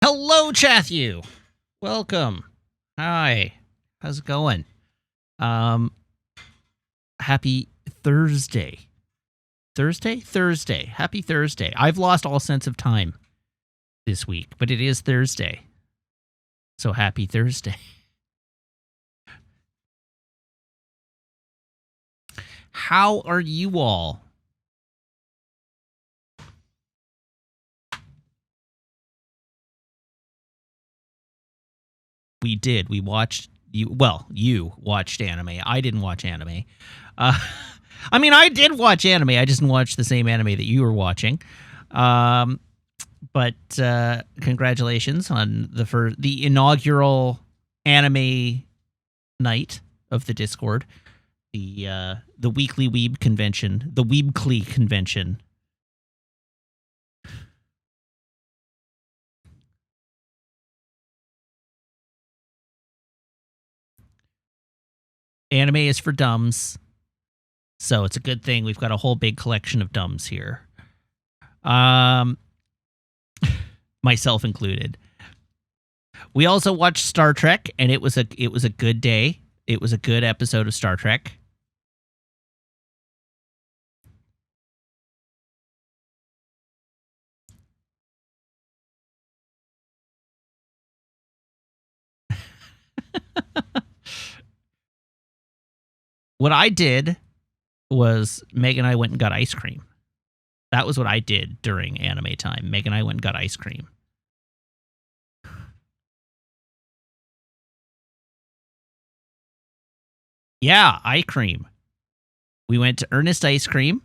Hello, Chathu. Welcome. Hi. How's it going? Um, happy Thursday. Thursday. Happy Thursday. I've lost all sense of time this week, but it is Thursday. So happy Thursday. How are you all? We did. We watched you. Well, you watched anime. I didn't watch anime. Uh, I mean, I did watch anime. I just didn't watch the same anime that you were watching. But congratulations on the inaugural anime night of the Discord, the weekly Weeb convention, the Weebcly convention. Anime is for dumbs, so it's a good thing we've got a whole big collection of dumbs here. Myself included. We also watched Star Trek, and it was a good day. It was a good episode of Star Trek. What I did was Meg and I went and got ice cream. That was what I did during anime time. Meg and I went and got ice cream. Yeah, ice cream. We went to Ernest Ice Cream,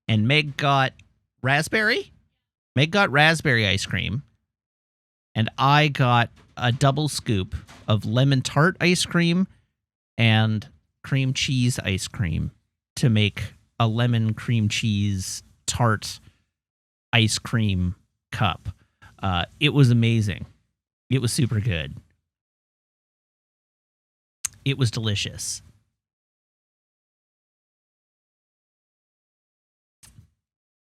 and Meg got raspberry. Meg got raspberry ice cream, and I got a double scoop of lemon tart ice cream and cream cheese ice cream to make a lemon cream cheese tart ice cream cup. It was amazing. It was super good. It was delicious.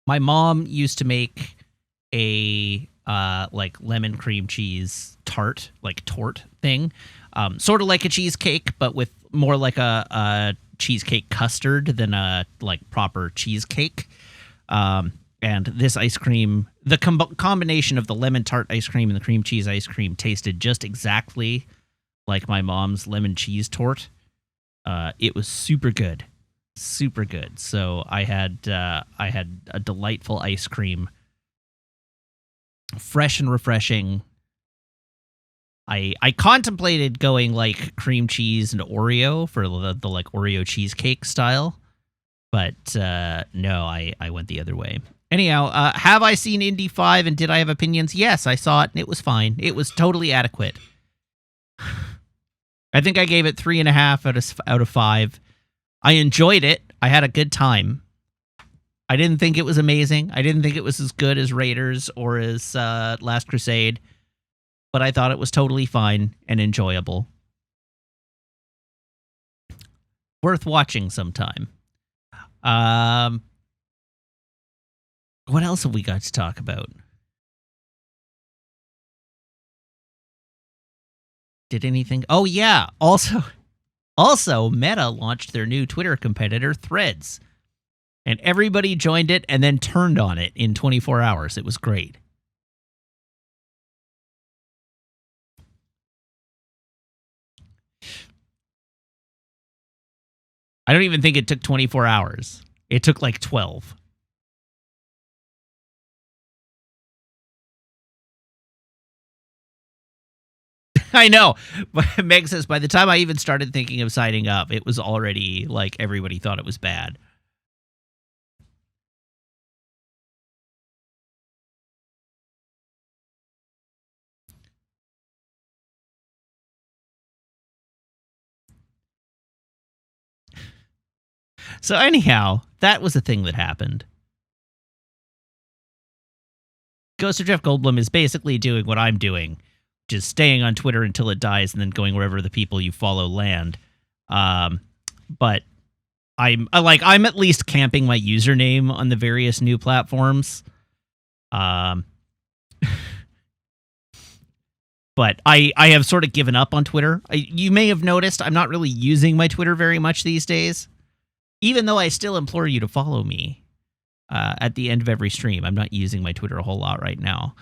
My mom used to make a like lemon cream cheese tart, like tort thing, sort of like a cheesecake, but with more like a cheesecake custard than a like proper cheesecake. And this ice cream, the combination of the lemon tart ice cream and the cream cheese ice cream tasted just exactly like my mom's lemon cheese tort. It was super good. Super good. So I had a delightful ice cream, fresh and refreshing. I contemplated going like cream cheese and Oreo for the like Oreo cheesecake style, but no, I went the other way. Anyhow, have I seen Indy 5 and did I have opinions? Yes, I saw it and it was fine. It was totally adequate. I think I gave it 3.5 out of 5. I enjoyed it. I had a good time. I didn't think it was amazing. I didn't think it was as good as Raiders or as Last Crusade, but I thought it was totally fine and enjoyable. Worth watching sometime. What else have we got to talk about? Did anything? Oh yeah. Also, Meta launched their new Twitter competitor, Threads. And everybody joined it and then turned on it in 24 hours. It was great. I don't even think it took 24 hours. It took like 12. I know. But Meg says by the time I even started thinking of signing up, it was already like everybody thought it was bad. So anyhow, that was a thing that happened. Ghost of Jeff Goldblum is basically doing what I'm doing, just staying on Twitter until it dies and then going wherever the people you follow land. But I'm at least camping my username on the various new platforms. But I have sort of given up on Twitter. You may have noticed I'm not really using my Twitter very much these days, even though I still implore you to follow me at the end of every stream. I'm not using my Twitter a whole lot right now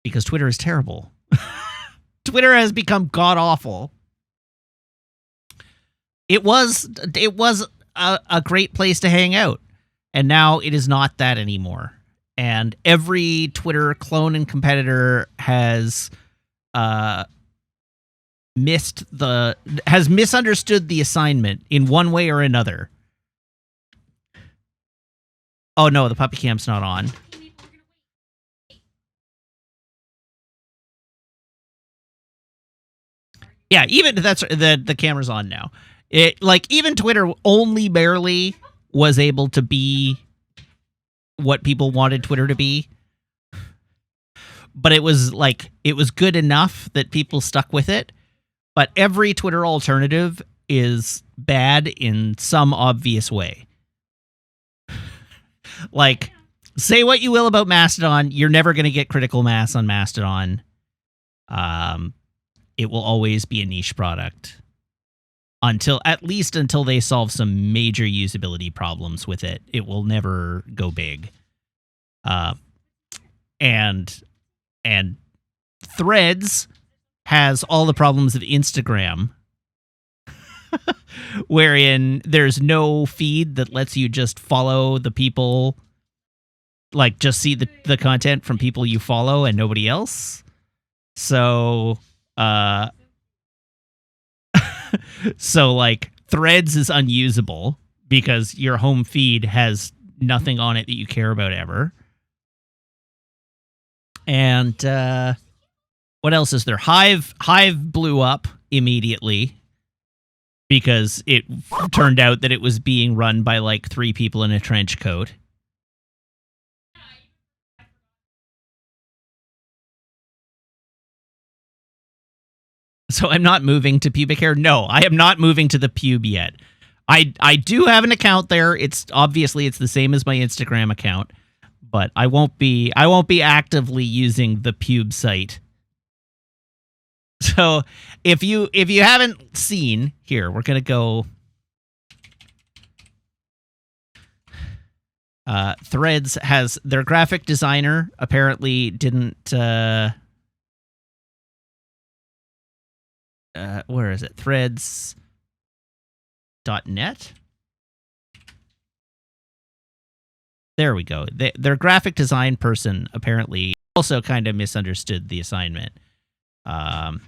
because Twitter is terrible. Twitter has become god-awful. It was a great place to hang out, and now it is not that anymore. And every Twitter clone and competitor has misunderstood the assignment in one way or another. Oh no, the puppy cam's not on. Yeah, even that's the camera's on now. Even Twitter only barely was able to be what people wanted Twitter to be. But it was good enough that people stuck with it. But every Twitter alternative is bad in some obvious way. Like, say what you will about Mastodon, you're never going to get critical mass on Mastodon. It will always be a niche product until they solve some major usability problems with it. It will never go big. And Threads has all the problems of Instagram, wherein there's no feed that lets you just follow the people, like just see the content from people you follow and nobody else. So like Threads is unusable because your home feed has nothing on it that you care about ever. And what else is there? Hive blew up immediately because it turned out that it was being run by like 3 people in a trench coat. So I'm not moving to pubic hair. No, I am not moving to the pube yet. I do have an account there. It's the same as my Instagram account, but I won't be actively using the pube site. So if you haven't seen, here, we're gonna go. Threads has their graphic designer apparently didn't. Where is it? Threads.net. There we go. Their graphic design person apparently also kind of misunderstood the assignment. I'm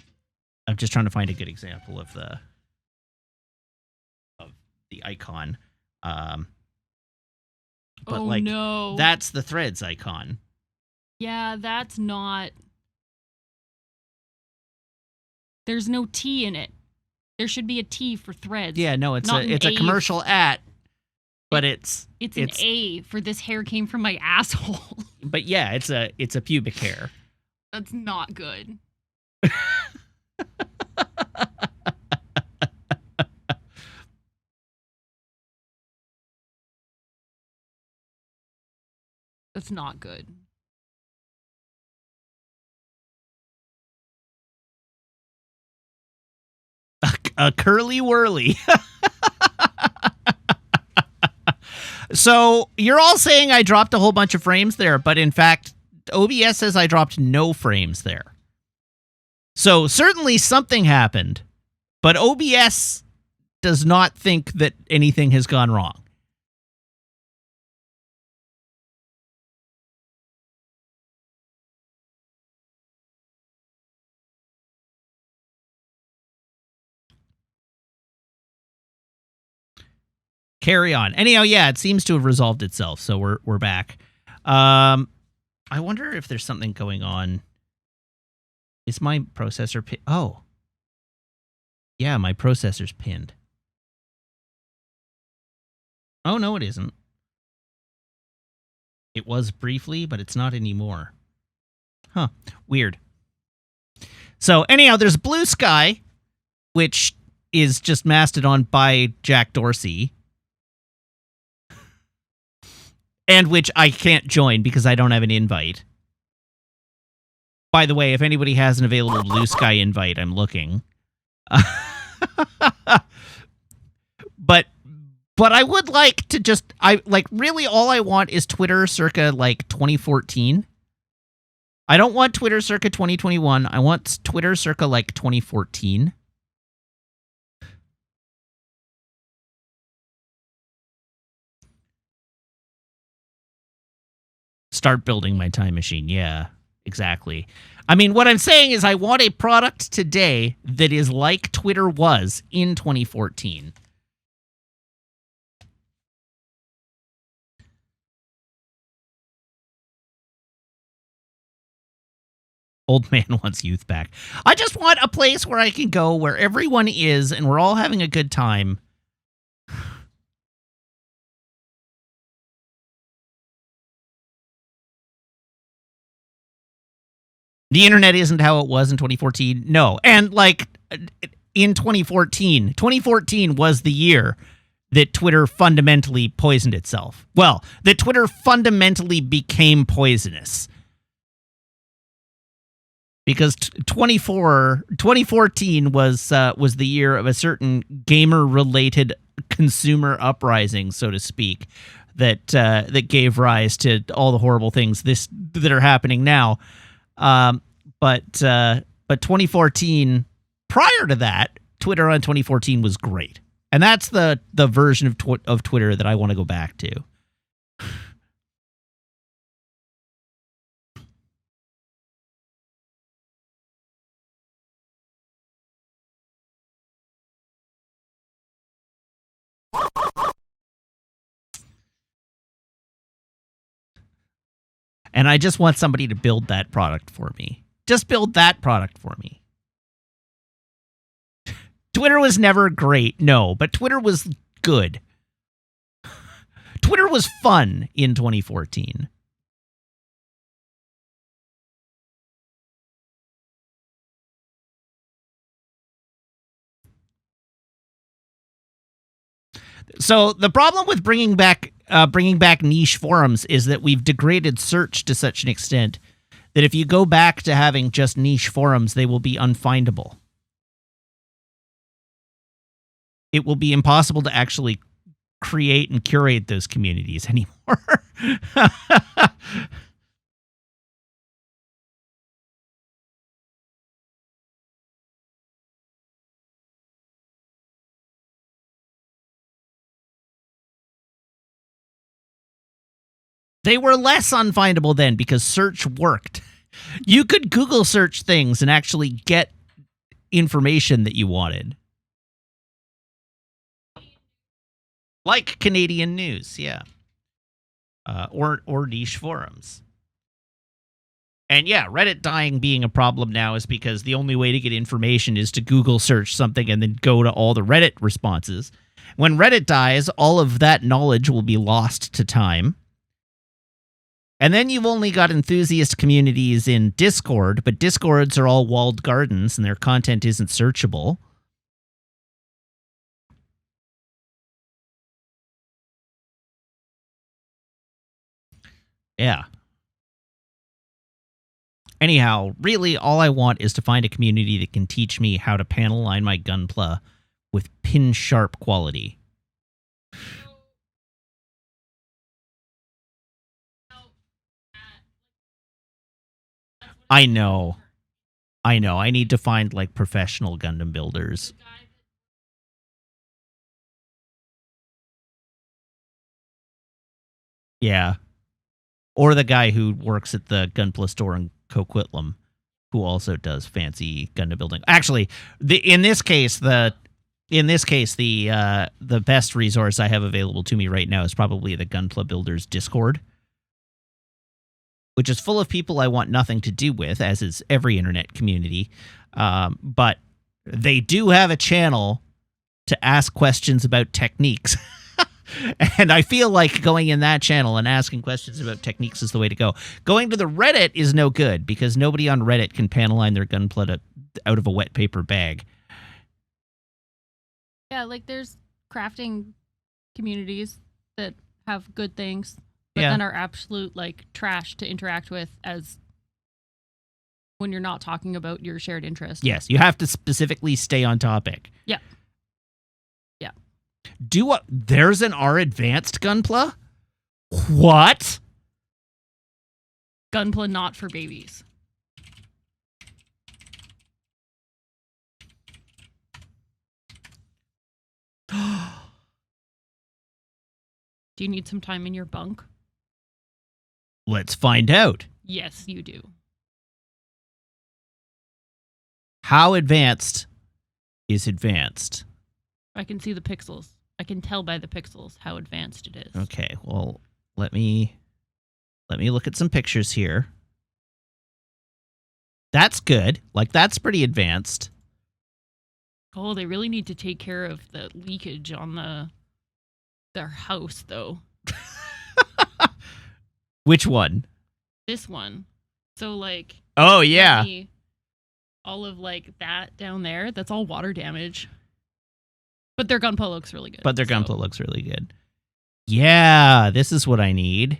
just trying to find a good example of the icon. But no. That's the Threads icon. Yeah, that's not. There's no T in it. There should be a T for Threads. Yeah, no, it's a commercial at, but it's an A for this hair came from my asshole. But yeah, it's a pubic hair. That's not good. That's not good. A curly whirly. So you're all saying I dropped a whole bunch of frames there, but in fact, OBS says I dropped no frames there. So certainly something happened, but OBS does not think that anything has gone wrong. Carry on. Anyhow, yeah, it seems to have resolved itself, so we're back. I wonder if there's something going on. Is my processor oh. Yeah, my processor's pinned. Oh, no, it isn't. It was briefly, but it's not anymore. Huh. Weird. So, anyhow, there's Blue Sky, which is just Mastodon by Jack Dorsey. And which I can't join because I don't have an invite. By the way, if anybody has an available Blue Sky invite, I'm looking. But I would like to just really all I want is Twitter circa like 2014. I don't want Twitter circa 2021. I want Twitter circa like 2014. Start building my time machine. Yeah, exactly. I mean, what I'm saying is I want a product today that is like Twitter was in 2014. Old man wants youth back. I just want a place where I can go where everyone is and we're all having a good time. The internet isn't how it was in 2014. No. And like in 2014 was the year that Twitter fundamentally poisoned itself. Well, that Twitter fundamentally became poisonous. Because 2014 was the year of a certain gamer-related consumer uprising, so to speak, that gave rise to all the horrible things that are happening now. But 2014, prior to that, Twitter on 2014 was great, and that's the version of Twitter that I want to go back to. And I just want somebody to build that product for me. Just build that product for me. Twitter was never great, no, but Twitter was good. Twitter was fun in 2014. So the problem with bringing back niche forums is that we've degraded search to such an extent that if you go back to having just niche forums, they will be unfindable. It will be impossible to actually create and curate those communities anymore. They were less unfindable then because search worked. You could Google search things and actually get information that you wanted. Like Canadian news, yeah. Or niche forums. And yeah, Reddit dying being a problem now is because the only way to get information is to Google search something and then go to all the Reddit responses. When Reddit dies, all of that knowledge will be lost to time. And then you've only got enthusiast communities in Discord, but Discords are all walled gardens and their content isn't searchable. Yeah. Anyhow, really, all I want is to find a community that can teach me how to panel line my Gunpla with pin-sharp quality. I know. I need to find, like, professional Gundam builders. Yeah. Or the guy who works at the Gunpla store in Coquitlam, who also does fancy Gundam building. Actually, in this case, the best resource I have available to me right now is probably the Gunpla Builders Discord, which is full of people I want nothing to do with, as is every internet community. But they do have a channel to ask questions about techniques. And I feel like going in that channel and asking questions about techniques is the way to go. Going to the Reddit is no good because nobody on Reddit can panel line their Gunpla out of a wet paper bag. Yeah, like there's crafting communities that have good things, but Yeah. then are absolute like trash to interact with as when you're not talking about your shared interest. Yes, you have to specifically stay on topic. Yeah. Yeah. There's an R advanced Gunpla? What? Gunpla not for babies. Do you need some time in your bunk? Let's find out. Yes, you do. How advanced is advanced? I can see the pixels. I can tell by the pixels how advanced it is. Okay, well, let me look at some pictures here. That's good. Like, that's pretty advanced. Oh, they really need to take care of the leakage on their house, though. Which one? This one. So, like... Oh, yeah. All of, like, that down there, that's all water damage. But their Gunpla looks really good. Gunpla looks really good. Yeah, this is what I need.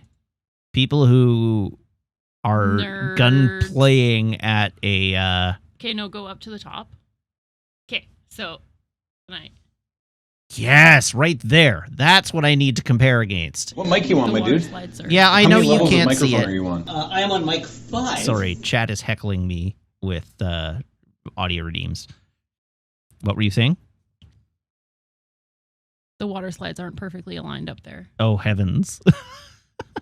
People who are Nerds. gun playing at a... Okay, no, go up to the top. Okay, so... Yes, right there. That's what I need to compare against. What mic you want, my dude? Yeah, I know you can't see microphone it. are you on? I am on mic 5. Sorry, chat is heckling me with audio redeems. What were you saying? The water slides aren't perfectly aligned up there. Oh, heavens.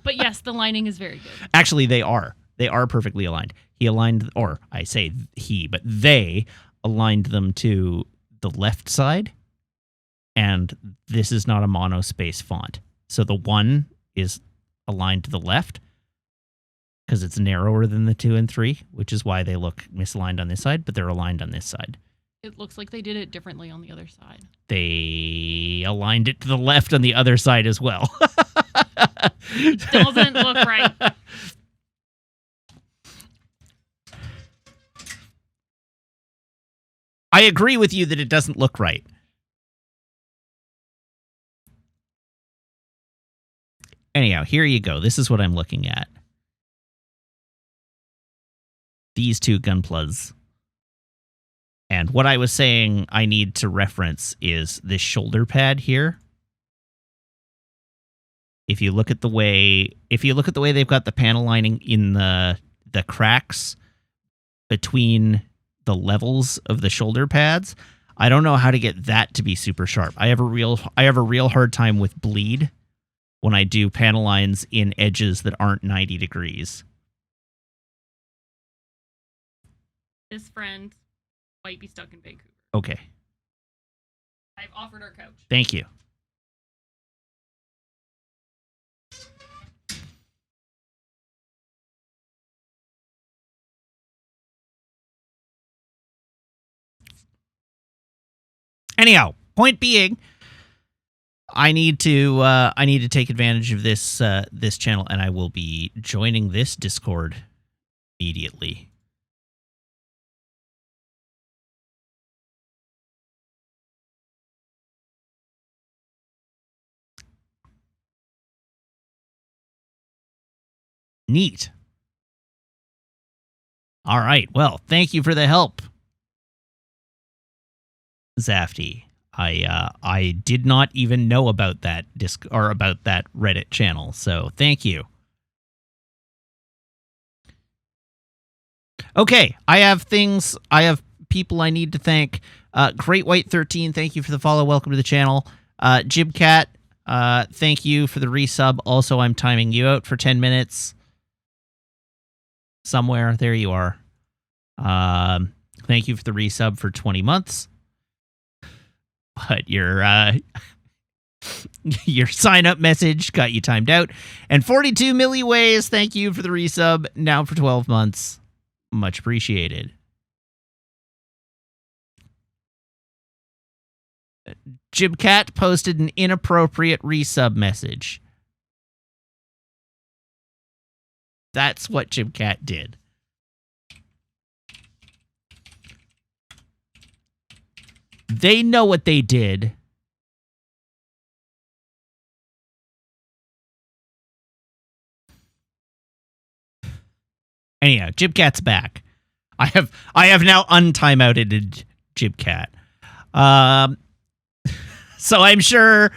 But yes, the lining is very good. Actually, they are. They are perfectly aligned. He aligned, or I say he, but they aligned them to the left side. And this is not a monospace font. So the 1 is aligned to the left because it's narrower than the 2 and 3, which is why they look misaligned on this side, but they're aligned on this side. It looks like they did it differently on the other side. They aligned it to the left on the other side as well. It doesn't look right. I agree with you that it doesn't look right. Anyhow, here you go. This is what I'm looking at. These two Gunplas. And what I was saying I need to reference is this shoulder pad here. If you look at the way they've got the panel lining in the cracks between the levels of the shoulder pads, I don't know how to get that to be super sharp. I have a real hard time with bleed when I do panel lines in edges that aren't 90 degrees. This friend might be stuck in Vancouver. Okay. I've offered her couch. Thank you. Anyhow, point being, I need to take advantage of this this channel, and I will be joining this Discord immediately. Neat. All right. Well, thank you for the help, Zafty. I did not even know about that about that Reddit channel, so thank you. Okay, I have people I need to thank. Great White 13, thank you for the follow. Welcome to the channel. Jibcat, thank you for the resub. Also, I'm timing you out for 10 minutes. Somewhere, there you are. Thank you for the resub for 20 months. But your sign up message got you timed out. And 42 Milliways, thank you for the resub. Now for 12 months. Much appreciated. Jibcat posted an inappropriate resub message. That's what Jibcat did. They know what they did. Anyhow, Jibcat's back. I have now untimeouted Jibcat. So I'm sure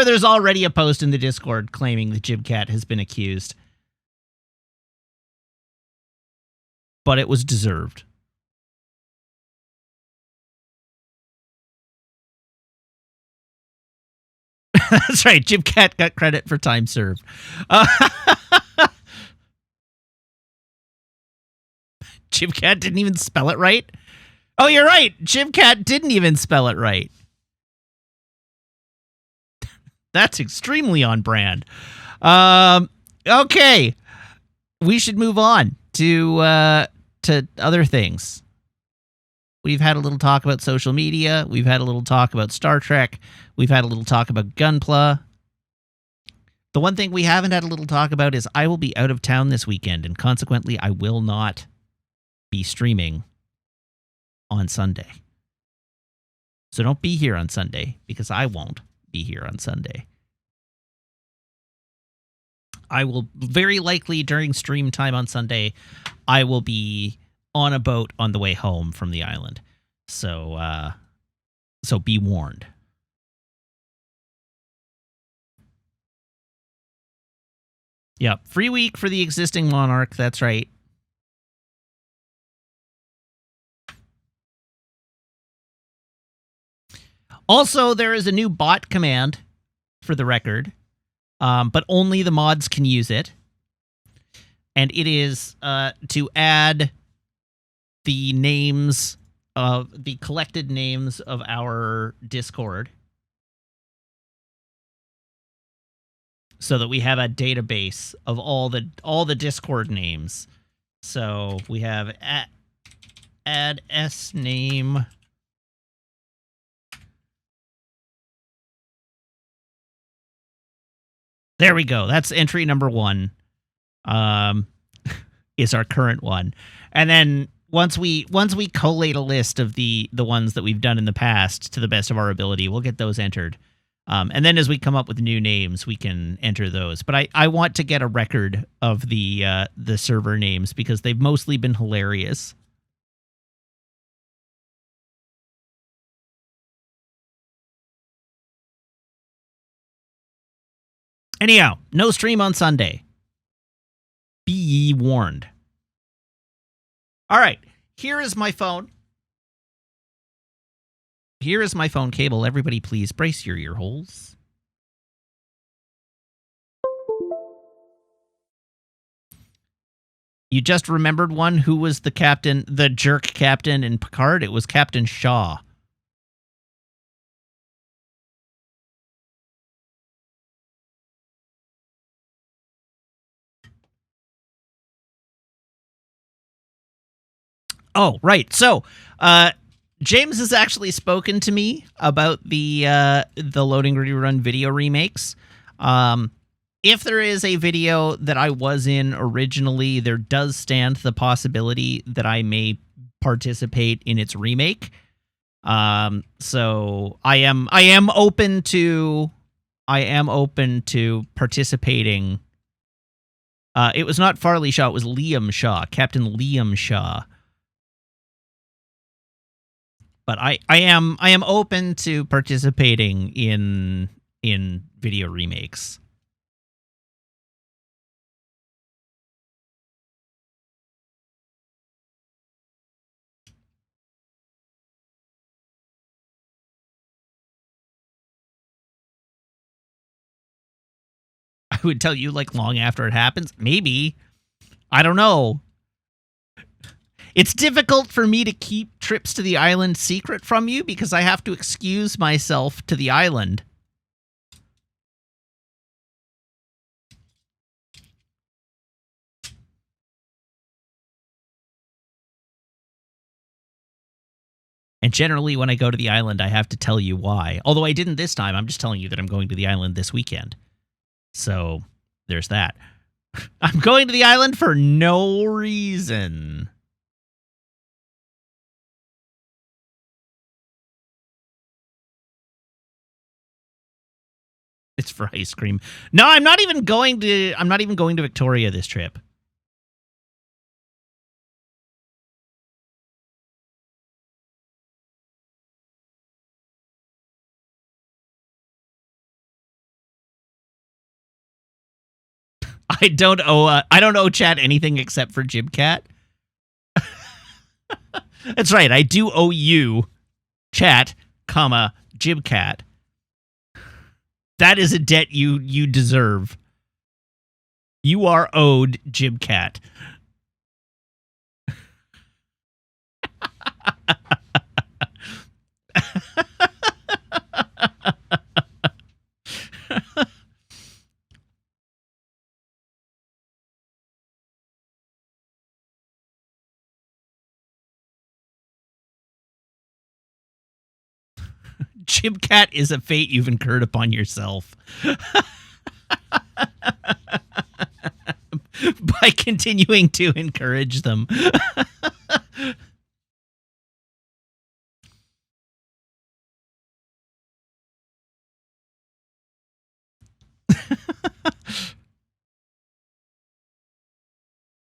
there's already a post in the Discord claiming that Jibcat has been accused. But it was deserved. That's right. Jibcat got credit for time served. Jibcat didn't even spell it right. Oh, you're right. Jibcat didn't even spell it right. That's extremely on brand. Okay, we should move on to other things. We've had a little talk about social media. We've had a little talk about Star Trek. We've had a little talk about Gunpla. The one thing we haven't had a little talk about is I will be out of town this weekend, and consequently, I will not be streaming on Sunday. So don't be here on Sunday, because I won't be here on Sunday. I will very likely, during stream time on Sunday, I will be on a boat on the way home from the island. So be warned. Yep, free week for the existing Monarch, that's right. Also, there is a new bot command, for the record, but only the mods can use it. And it is to add the names of the collected names of our Discord, so that we have a database of all the Discord names. So we have add S name. There we go. That's entry number 1. Is our current one. And then once we collate a list of the ones that we've done in the past to the best of our ability, we'll get those entered. And then as we come up with new names, we can enter those. But I want to get a record of the server names, because they've mostly been hilarious. Anyhow, no stream on Sunday. Be ye warned. All right, here is my phone. Here is my phone cable. Everybody, please brace your ear holes. You just remembered one. Who was the captain, the jerk captain in Picard? It was Captain Shaw. Oh, right. So, James has actually spoken to me about the Loading Rerun video remakes. If there is a video that I was in originally, there does stand the possibility that I may participate in its remake. So I am open to participating. It was not Farley Shaw, it was Liam Shaw, Captain Liam Shaw. But I am open to participating in video remakes. I would tell you, like, long after it happens. Maybe. I don't know. It's difficult for me to keep trips to the island secret from you, because I have to excuse myself to the island. And generally, when I go to the island, I have to tell you why. Although I didn't this time. I'm just telling you that I'm going to the island this weekend. So, there's that. I'm going to the island for no reason. It's for ice cream. No, I'm not even going to Victoria this trip. I don't owe chat anything except for Jibcat. That's right. I do owe you chat, comma, Jibcat. That is a debt you deserve. You are owed Jibcat. Jibcat is a fate you've incurred upon yourself. By continuing to encourage them.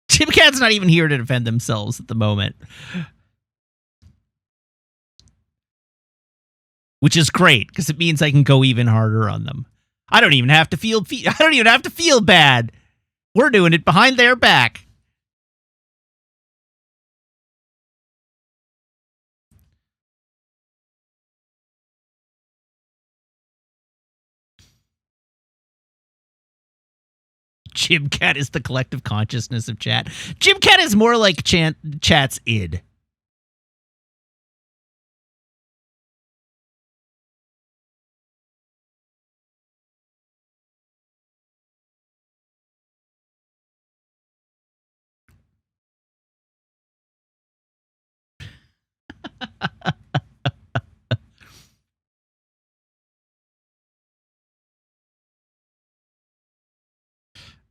Jibcat's not even here to defend themselves at the moment. Which is great, because it means I can go even harder on them. I don't even have to feel bad. We're doing it behind their back. Jibcat is the collective consciousness of chat. Jibcat is more like chat's id.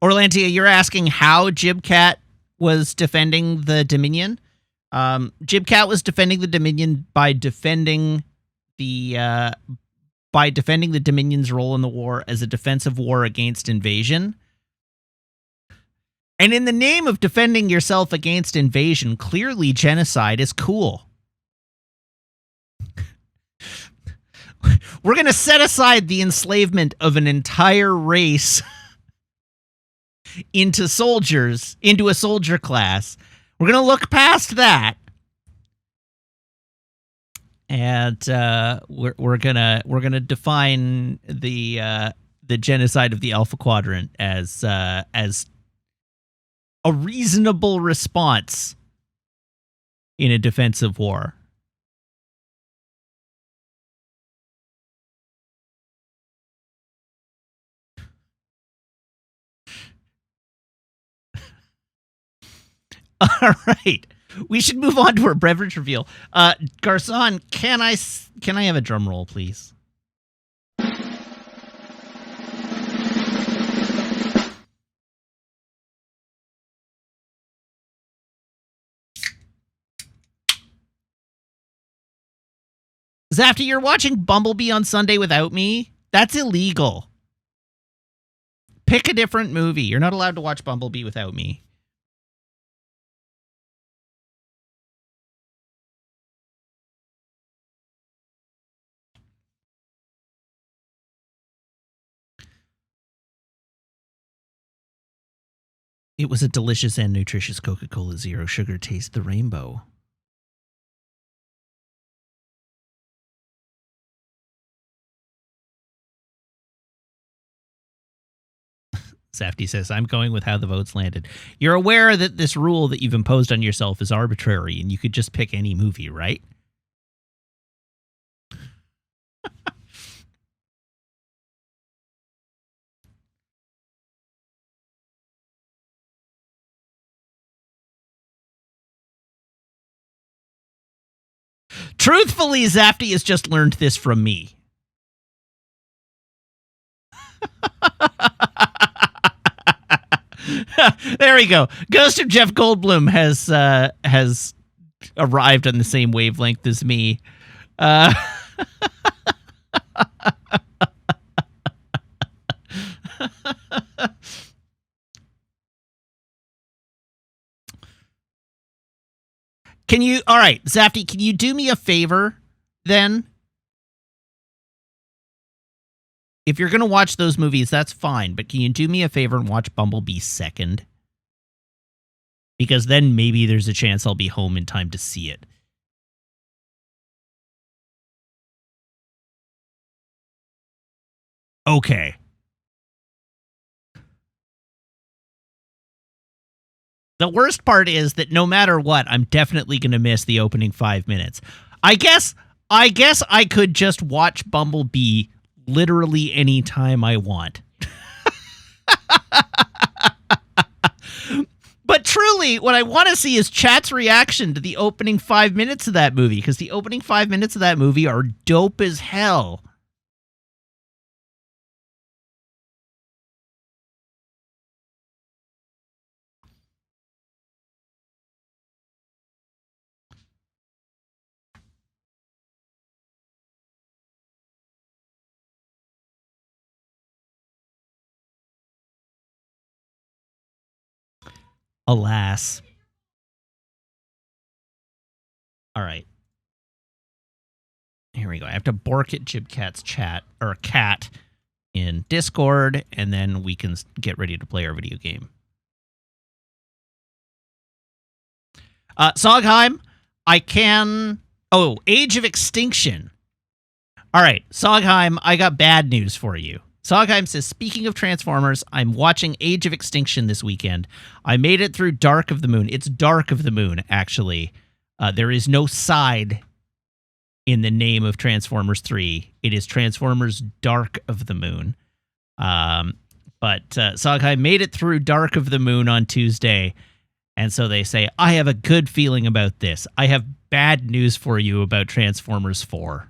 Orlantia, you're asking how Jibcat was defending the Dominion? Jibcat was defending the Dominion by defending the Dominion's role in the war as a defensive war against invasion. And in the name of defending yourself against invasion, clearly genocide is cool. We're going to set aside the enslavement of an entire race into a soldier class. We're going to look past that. And we're gonna define the genocide of the Alpha Quadrant as a reasonable response in a defensive war. All right. We should move on to our beverage reveal. Garcon, can I have a drum roll, please? Zafty, you're watching Bumblebee on Sunday without me? That's illegal. Pick a different movie. You're not allowed to watch Bumblebee without me. It was a delicious and nutritious Coca-Cola Zero Sugar. Taste the rainbow. Safety says, I'm going with how the votes landed. You're aware that this rule that you've imposed on yourself is arbitrary and you could just pick any movie, right? Truthfully, Zafty has just learned this from me. There we go. Ghost of Jeff Goldblum has arrived on the same wavelength as me. All right, Zafty, can you do me a favor then? If you're going to watch those movies, that's fine. But can you do me a favor and watch Bumblebee second? Because then maybe there's a chance I'll be home in time to see it. Okay. The worst part is that no matter what, I'm definitely going to miss the opening 5 minutes. I guess I could just watch Bumblebee literally any time I want. But truly, what I want to see is chat's reaction to the opening 5 minutes of that movie, because the opening 5 minutes of that movie are dope as hell. Alas. All right. Here we go. I have to bork at Jibcat's chat, or cat, in Discord, and then we can get ready to play our video game. Sogheim, I can... Oh, Age of Extinction. All right, Sogheim, I got bad news for you. Sogheim says, speaking of Transformers, I'm watching Age of Extinction this weekend. I made it through Dark of the Moon. It's Dark of the Moon, actually. There is no side in the name of Transformers 3. It is Transformers Dark of the Moon. But Sogheim made it through Dark of the Moon on Tuesday. And so they say, I have a good feeling about this. I have bad news for you about Transformers 4.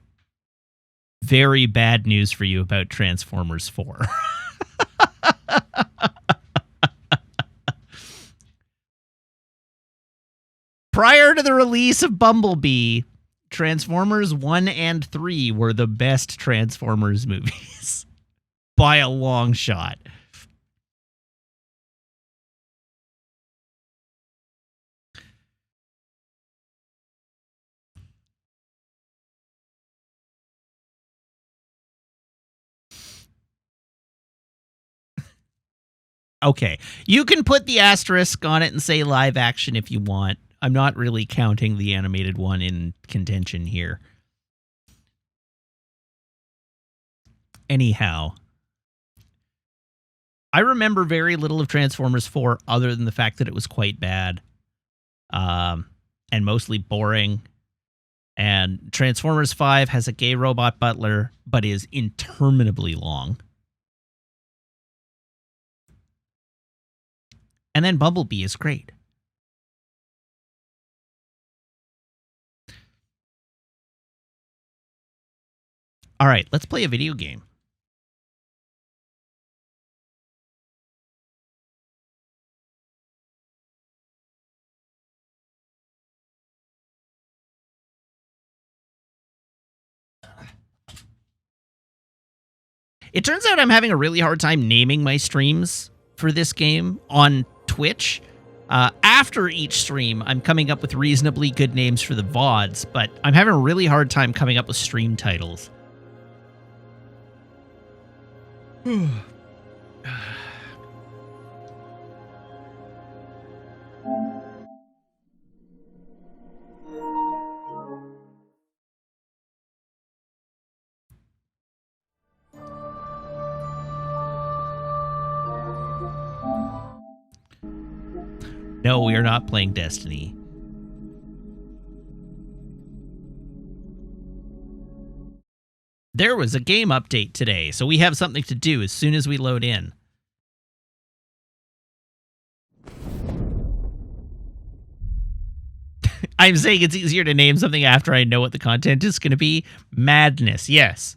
Very bad news for you about Transformers 4. Prior to the release of Bumblebee, Transformers 1 and 3 were the best Transformers movies. By a long shot. Okay, you can put the asterisk on it and say live action if you want. I'm not really counting the animated one in contention here. Anyhow, I remember very little of Transformers 4 other than the fact that it was quite bad and mostly boring. And Transformers 5 has a gay robot butler, but is interminably long. And then Bumblebee is great. All right, let's play a video game. It turns out I'm having a really hard time naming my streams for this game on Twitch. After each stream, I'm coming up with reasonably good names for the VODs, but I'm having a really hard time coming up with stream titles. No, we are not playing Destiny. There was a game update today, so we have something to do as soon as we load in. I'm saying it's easier to name something after I know what the content is going to be. Madness, yes.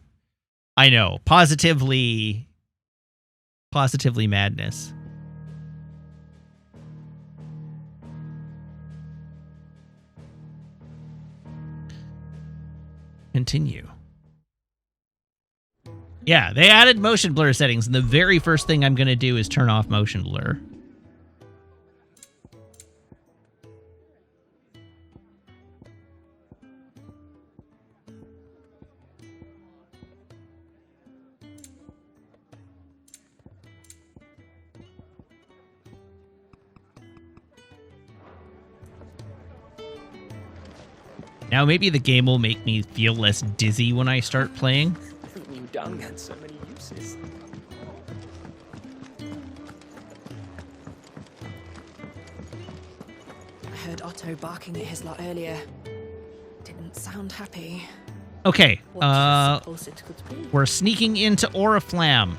I know. Positively madness. Continue. Yeah, they added motion blur settings, and the very first thing I'm going to do is turn off motion blur. Now maybe the game will make me feel less dizzy when I start playing. New dung had so many uses. I heard Otto barking at his lot earlier. Didn't sound happy. Okay, What do you suppose it could be? we're sneaking into Oriflamme.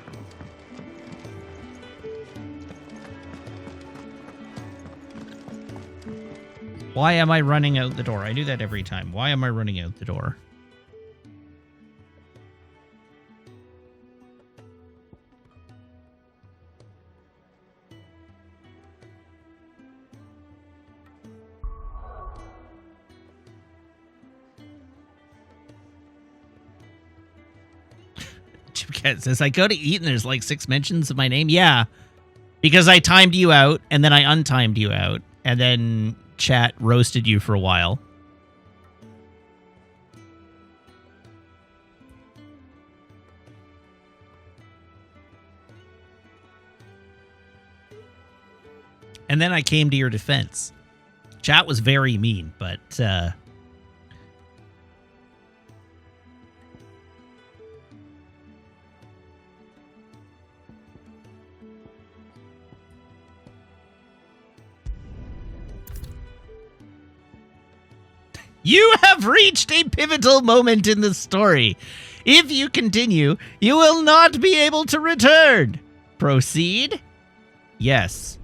Why am I running out the door? I do that every time. Why am I running out the door? Chipcat says, I go to eat and there's like 6 mentions of my name. Yeah, because I timed you out and then I untimed you out and then chat roasted you for a while. And then I came to your defense. Chat was very mean, but you have reached a pivotal moment in the story. If you continue, you will not be able to return. Proceed? Yes.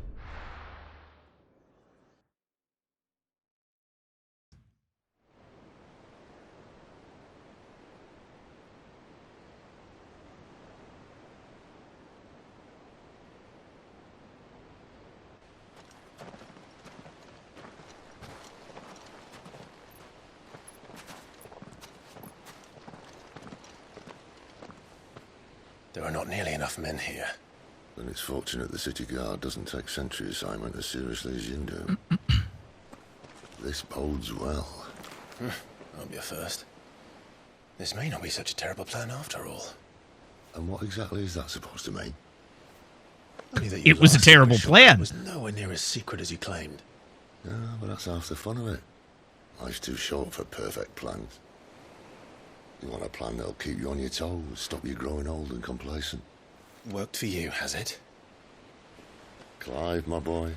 There are not nearly enough men here. Then it's fortunate the city guard doesn't take sentry assignment as seriously as you do. This bodes well. Won't be a first. This may not be such a terrible plan after all. And what exactly is that supposed to mean? Only that you It was a last terrible shot plan. was nowhere near as secret as you claimed. Yeah, but that's half the fun of it. Life's too short for perfect plans. You want a plan that'll keep you on your toes, stop you growing old and complacent. Worked for you, has it? Clive, my boy,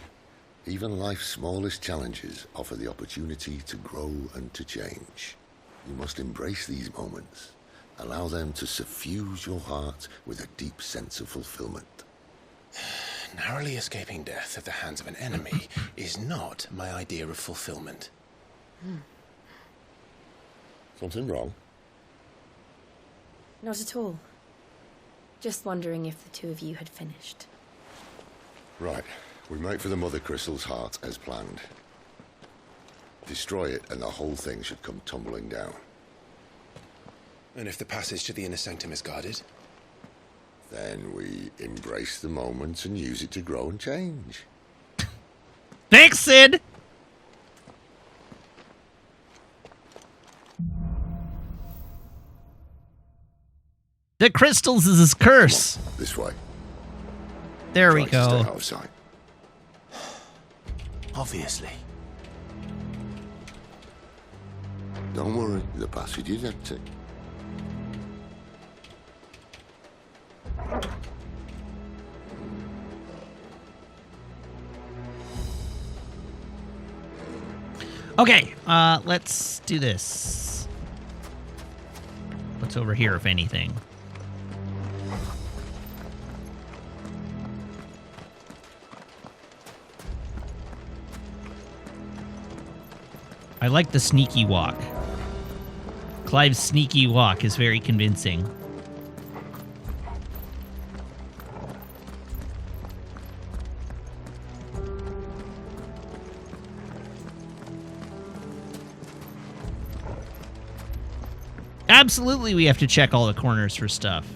even life's smallest challenges offer the opportunity to grow and to change. You must embrace these moments. Allow them to suffuse your heart with a deep sense of fulfillment. Narrowly escaping death at the hands of an enemy is not my idea of fulfillment. Something wrong? Not at all. Just wondering if the two of you had finished. Right. We make for the Mother Crystal's heart as planned. Destroy it and the whole thing should come tumbling down. And if the passage to the inner sanctum is guarded? Then we embrace the moment and use it to grow and change. Thanks, Sid! The crystals is his curse. This way. There we Try to stay go. out of sight. Obviously. Don't worry, the passage is empty. Okay, let's do this. What's over here, if anything? I like the sneaky walk. Clive's sneaky walk is very convincing. Absolutely, we have to check all the corners for stuff.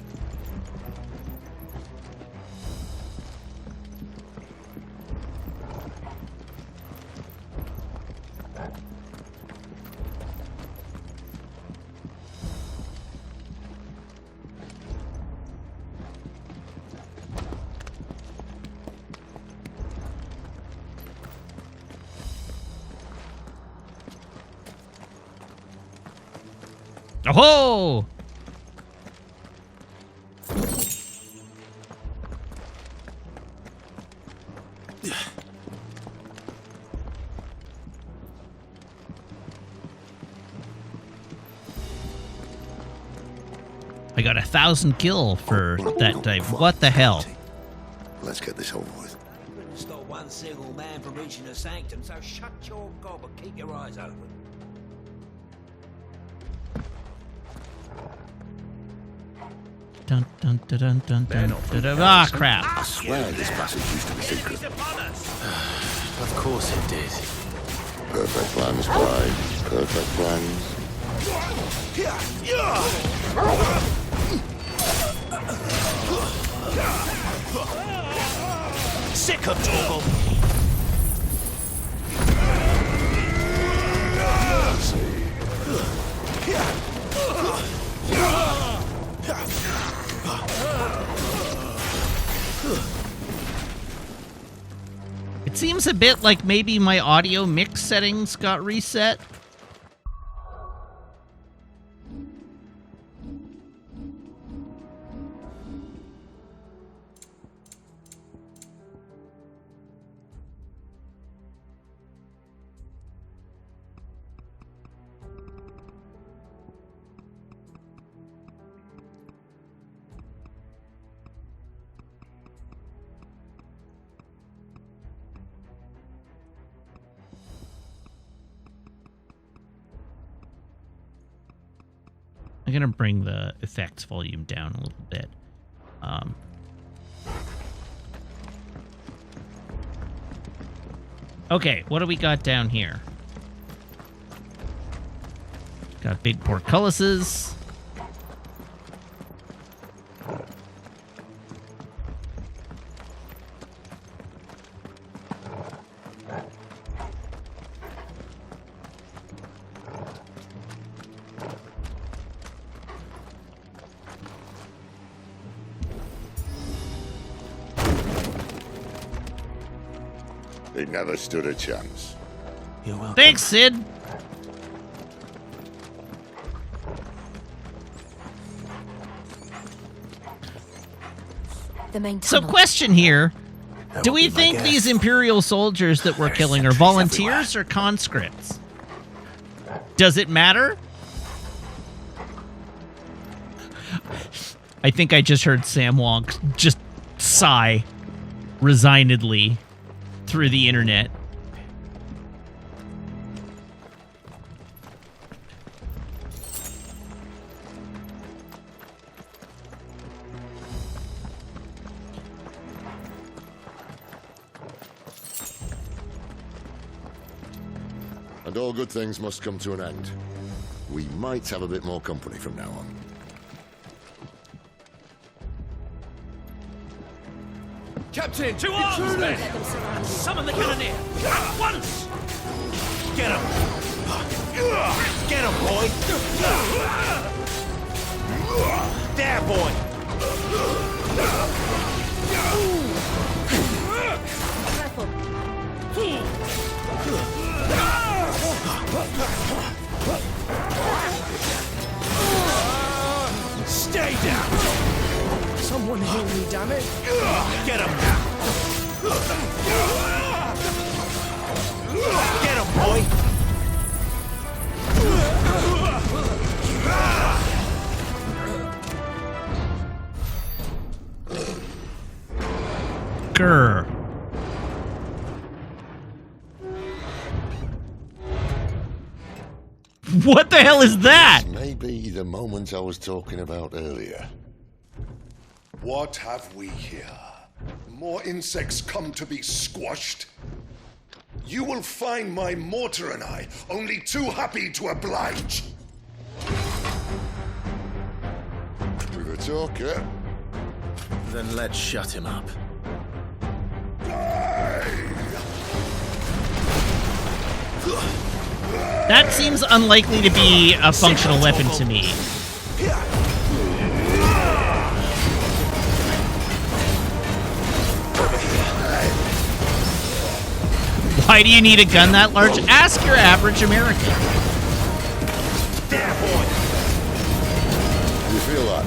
Oh! I got 1,000 gil for that dive. What the hell? Let's get this over with. Couldn't stop one single man from reaching the sanctum, so shut your gob and keep your eyes open. Dun dun dun dun dun dun dun dun. Ah, crap. I swear this passage used to be secret. Of course it did. Perfect plans, Clyde. Perfect plans. Sick of trouble. It seems a bit like maybe my audio mix settings got reset. I'm going to bring the effects volume down a little bit. Okay, what do we got down here? Got big portcullises. They never stood a chance. You're welcome. Thanks, Sid. The main So, tunnel. question here. That Do will we be my think guess. these Imperial soldiers that we're There's killing are sentries volunteers or conscripts? Does it matter? I think I just heard Sam Wonk just sigh resignedly through the internet. And all good things must come to an end. We might have a bit more company from now on. Captain, to arms, men! Summon the cannoneer! At once! Get him! Get him, boy! There, boy! Stay down! Someone heal me, damn it! Get him! Get him, boy! Grr. What the hell is that? Maybe the moment I was talking about earlier. What have we here? More insects come to be squashed? You will find my mortar and I only too happy to oblige. To the talker. Then let's shut him up. That seems unlikely to be a functional weapon to me. Why do you need a gun that large? Ask your average American. There, boy! You feel that?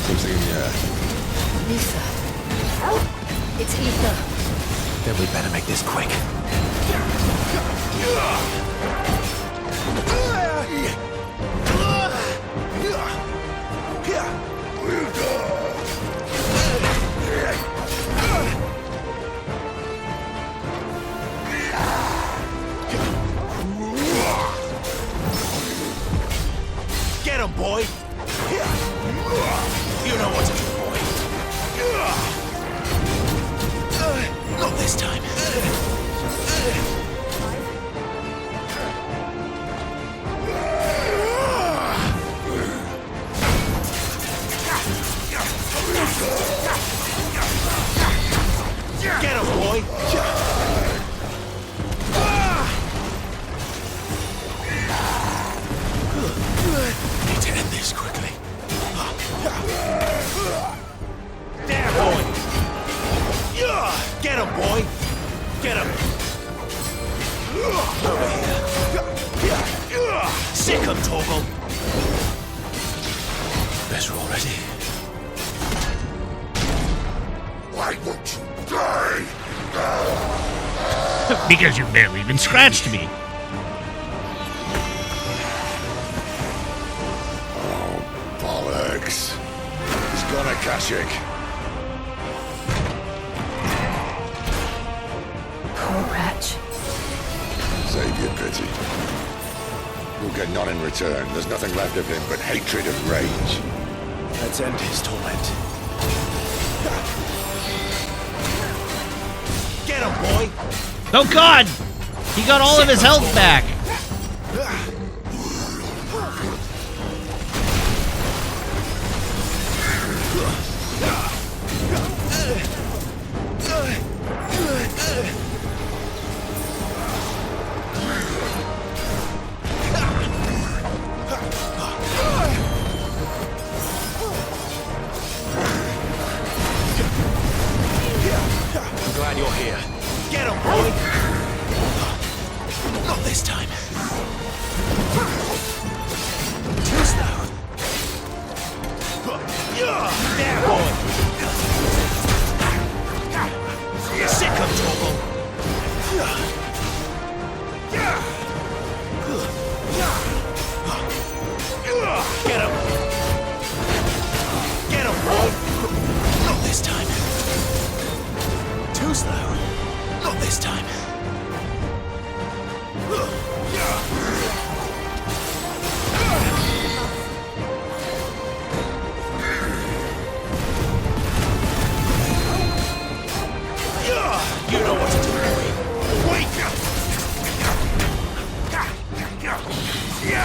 Something in the air. Ether. It's ether. Then we better make this quick. Get him, boy! You know what to do, boy. Not this time. Get him, boy! Need to end this quickly. There, boy! Get him, boy! Get him! Over here. Sick him, Torgal! Better already. Why won't you die? Because you barely even scratched me. Bollocks. He's gone, Akashic. Poor wretch. Save your pity. You'll get none in return. There's nothing left of him but hatred and rage. Let's end his torment. Get him, boy! Oh God! He got all of his health back. I'm glad you're here. Get him, boy! Not this time. Too slow. There, boy! Sick of Torgal! Get him! Get him, boy! Not this time. Too slow. Not this time. You know what to do, boy. Wait!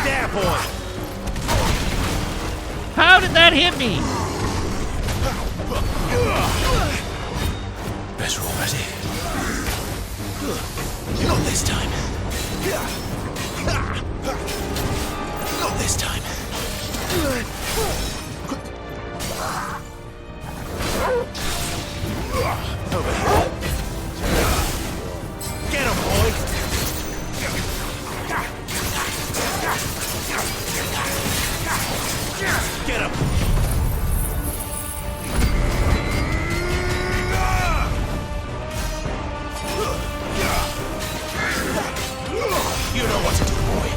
There, boy! How did that hit me? Better already. Not this time. Not this time. Over here. Get him, boy! Get him! You know what to do, boy.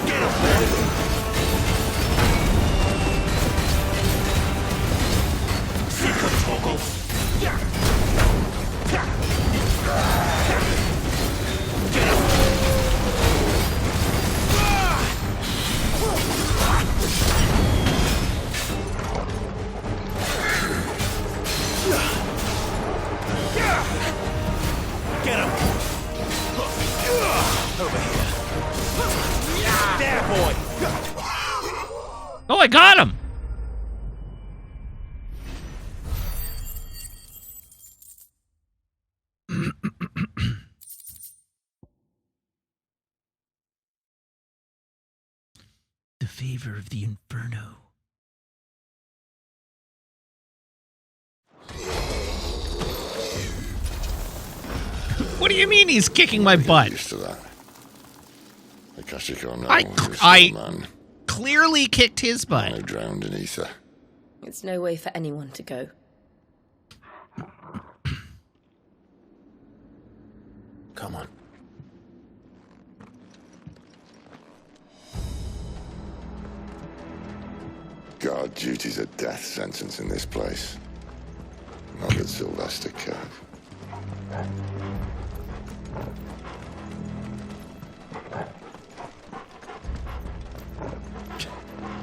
Get him, boy. Sick of Torgal. Get him. Get him! Over here. There, boy! Oh, I got him. The favor of the Inferno. What do you mean he's kicking my butt? Used to that. Akashic or no, I- you're still I- a man. Clearly kicked his butt. I drowned in ether. It's no way for anyone to go. Come on. Guard duty's a death sentence in this place. Not that Sylvester cared.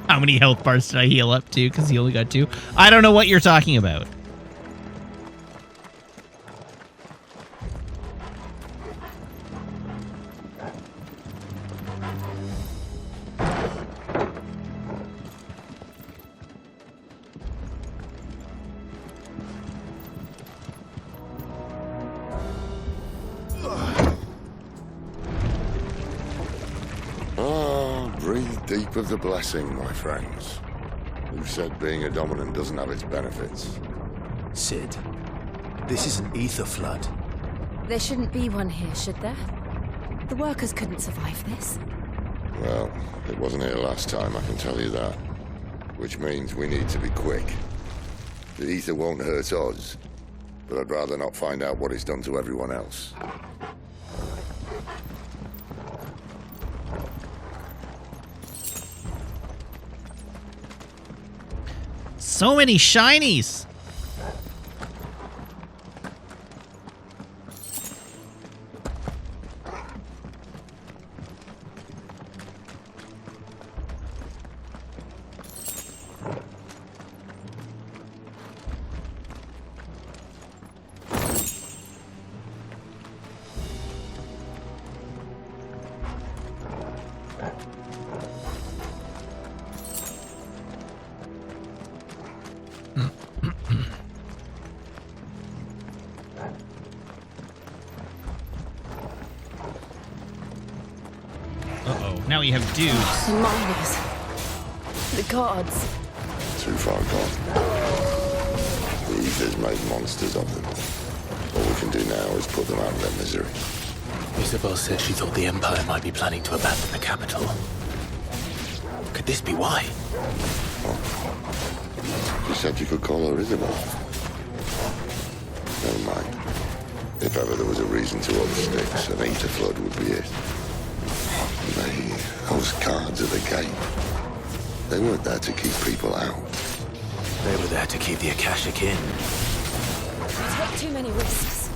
How many health bars did I heal up to? Because he only got 2. I don't know what you're talking about. Breathe deep of the blessing, my friends. Who said being a dominant doesn't have its benefits? Sid, this is an ether flood. There shouldn't be one here, should there? The workers couldn't survive this. Well, it wasn't here last time, I can tell you that. Which means we need to be quick. The ether won't hurt us, but I'd rather not find out what it's done to everyone else. So many shinies. Now we have dudes. The miners. The guards. Too far gone. The ether's made monsters of them. All we can do now is put them out of their misery. Isabel said she thought the Empire might be planning to abandon the capital. Could this be why? You said you could call her Isabel. Never mind. If ever there was a reason to up sticks, an ether flood would be it. Those guards at the gate, they weren't there to keep people out. They were there to keep the Akashic in. We took too many risks.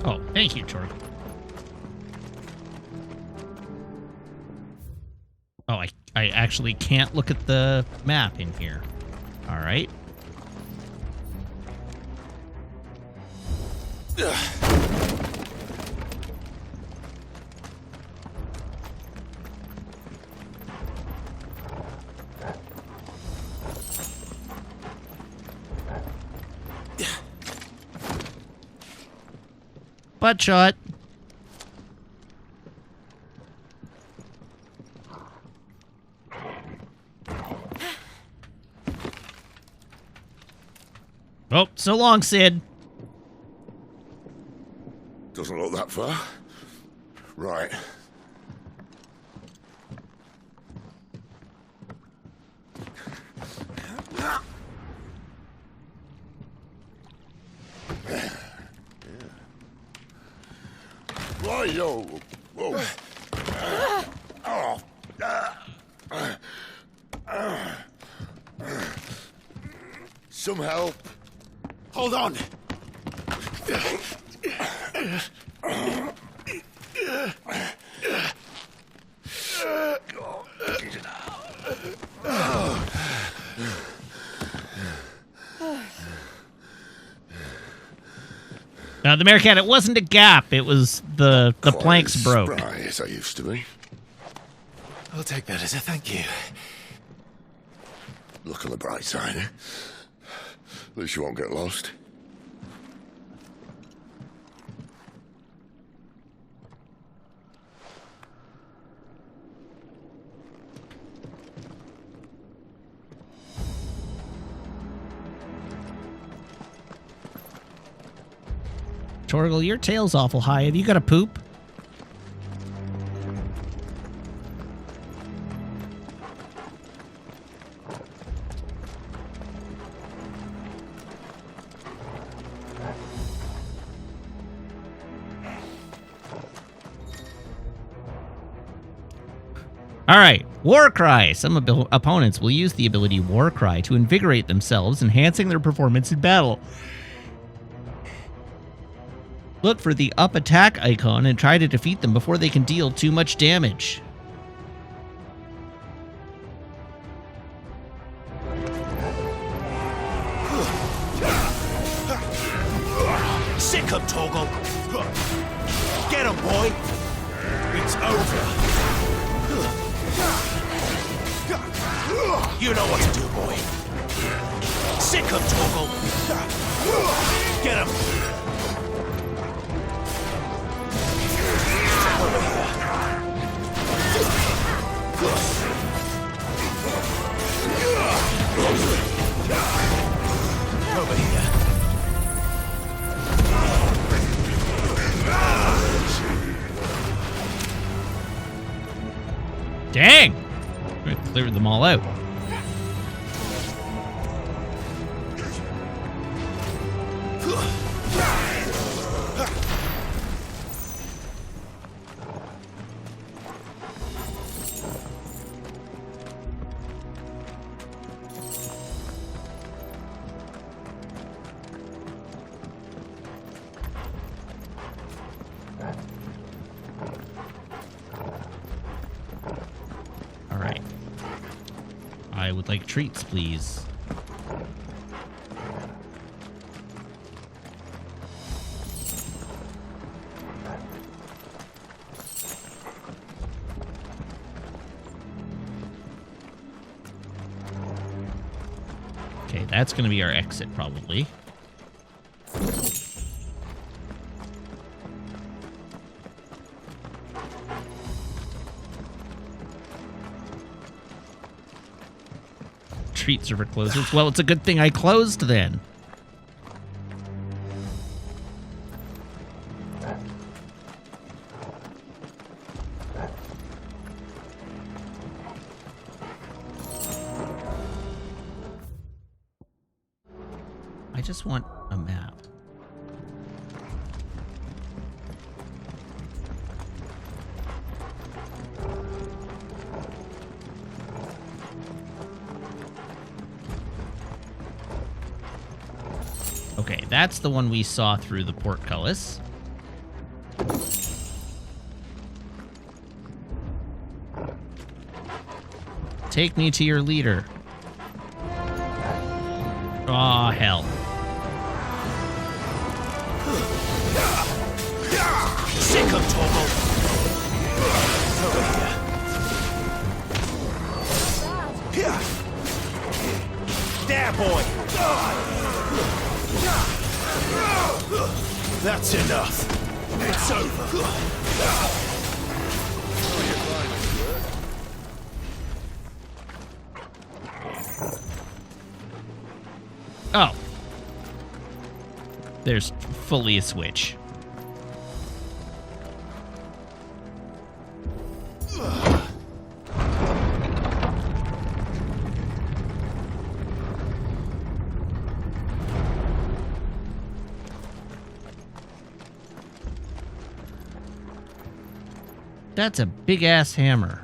Oh, thank you, Jordan. Oh, I actually can't look at the map in here. All right. Butt shot. Oh, so long, Sid. Doesn't look that far. Right. Right, yo. Whoa. Some help. Hold on! The Meerkat, it wasn't a gap. It was the planks broke. Spry as I used to be. I'll take that as a thank you. Look on the bright side, eh? At least you won't get lost. Torgal, your tail's awful high. Have you got a poop? All right, War Cry. Some opponents will use the ability War Cry to invigorate themselves, enhancing their performance in battle. Look for the up attack icon and try to defeat them before they can deal too much damage. Sick him, Torgal! Get him, boy! It's over! You know what to do, boy! Sick him, Torgal! Get him! Over here! Over here! Dang! We cleared them all out. Alright. I would like treats, please. Okay, that's going to be our exit, probably. Treats are for closers. Well, it's a good thing I closed then. I just want a map. Okay, that's the one we saw through the portcullis. Take me to your leader. Aw, hell. Sick him, Torgal! Over here! There, boy! That's enough. It's over. Oh. There's fully a switch. That's a big-ass hammer.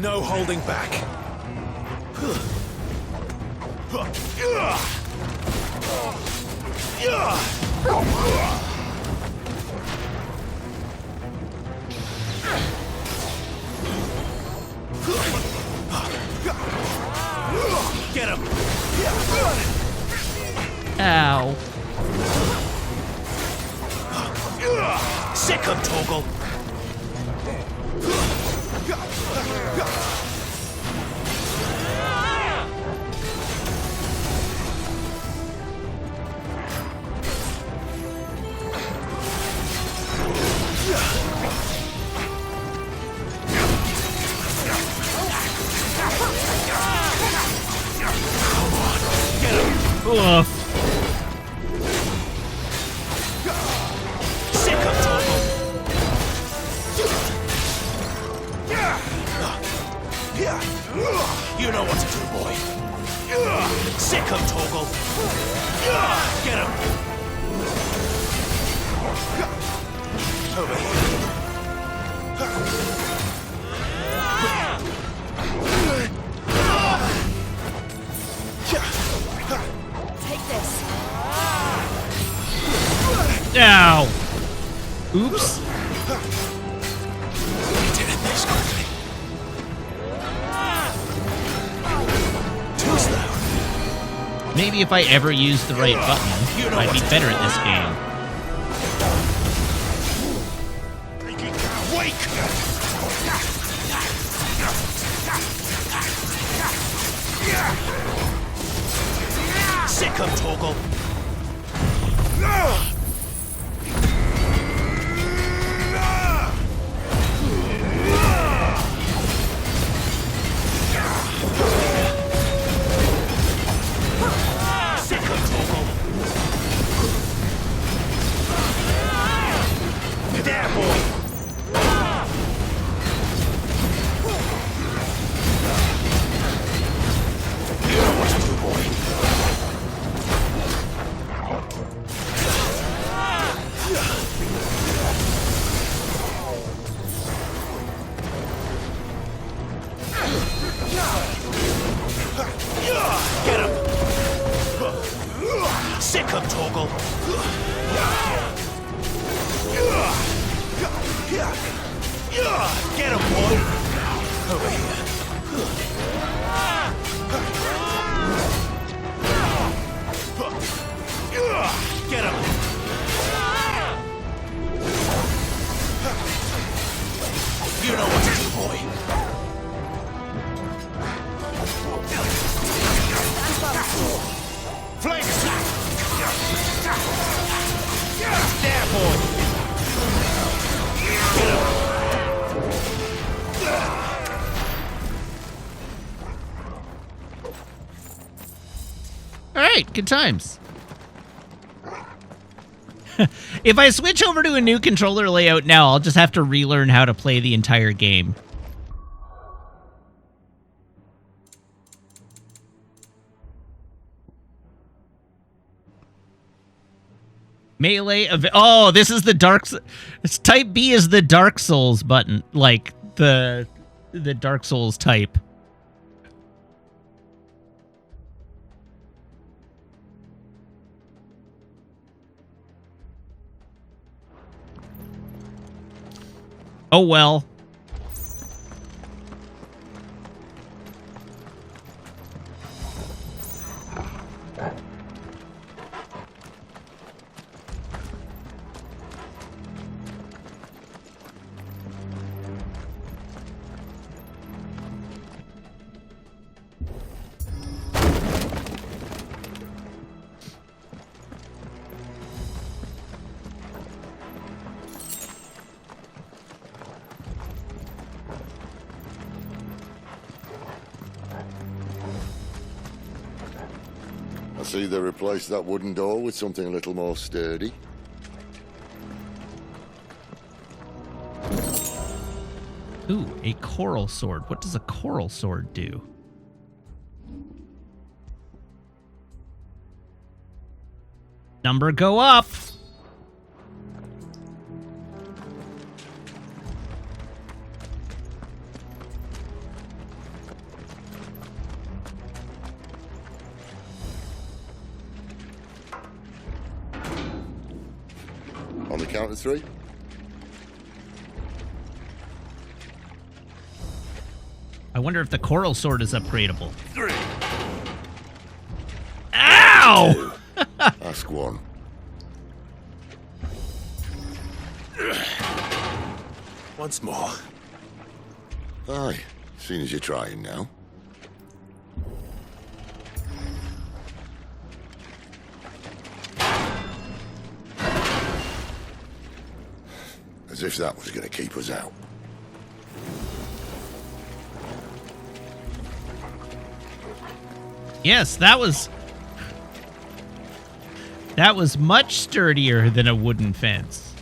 No holding back. Get him! Ow. Sick him, Torgal! Ugh. Sick of Toggle. You know what to do, boy. Sick of Toggle. Get him. Over here. Take this. Ow. Oops. We did it this quickly. Too slow. Maybe if I ever used the right button, I'd be better at this game. Wake! Sick of Toggle. Sick of Toggle. There, boy. You know what to do, boy. Get him! Sick of Toggle! Get him, boy! Over here. Get him! You know what to do, boy. Flanks! There, boy! Get him! All right, good times. If I switch over to a new controller layout now, I'll just have to relearn how to play the entire game. Melee of oh, this is the it's type B is the Dark Souls button, like the Dark Souls type. Oh well. I see they replaced that wooden door with something a little more sturdy. Ooh, a coral sword. What does a coral sword do? Number go up. On the count of 3. I wonder if the coral sword is upgradable. 3. Ow! Ask one. Once more. Aye, seeing as you're trying now. As if that was going to keep us out. Yes, that was That was much sturdier than a wooden fence.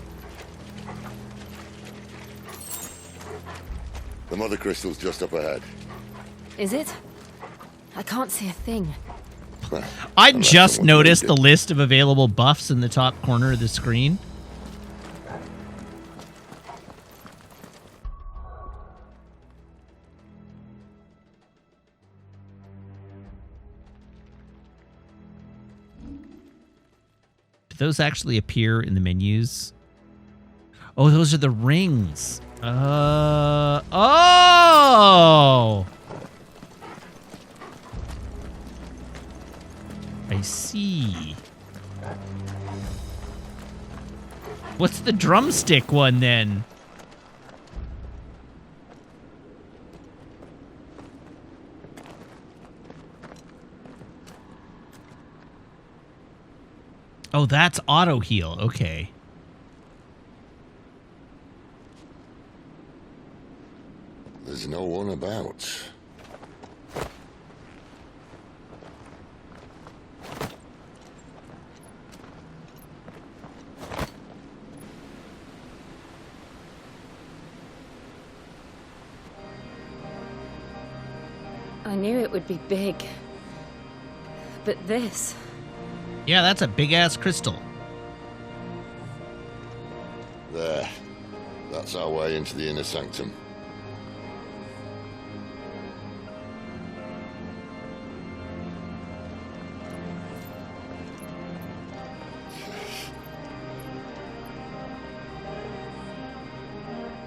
The mother crystal's just up ahead. Is it? I can't see a thing. I Unless just someone noticed moved the list of available buffs in the top corner of the screen. Do those actually appear in the menus? Oh, those are the rings. Oh! I see. What's the drumstick one then? Oh, that's auto heal. Okay. There's no one about. I knew it would be big. But this... Yeah, that's a big-ass crystal. There. That's our way into the inner sanctum.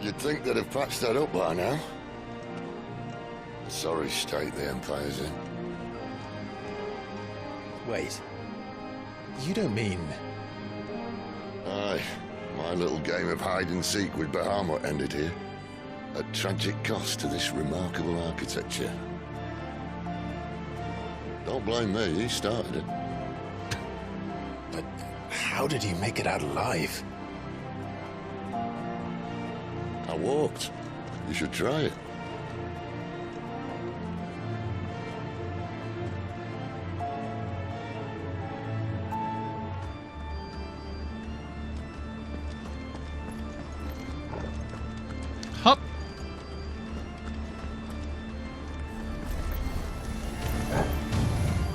You'd think they'd have patched that up by now. Sorry state the Empire's in. Wait. You don't mean... Aye. My little game of hide-and-seek with Bahamut ended here. At tragic cost to this remarkable architecture. Don't blame me, he started it. But how did you make it out alive? I walked. You should try it. Hop.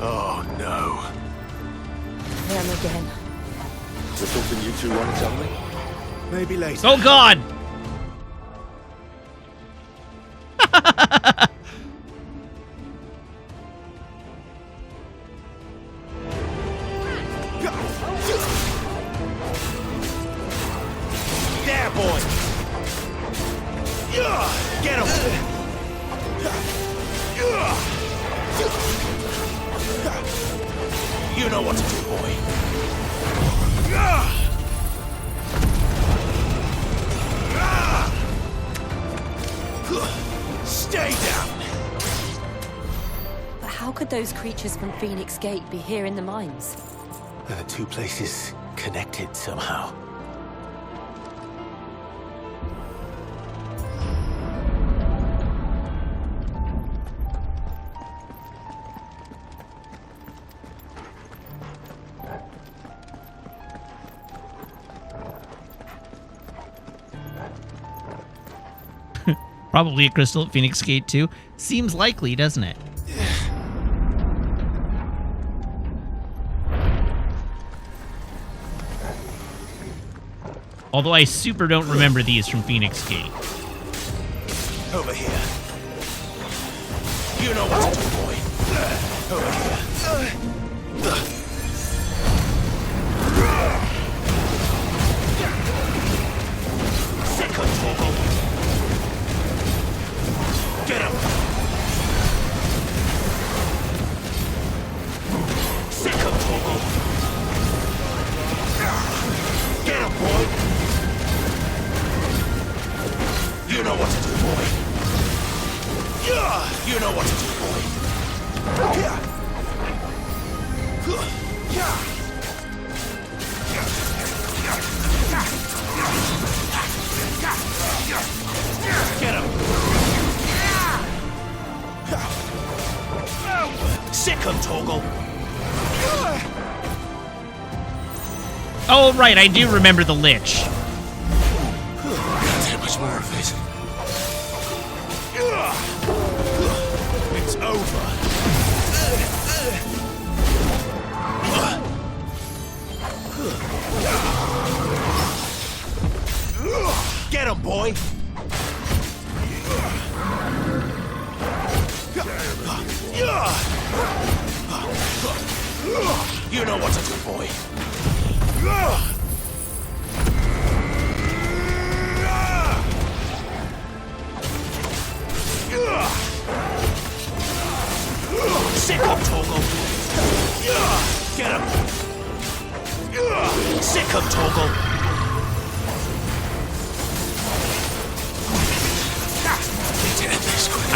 Oh, no. Him again. Is there something you two want to tell me? Maybe later. Oh, God! There, boy! Get him! You know what to do, boy. Stay down! But how could those creatures from Phoenix Gate be here in the mines? Are the two places connected somehow? Probably a crystal at Phoenix Gate too. Seems likely, doesn't it? Although I super don't remember these from Phoenix Gate. Over here. You know what to do, boy. Over here. Second Torgal. Get him. Second Torgal. Get him, boy. You know what to do, boy. You know what to do, boy. Get him. Sick him, Torgal. Oh, right, I do remember the Lich. Can't take much more of it. It's over. Get him, boy! You know what to do, boy. Sick him, Toggle! Get him! Sick him, Toggle!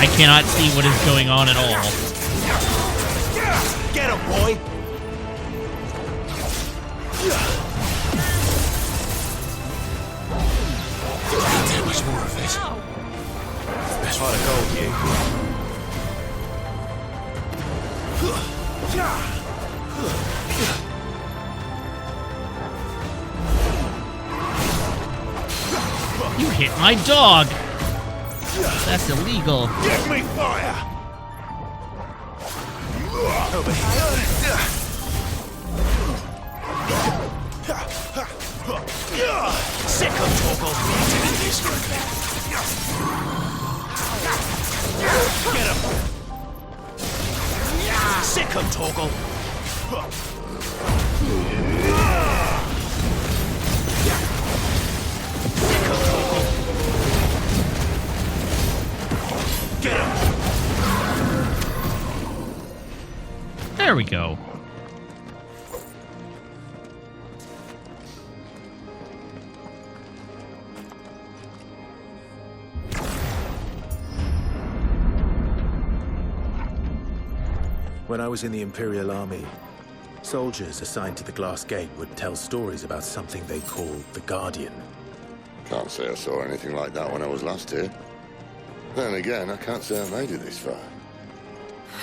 I cannot see what is going on at all. Get him, boy! Can't take much more of it. Best way to go, you. You hit my dog. That's illegal. Give me fire! Over here. Sick of Toggle. Get him. Sick of Toggle. Sick of Toggle. Get him. There we go. When I was in the Imperial Army, soldiers assigned to the Glass Gate would tell stories about something they called the Guardian. Can't say I saw anything like that when I was last here. Then again, I can't say I made it this far.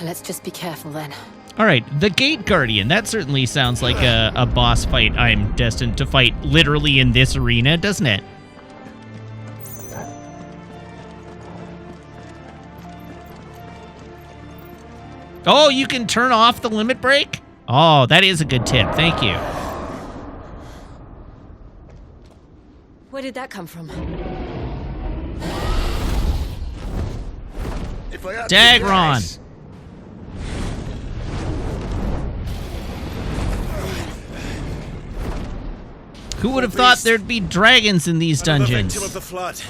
Let's just be careful then. All right, the Gate Guardian. That certainly sounds like a boss fight I'm destined to fight literally in this arena, doesn't it? Oh, you can turn off the limit break? Oh, that is a good tip. Thank you. Where did that come from? If I had to Dagron. guess, Who would have thought there'd be dragons in these Another dungeons? victim of the flood.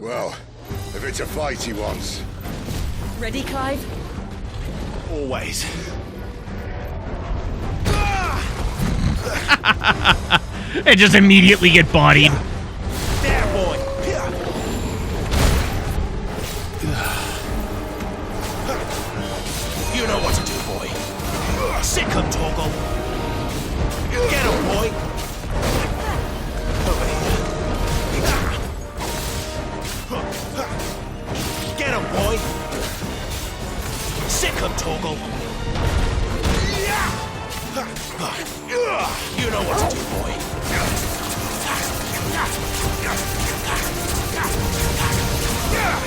well, if it's a fight he wants, Ready, Clive? Always. And just immediately get bodied. There, boy. You know what to do, boy. Sick him, Toggle. Get him, boy. Over here. Get him, boy. Sick him, Toggle. You know what to do, boy.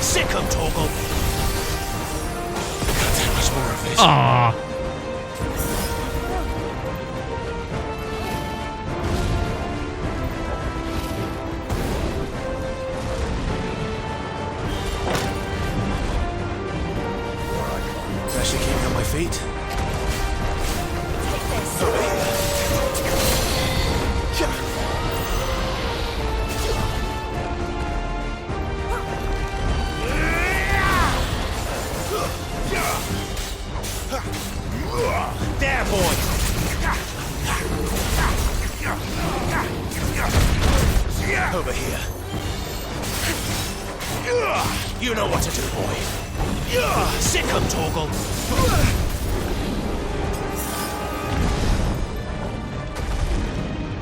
Sick him, Toggle. Can't take much more of it. Aww. Best you keep on my feet. There, boy. Over here. You know what to do, boy. Sick him, Toggle.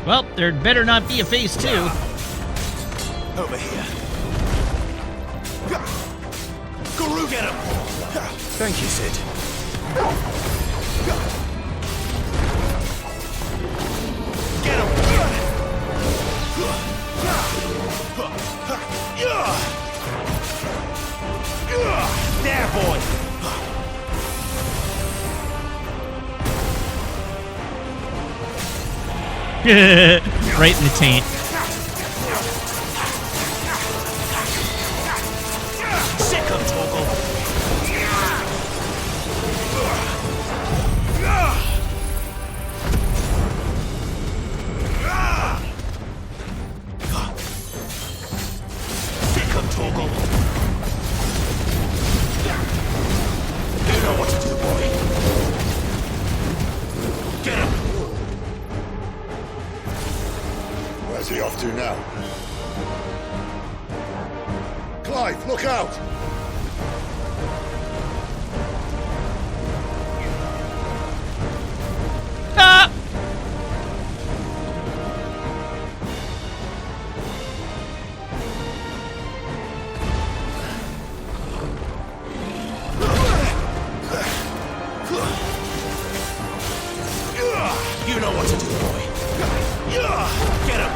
Well, there'd better not be a phase 2. Over here. Guru, get him! Thank you, Sid. Get him! There, boy! Right in the taint. Sick of Torgal! Sick of Torgal! You know what to do, boy. Get him! Where's he off to now? Clive, look out! Ah! You know what to do, boy. Get him!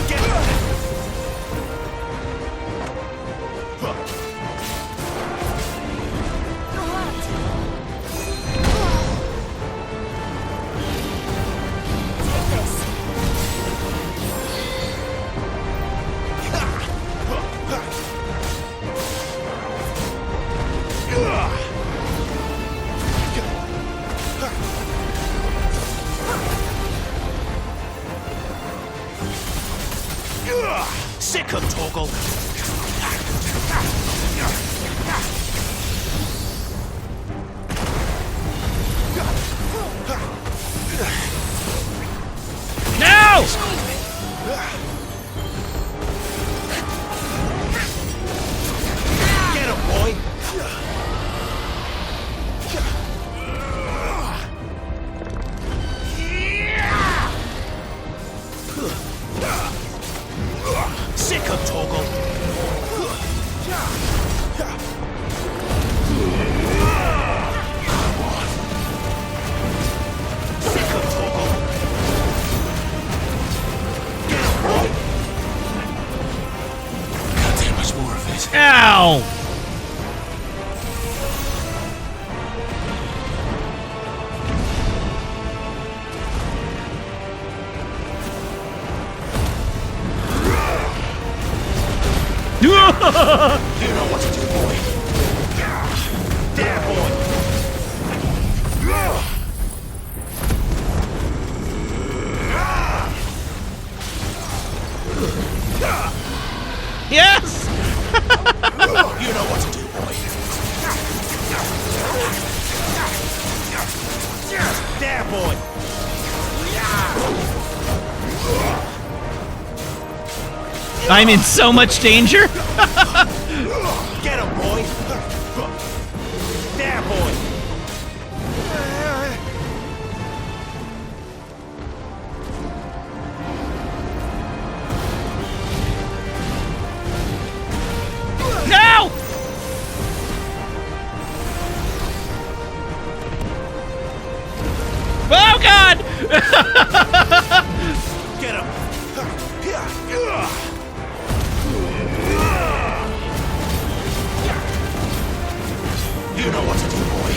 Get him! Sick of Torgal! No! Get him, boy! Sick of Torgal! Sick of Torgal! Get him, boy! Can't take much more of it. Ow! You know what to do, boy. There, boy. Yes! You know what to do, boy. There, boy. I'm in so much danger. Get him, boy. There, boy. No! Oh God! Get him. You know what to do, boy.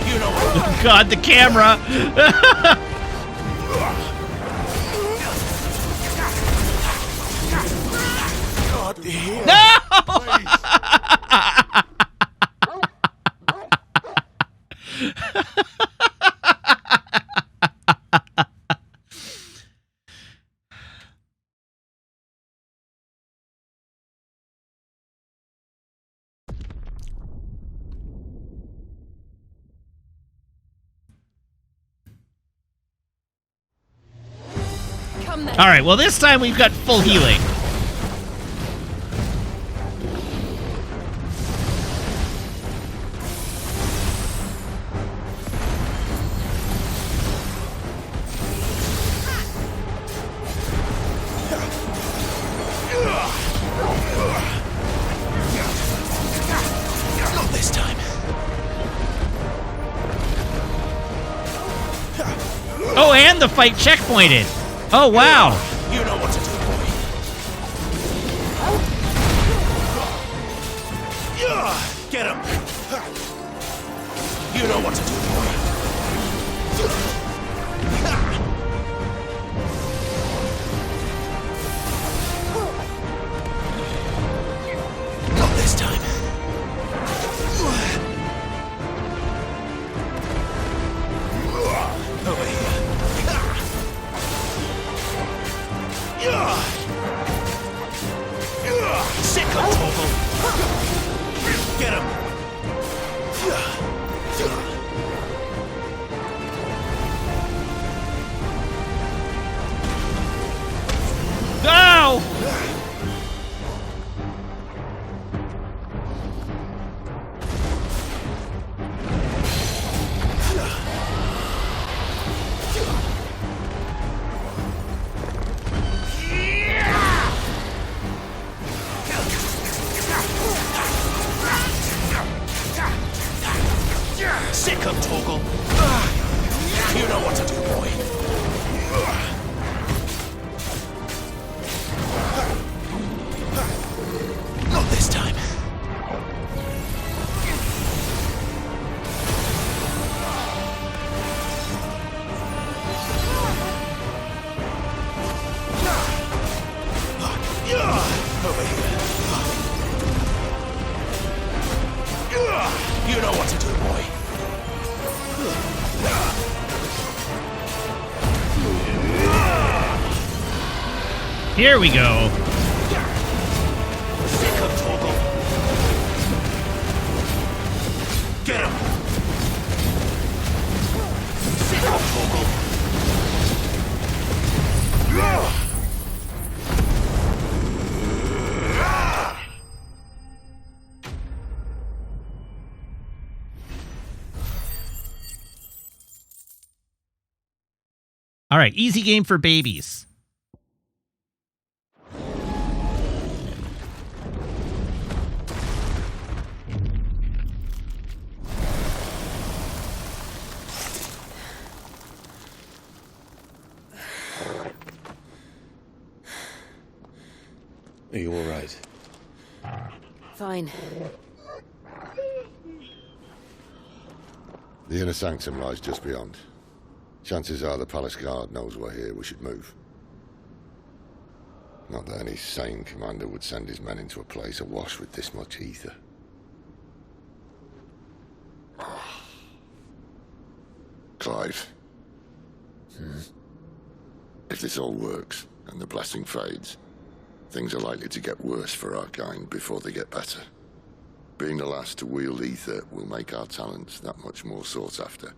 You know what to do. God, the camera. God, here. No! Come then. All right, well, this time we've got full healing. And the fight checkpointed. Oh, wow. You know what to do, boy. Get him. You know what to do, boy. Not this time. Over here. Sick of Torval. Get him. Go! Sick of Torgal. You know what to do, boy. Not this time. Over here. You know what to do, boy. Here we go. Sick of Torgal. Get him. Sick of Torgal. All right, easy game for babies. Are you all right? Fine. The inner sanctum lies just beyond. Chances are the palace guard knows we're here. We should move. Not that any sane commander would send his men into a place awash with this much ether. Clive. If this all works, and the blessing fades, things are likely to get worse for our kind before they get better. Being the last to wield ether will make our talents that much more sought after.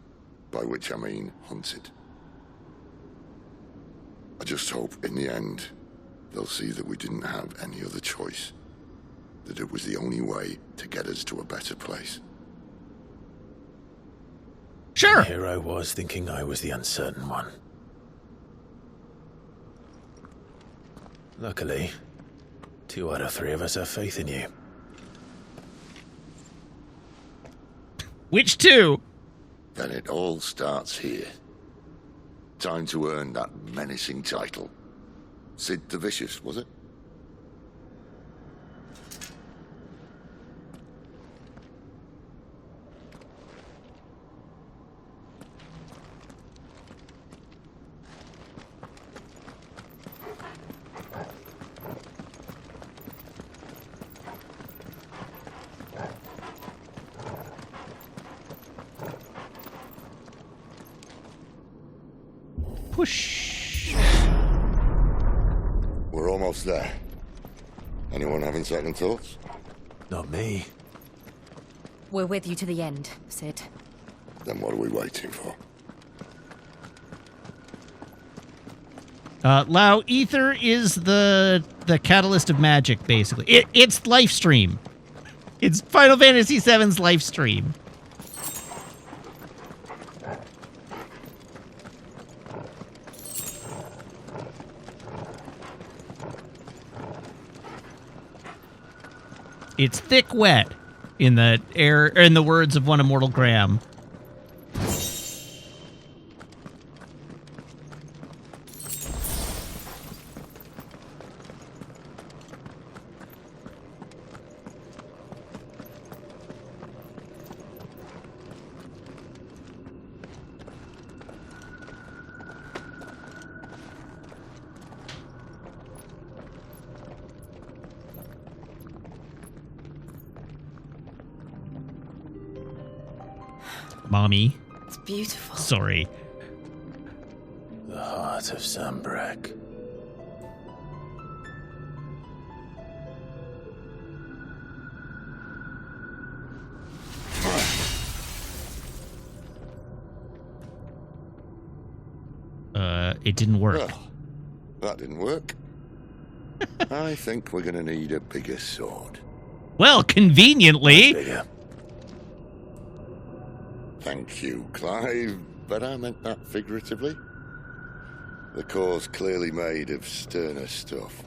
By which I mean hunted. I just hope, in the end, they'll see that we didn't have any other choice. That it was the only way to get us to a better place. Sure. Here I was thinking I was the uncertain one. Luckily, 2 out of 3 of us have faith in you. Which two? Then it all starts here. Time to earn that menacing title. Sid the Vicious, was it? Push. We're almost there. Anyone having second thoughts? Not me. We're with you to the end, Sid. Then what are we waiting for? Lau, ether is the catalyst of magic, basically. It's life stream. It's Final Fantasy VII's life stream. It's thick wet, in the air, in the words of one immortal Graham. Mommy. It's beautiful. Sorry. The heart of Sambrek. It didn't work. Well, that didn't work. I think we're going to need a bigger sword. Well, conveniently. Bigger. Thank you, Clive, but I meant that figuratively. The core's clearly made of sterner stuff.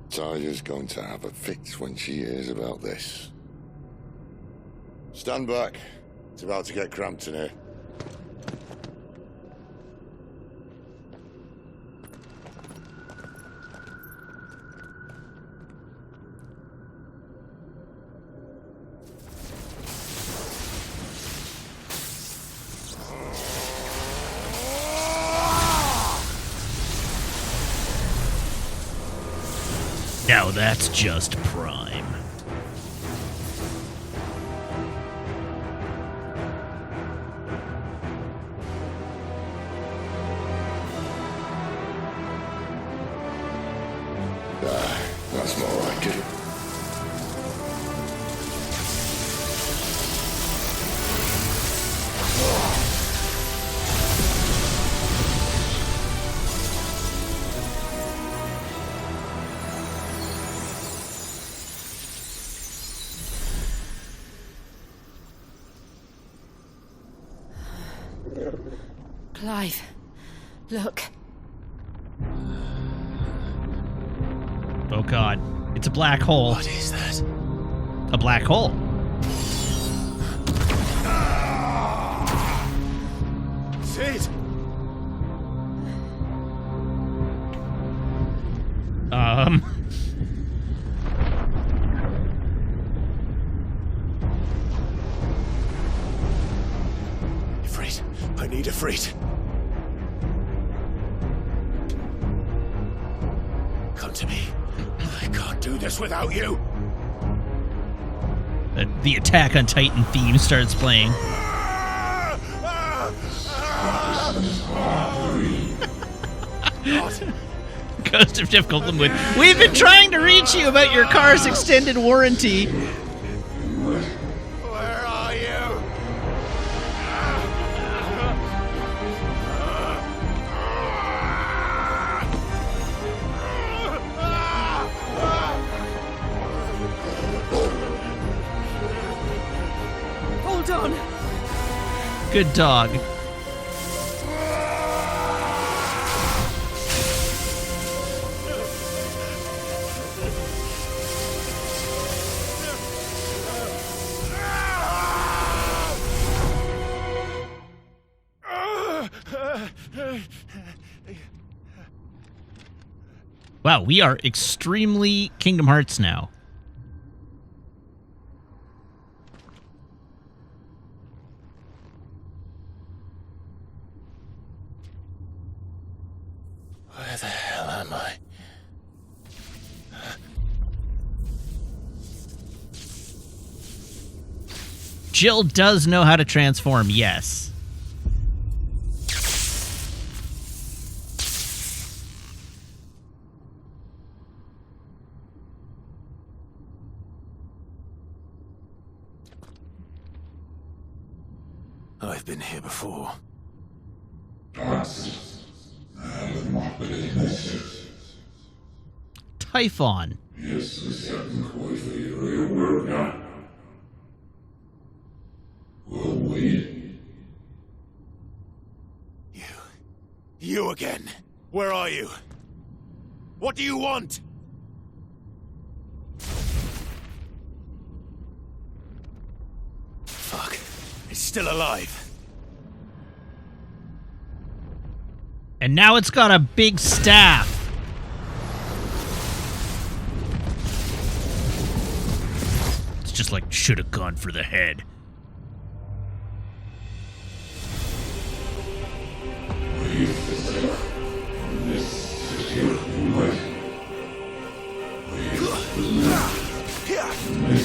Talia's going to have a fit when she hears about this. Stand back. It's about to get cramped in here. Now that's just prime. That's more like it. Clive, look. Oh god. It's a black hole. What is that? A black hole. Sid! Ifrit, I need Ifrit. Come to me. I can't do this without you. The Attack on Titan theme starts playing. Ghost of Difficult Limwood. We've been trying to reach you about your car's extended warranty. Where are you? Hold on. Good dog. Wow, we are extremely Kingdom Hearts now. Where the hell am I? Jill does know how to transform, yes. I've been here before. Typhon. You again. Where are you? What do you want? Fuck. It's still alive. And now it's got a big staff. It's just like, should have gone for the head.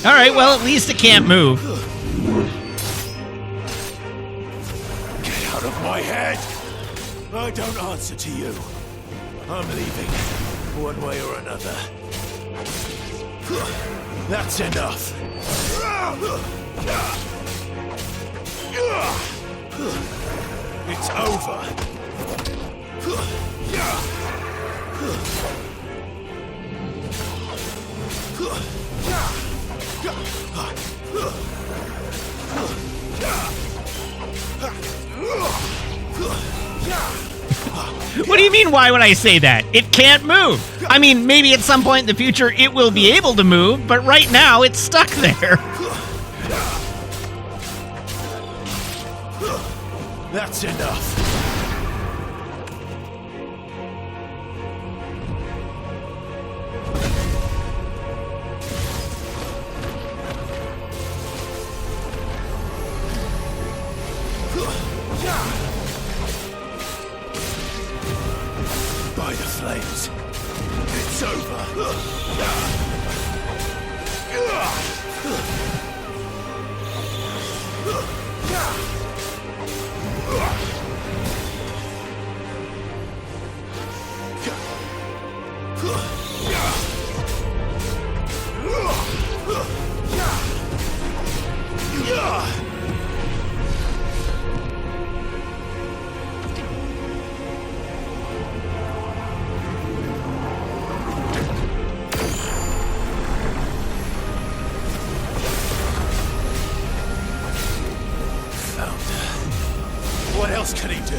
All right, well, at least it can't move. Get out of my head! I don't answer to you. I'm leaving, one way or another. That's enough. It's over. What do you mean, why would I say that? It can't move. I mean, maybe at some point in the future it will be able to move, but right now it's stuck there. That's enough. By the flames, it's over. What else can he do?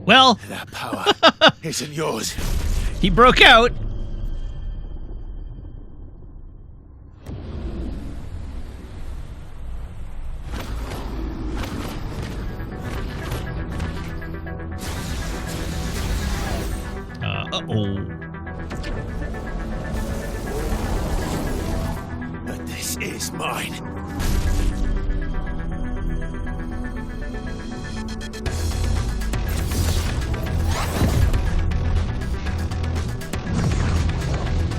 Well, That power isn't yours. he broke out. Uh-oh. But this is mine.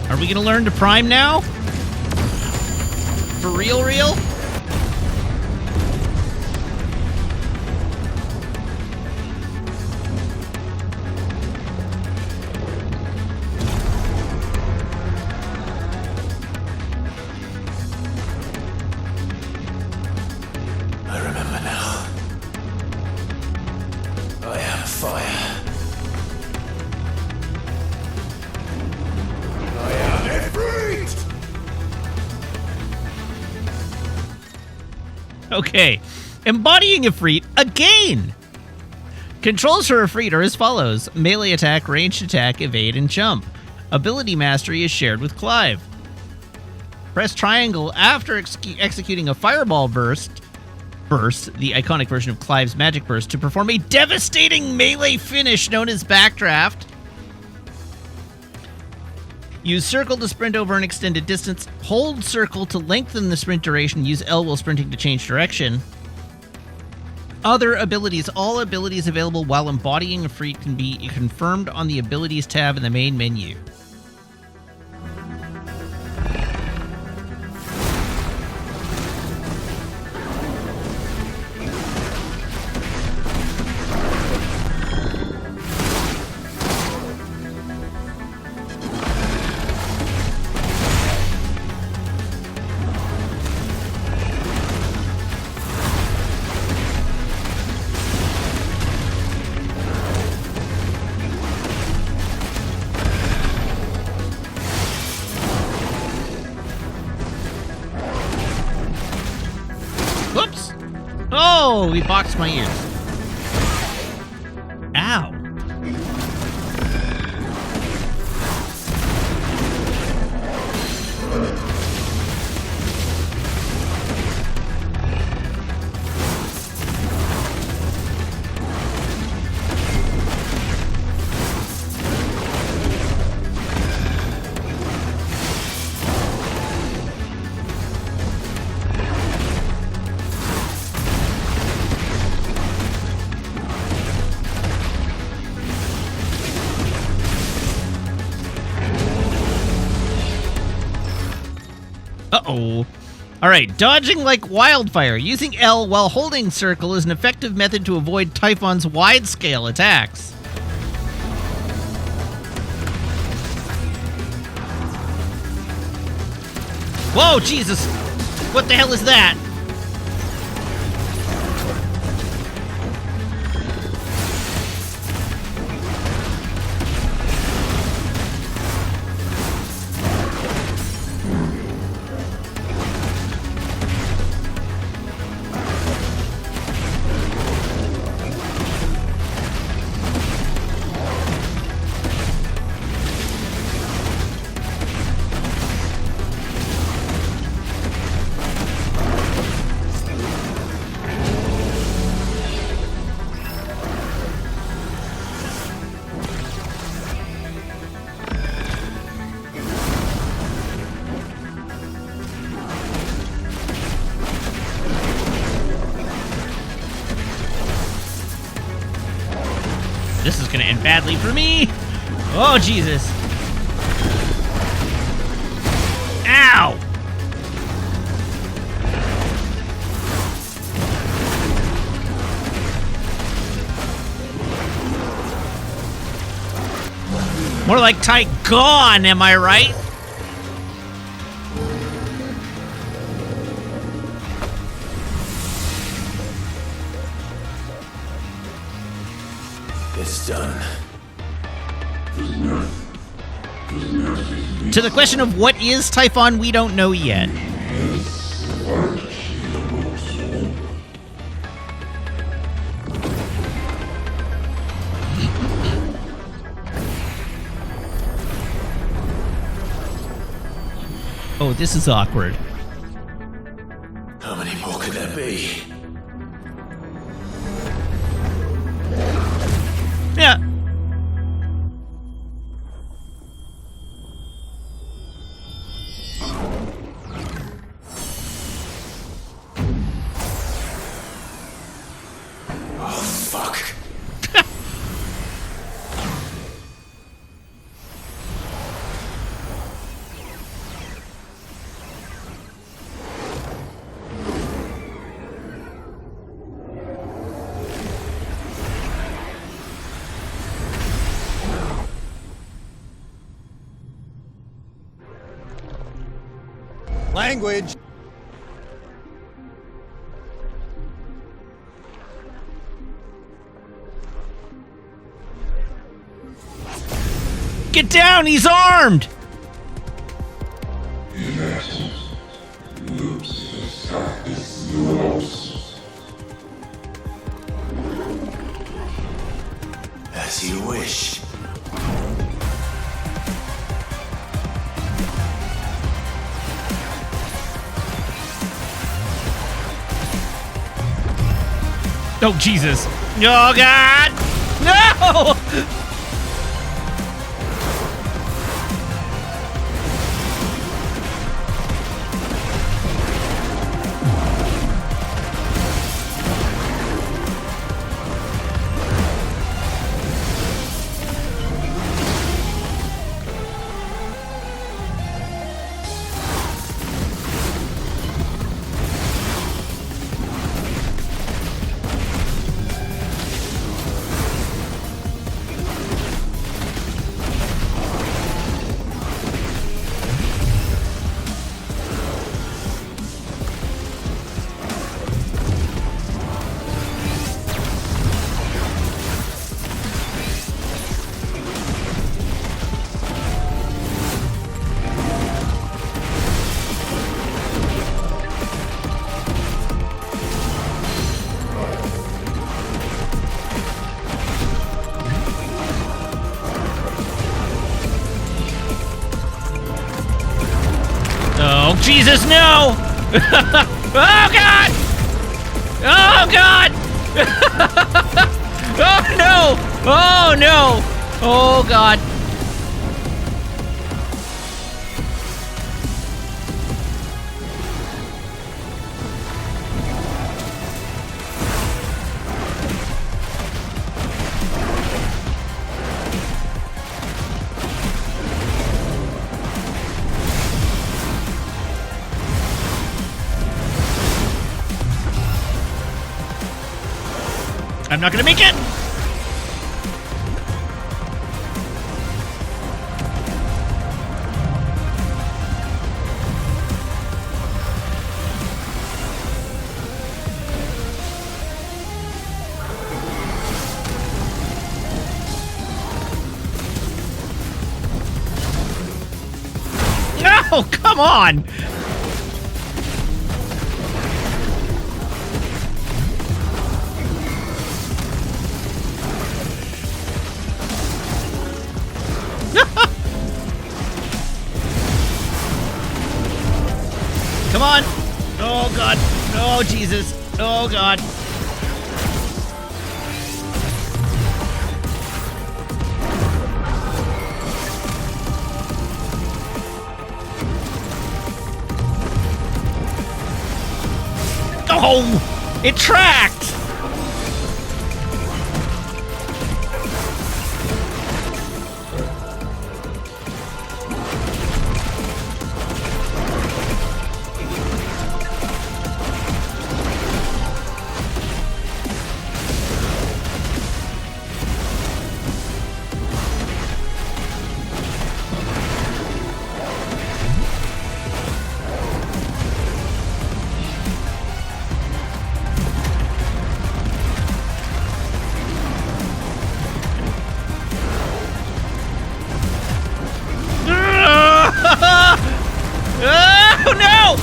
Are we gonna learn to prime now? For real, real? I remember now. I am fire. I am Ifrit! Okay. Embodying Ifrit again! Controls for Ifrit are as follows: melee attack, ranged attack, evade, and jump. Ability mastery is shared with Clive. Press triangle after executing a fireball burst, the iconic version of Clive's magic burst, to perform a devastating melee finish known as backdraft. Use circle to sprint over an extended distance. Hold circle to lengthen the sprint duration. Use L while sprinting to change direction. Other abilities. All abilities available while embodying Ifrit can be confirmed on the abilities tab in the main menu. Oh, he boxed my ears. Ow. Uh-oh. All right, dodging like wildfire. Using L while holding circle is an effective method to avoid Typhon's wide-scale attacks. Whoa, Jesus! What the hell is that? This is gonna end badly for me. Oh, Jesus. Ow! More like Tygon, am I right? It's done. To the question of what is Typhon, we don't know yet. Oh, this is awkward. How many more could there be? Yeah. Oh, fuck. Language. Get down, he's armed! As you wish. Oh, Jesus. Oh, God! No! Jesus, no! Oh, God! Oh, God! Oh, no! Oh, no! Oh, God. I'm not gonna make it! No, come on! Come on! Oh, God. Oh, Jesus. Oh, God. Oh! It tracked! Oh, no!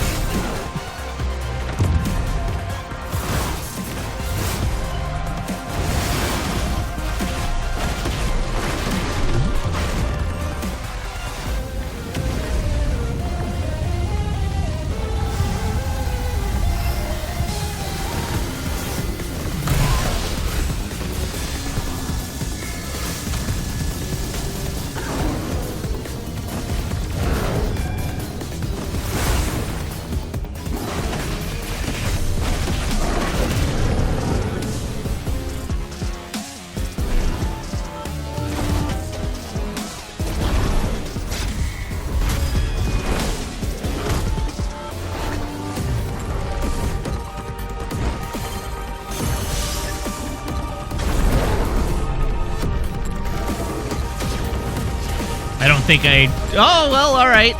I don't think I... Oh, well, all right.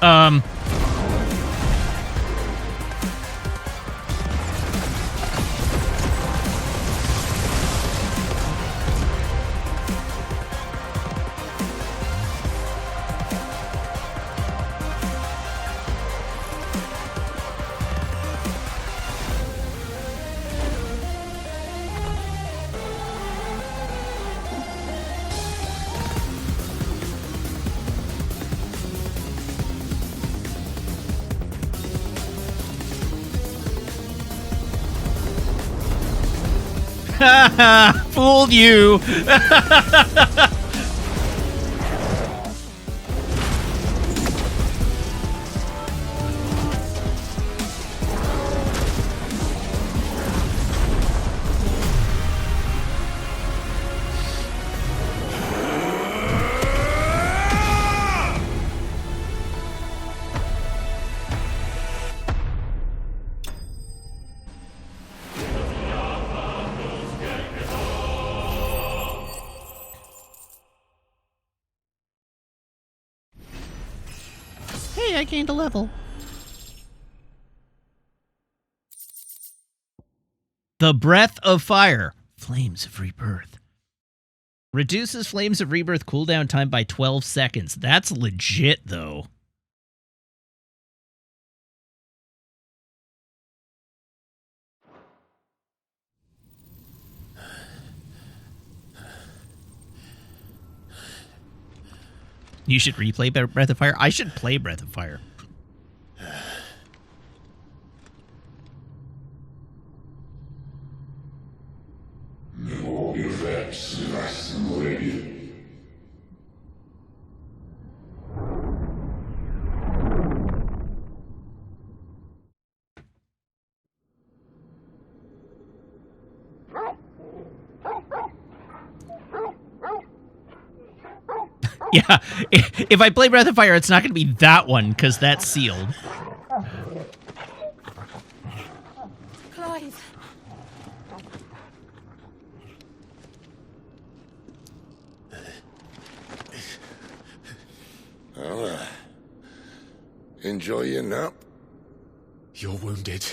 Um... Fooled you. I gained a level. The Breath of Fire. Flames of Rebirth. Reduces Flames of Rebirth cooldown time by 12 seconds. That's legit, though. You should replay Breath of Fire? I should play Breath of Fire. No effects less ready. Yeah, if I play Breath of Fire, it's not going to be that one, because that's sealed. Clive. Well, enjoy your nap. You're wounded.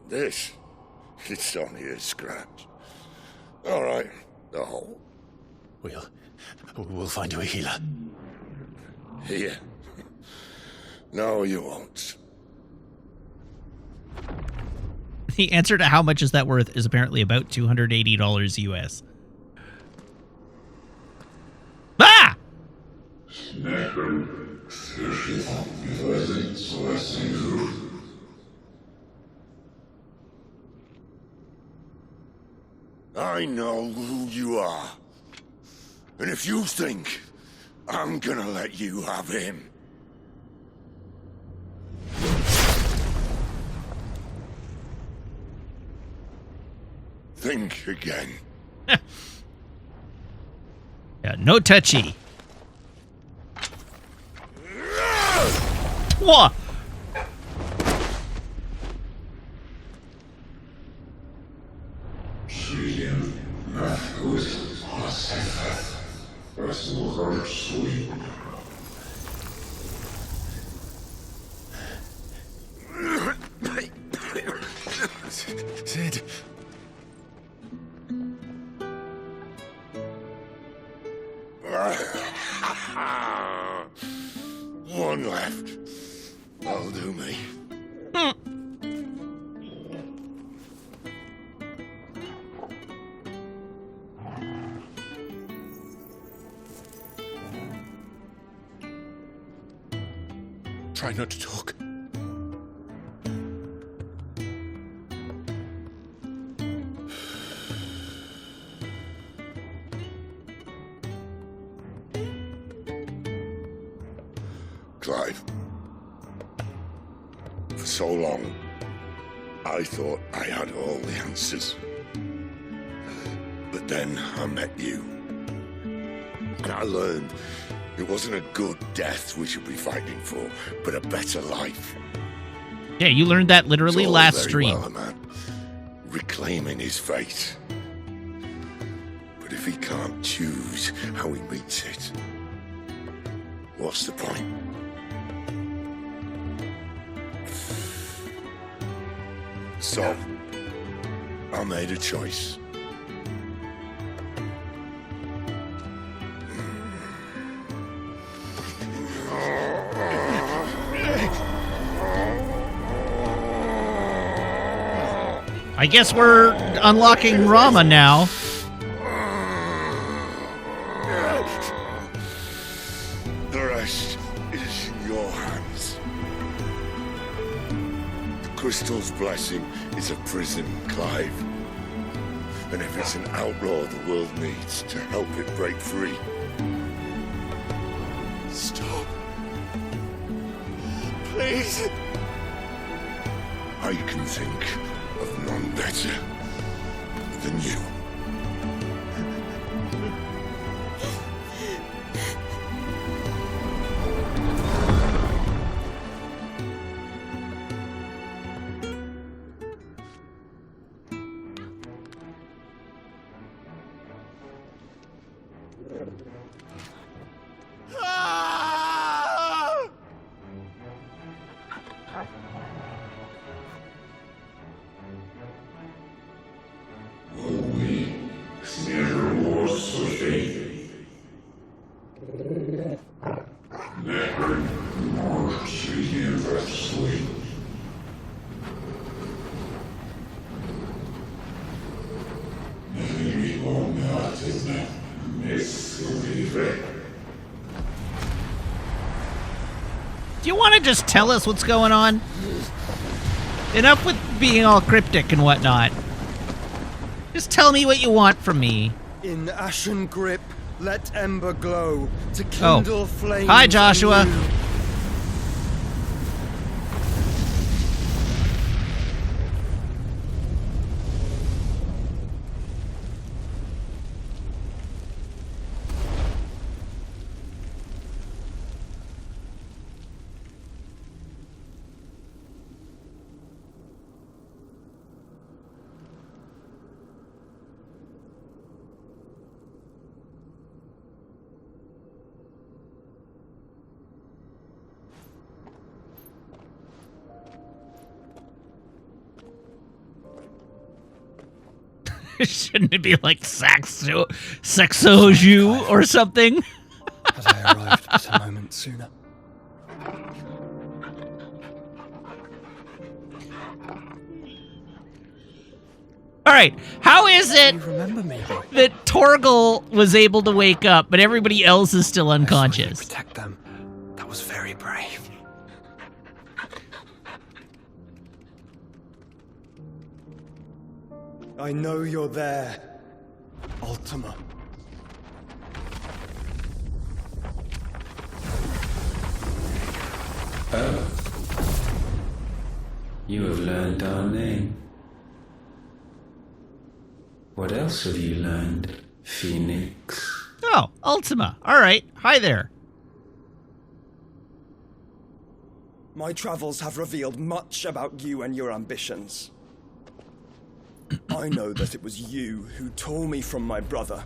This, it's only a scratch. All right, the hole. We'll find you a healer. Here. No, you won't. The answer to how much is that worth is apparently about $280 US. Ah! I know who you are. And if you think I'm gonna let you have him... think again. Yeah, no touchy. Whoa! Sid. One left. That'll do me. Try not to talk. Clive. For so long, I thought I had all the answers. But then I met you. And I learned it wasn't a good death we should be fighting for, but a better life. Yeah, you learned that literally It's all last very stream. well, a man reclaiming his fate. But if he can't choose how he meets it, what's the point? So, I made a choice. I guess we're unlocking Rama now. The rest is in your hands. The crystal's blessing is a prison, Clive. And if it's an outlaw the world needs to help it break free, stop. Please. I can think of none better than you. Do you want to just tell us what's going on? Enough with being all cryptic and whatnot. Just tell me what you want from me. In ashen grip, let ember glow to kindle flames. Hi, Joshua. anew. Shouldn't it be like Saxoju or something? Had I arrived but a moment sooner. All right, how is it You remember me, boy? that Torgal was able to wake up, but everybody else is still I saw you unconscious? protect them. That was very brave. I know you're there, Ultima. Oh. You have learned our name. What else have you learned, Phoenix? Oh, Ultima. All right. Hi there. My travels have revealed much about you and your ambitions. I know that it was you who tore me from my brother.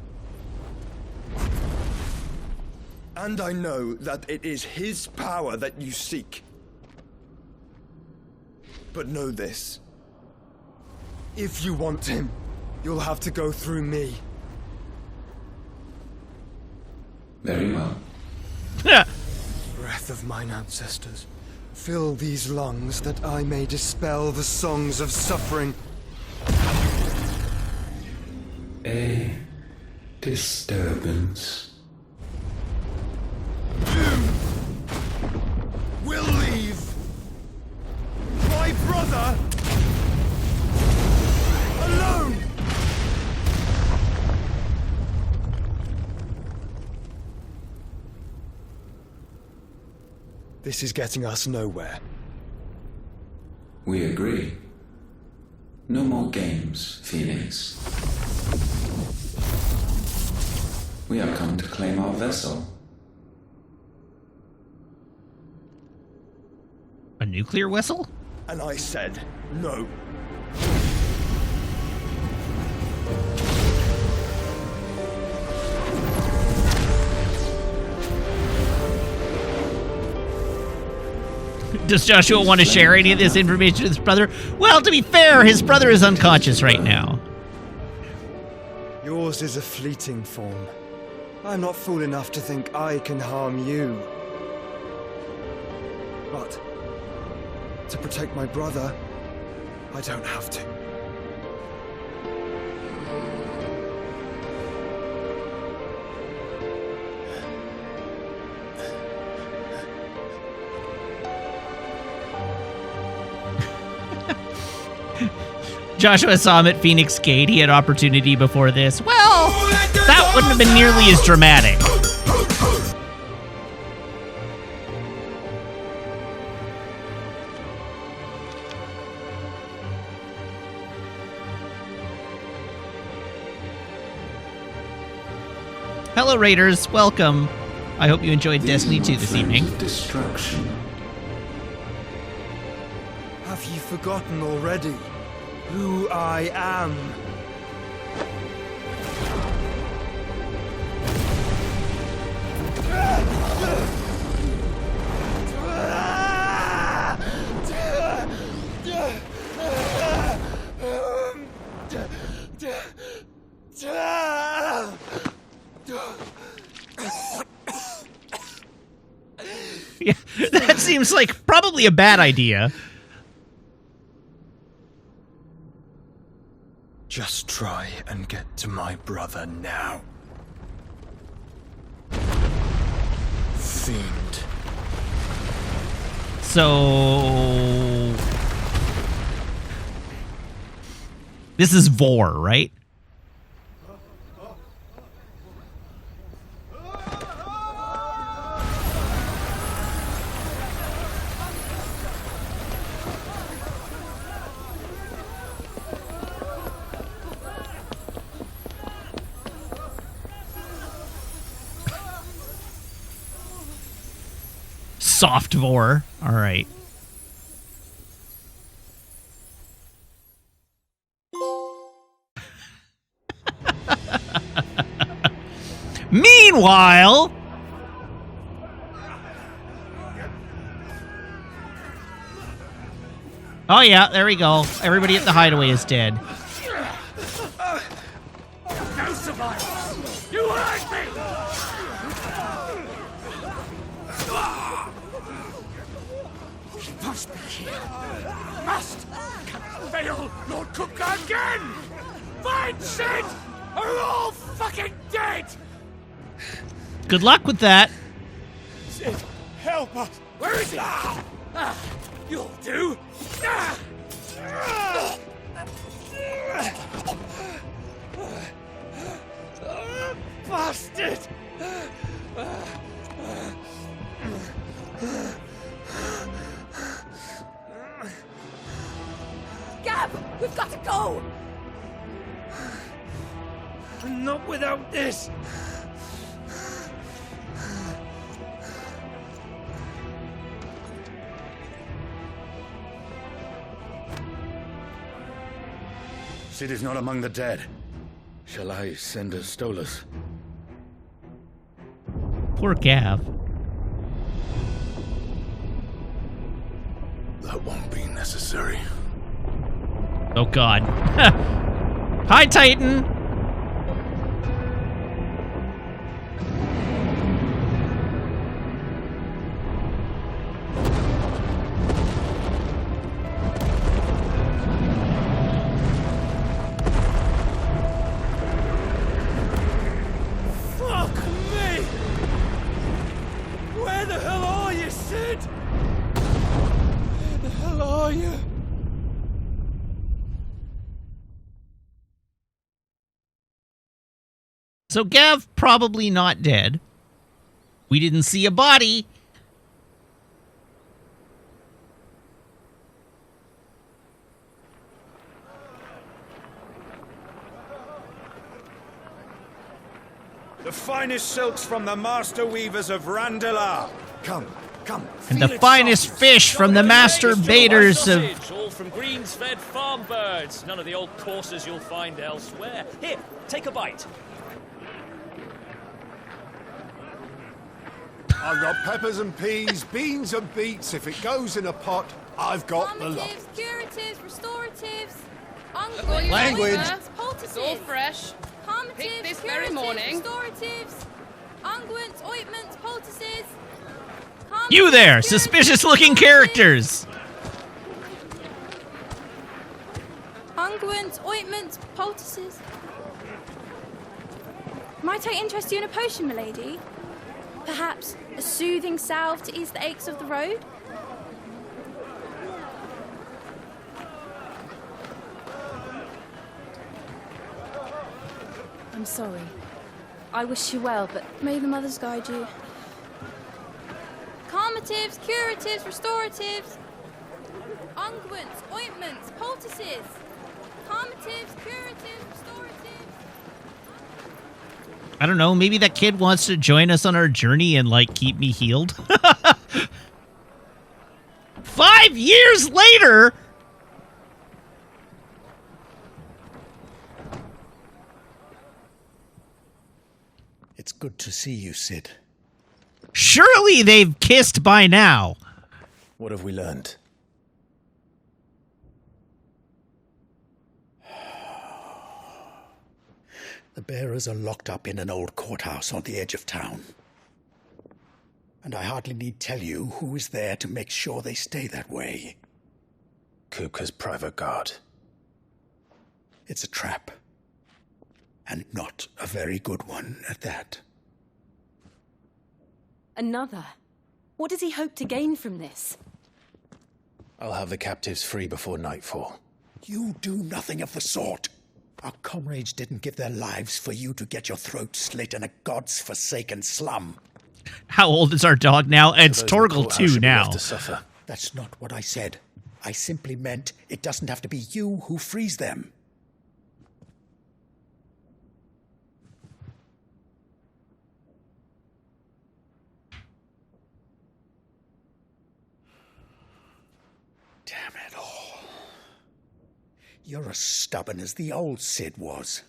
And I know that it is his power that you seek. But know this. If you want him, you'll have to go through me. Very well. Breath of mine ancestors, fill these lungs that I may dispel the songs of suffering. A disturbance. You will leave my brother alone! This is getting us nowhere. We agree. No more games, Phoenix. We have come to claim our vessel. A nuclear whistle? And I said no. Does Joshua want to share any of this information with his brother? Well, to be fair, his brother is unconscious right now. Yours is a fleeting form. I'm not fool enough to think I can harm you. But to protect my brother, I don't have to. Joshua saw him at Phoenix Gate. He had opportunity before this. Well, that wouldn't have been nearly as dramatic. Hello, Raiders. Welcome. I hope you enjoyed Destiny 2 this evening. Destruction. Have you forgotten already who I am? seems like probably a bad idea. Just try and get to my brother now. Fiend. So this is Vor, right? Soft Vor. All right. Meanwhile, oh yeah, there we go. Everybody at the hideaway is dead. No survivors! You hurt me! He must be here. Must! Can't fail Lord Kupka again! Find Sid! Or we're all fucking dead! Good luck with that. Sid, help us! Where is he? You'll do! Bastard! Gab, we've got to go! Not without this! Sid is not among the dead. Shall I send a Stolas? Poor Gav. That won't be necessary. Oh God. Hi, Titan. Fuck me! Where the hell are you, Sid? Where the hell are you? So Gav probably not dead. We didn't see a body. The finest silks from the master weavers of Randalar. Come, come. And feel the its finest softness. fish from the master baiters of... Sausage, all from greens-fed farm birds. None of the old courses you'll find elsewhere. Here, take a bite. I've got peppers and peas, beans and beets. If it goes in a pot, I've got the lot. Calmatives, curatives, restoratives, Language. unguents, poultices. It's all fresh. Calmatives, Picked this very curatives, morning. restoratives, unguents, ointments, poultices. You there, Calmatives, suspicious-looking curatives, characters. Unguents, ointments, poultices. Might I interest you in a potion, milady? Perhaps a soothing salve to ease the aches of the road? I'm sorry. I wish you well, but may the mothers guide you. Calmatives, curatives, restoratives. Unguents, ointments, poultices. Calmatives, curatives, restoratives. I don't know, maybe that kid wants to join us on our journey and, like, keep me healed. 5 years later! It's good to see you, Sid. Surely they've kissed by now. What have we learned? The bearers are locked up in an old courthouse on the edge of town. And I hardly need tell you who is there to make sure they stay that way. Kupka's private guard. It's a trap. And not a very good one at that. Another? What does he hope to gain from this? I'll have the captives free before nightfall. You do nothing of the sort. Our comrades didn't give their lives for you to get your throat slit in a god's forsaken slum. How old is our dog now? It's Those Torgal Makoa 2 should be now. left to suffer. That's not what I said. I simply meant it doesn't have to be you who frees them. Damn it all. You're as stubborn as the old Cid was.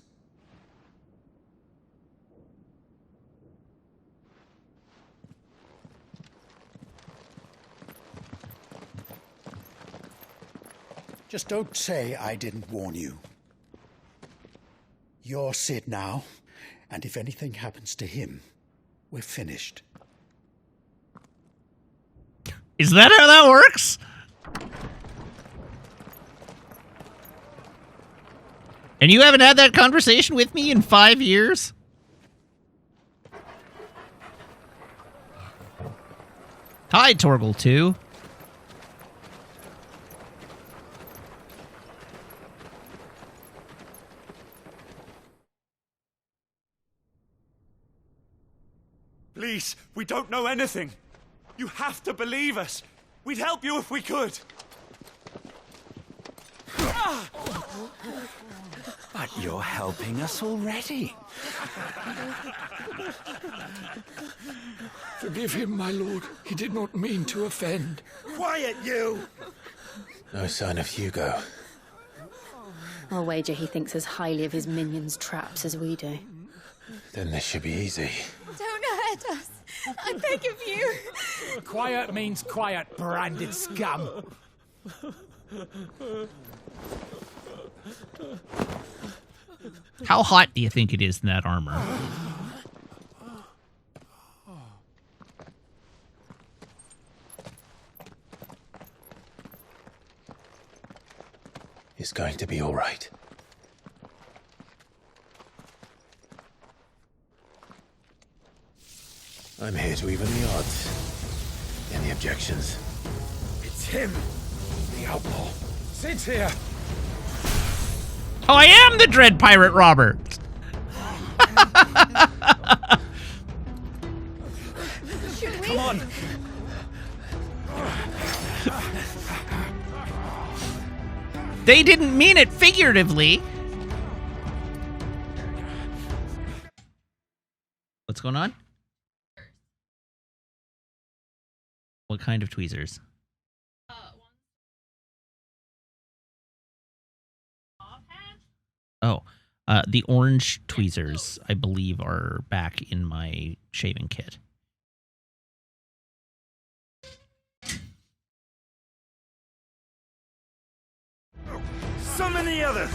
Just don't say I didn't warn you. You're Cid now, and if anything happens to him, we're finished. Is that how that works? And you haven't had that conversation with me in 5 years? Hi, Torgal 2. Please, we don't know anything. You have to believe us. We'd help you if we could. But you're helping us already. Forgive him, my lord. He did not mean to offend. Quiet, you! No sign of Hugo. I'll wager he thinks as highly of his minions' traps as we do. Then this should be easy. Don't hurt us. I beg of you. Quiet means quiet, branded scum. How hot do you think it is in that armor? It's going to be all right. I'm here to even the odds. Any objections? It's him, the outlaw. Sid's here. Oh, I am the Dread Pirate Robert. Come on. They didn't mean it figuratively. What's going on? What kind of tweezers? Oh, the orange tweezers, I believe, are back in my shaving kit. Summon the others!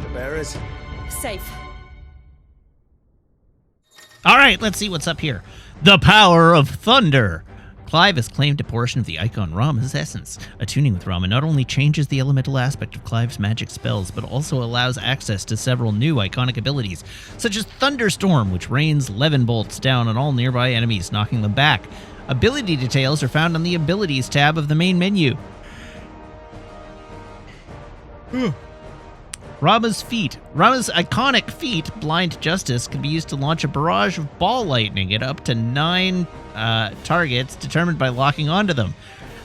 The bearers? Safe. All right, let's see what's up here. The power of thunder. Clive has claimed a portion of the icon Rama's essence. Attuning with Rama not only changes the elemental aspect of Clive's magic spells, but also allows access to several new iconic abilities, such as Thunderstorm, which rains levin bolts down on all nearby enemies, knocking them back. Ability details are found on the Abilities tab of the main menu. Rama's iconic feat, Blind Justice, can be used to launch a barrage of ball lightning at up to 9 targets determined by locking onto them.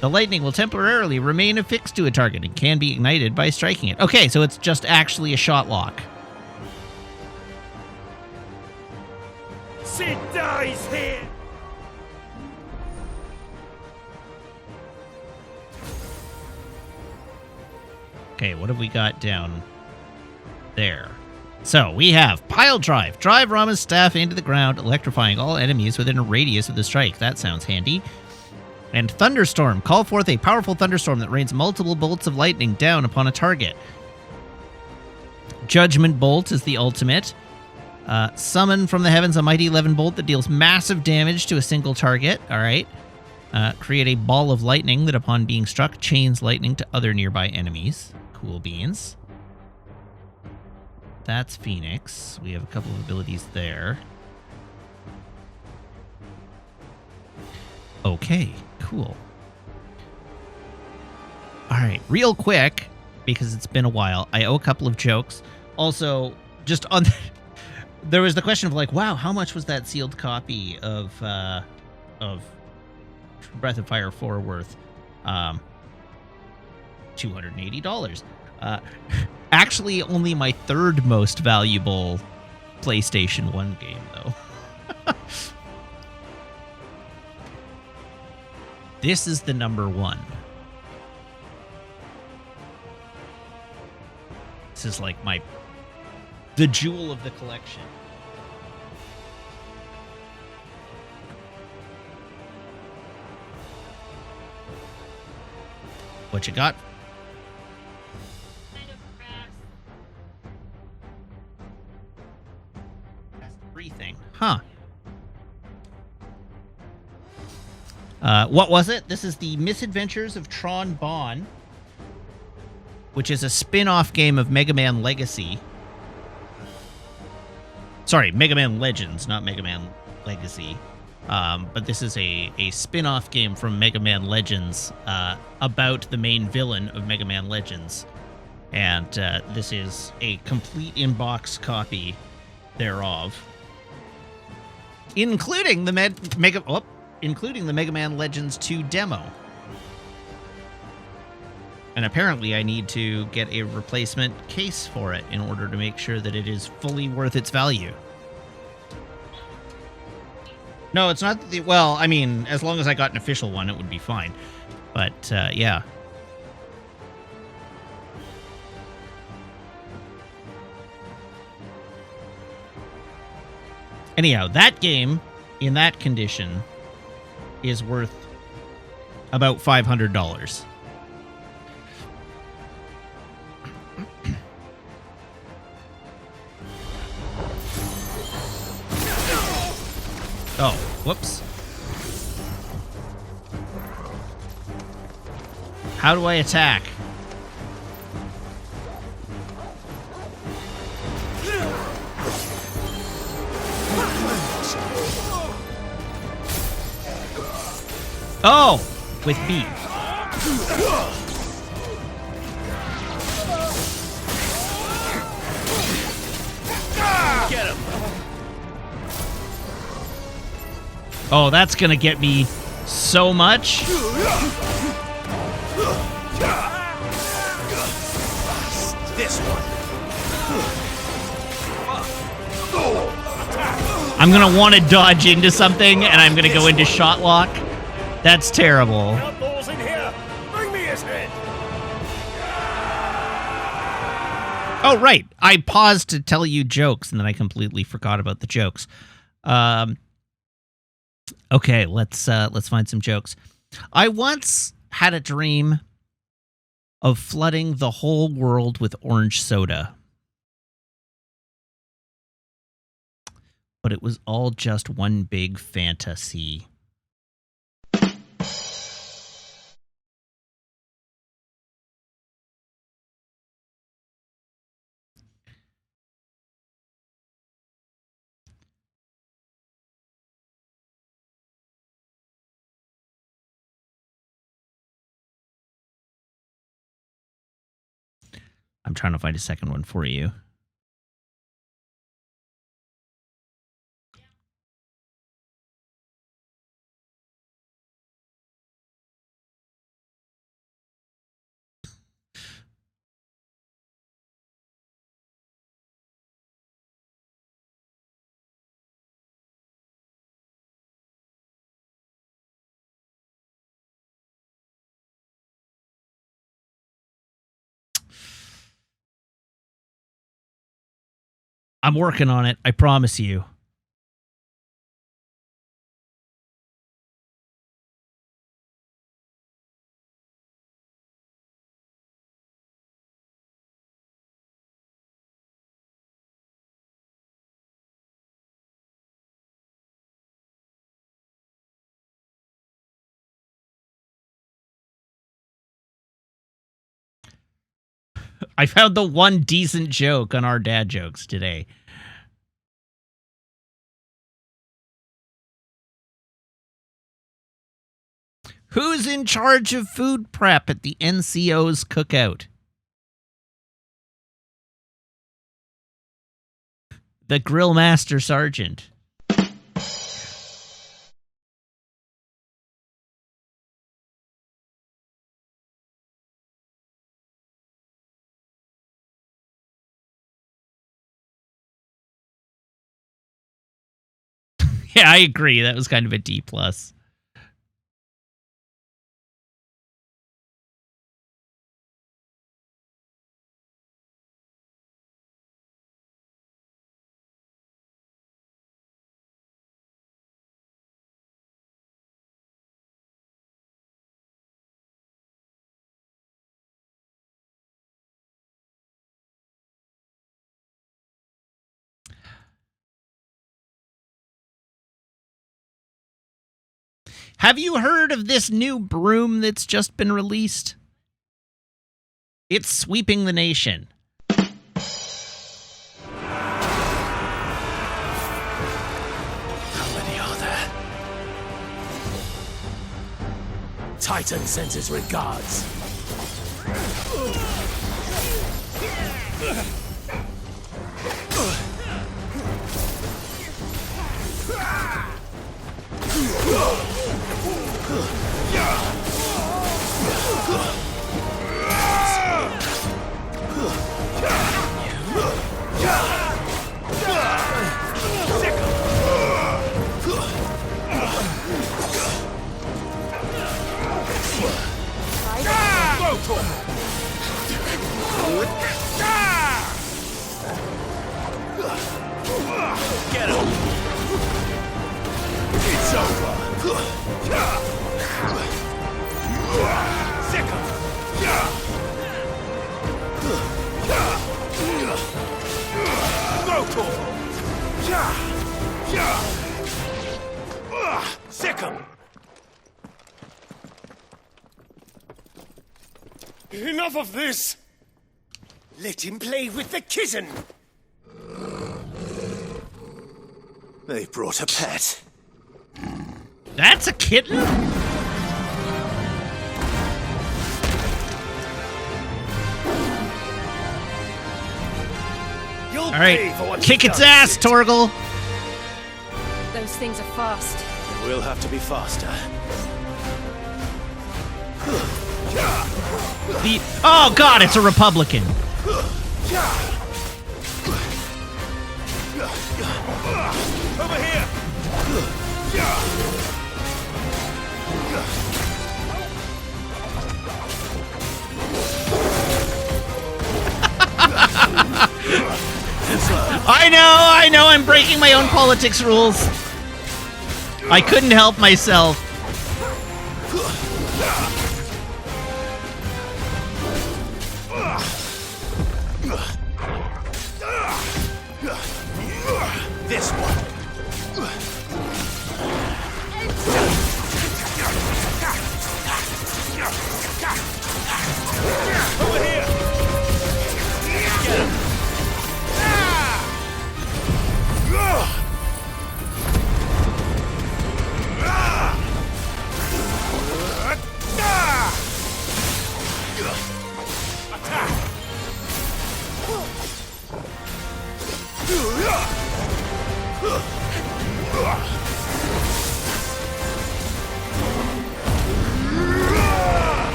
The lightning will temporarily remain affixed to a target and can be ignited by striking it. Okay, so it's just actually a shot lock. Cid dies here! Okay, what have we got down there? So, we have Pile Drive. Drive Rama's staff into the ground, electrifying all enemies within a radius of the strike. That sounds handy. And Thunderstorm. Call forth a powerful thunderstorm that rains multiple bolts of lightning down upon a target. Judgment Bolt is the ultimate. Summon from the heavens a mighty 11 bolt that deals massive damage to a single target. All right. Create a ball of lightning that, upon being struck, chains lightning to other nearby enemies. Cool beans. That's Phoenix. We have a couple of abilities there. Okay, cool. All right, real quick, because it's been a while, I owe a couple of jokes. Also, just on... there was the question of like, wow, how much was that sealed copy of Breath of Fire 4 worth? $280. Actually, only my third most valuable PlayStation 1 game, though. This is the number one. This is like the jewel of the collection. What you got? Everything. Huh. What was it? This is the Misadventures of Tron Bonne, which is a spin-off game of Mega Man Legacy. Sorry, Mega Man Legends, not Mega Man Legacy. But this is a spin-off game from Mega Man Legends about the main villain of Mega Man Legends. And this is a complete in-box copy thereof, including the Mega Man Legends 2 demo. And apparently I need to get a replacement case for it in order to make sure that it is fully worth its value. No, it's not. Well, I mean, as long as I got an official one, it would be fine. But, yeah. Anyhow, that game, in that condition, is worth about $500. Oh, whoops. How do I attack? Oh, with B. Get him. Oh, that's gonna get me so much. This one. I'm gonna want to dodge into something, and I'm gonna go into shot lock. That's terrible. Outlaws in here. Bring me his head. Oh, right. I paused to tell you jokes, and then I completely forgot about the jokes. Okay, let's find some jokes. I once had a dream of flooding the whole world with orange soda. But it was all just one big fantasy. I'm trying to find a second one for you. I'm working on it, I promise you. I found the one decent joke on our dad jokes today. Who's in charge of food prep at the NCO's cookout? The Grill Master Sergeant. Yeah, I agree. That was kind of a D+. Have you heard of this new broom that's just been released? It's sweeping the nation. How many are there? Titan sends his regards. Get him! It's over! Sick him! Sick him! Enough of this! Let him play with the kitten! They brought a pet. That's a kitten? All right, kick its ass, Torgal. Those things are fast. We'll have to be faster. Oh God, it's a Republican. Over here! I know, I'm breaking my own politics rules. I couldn't help myself. This one. Over here! Get him!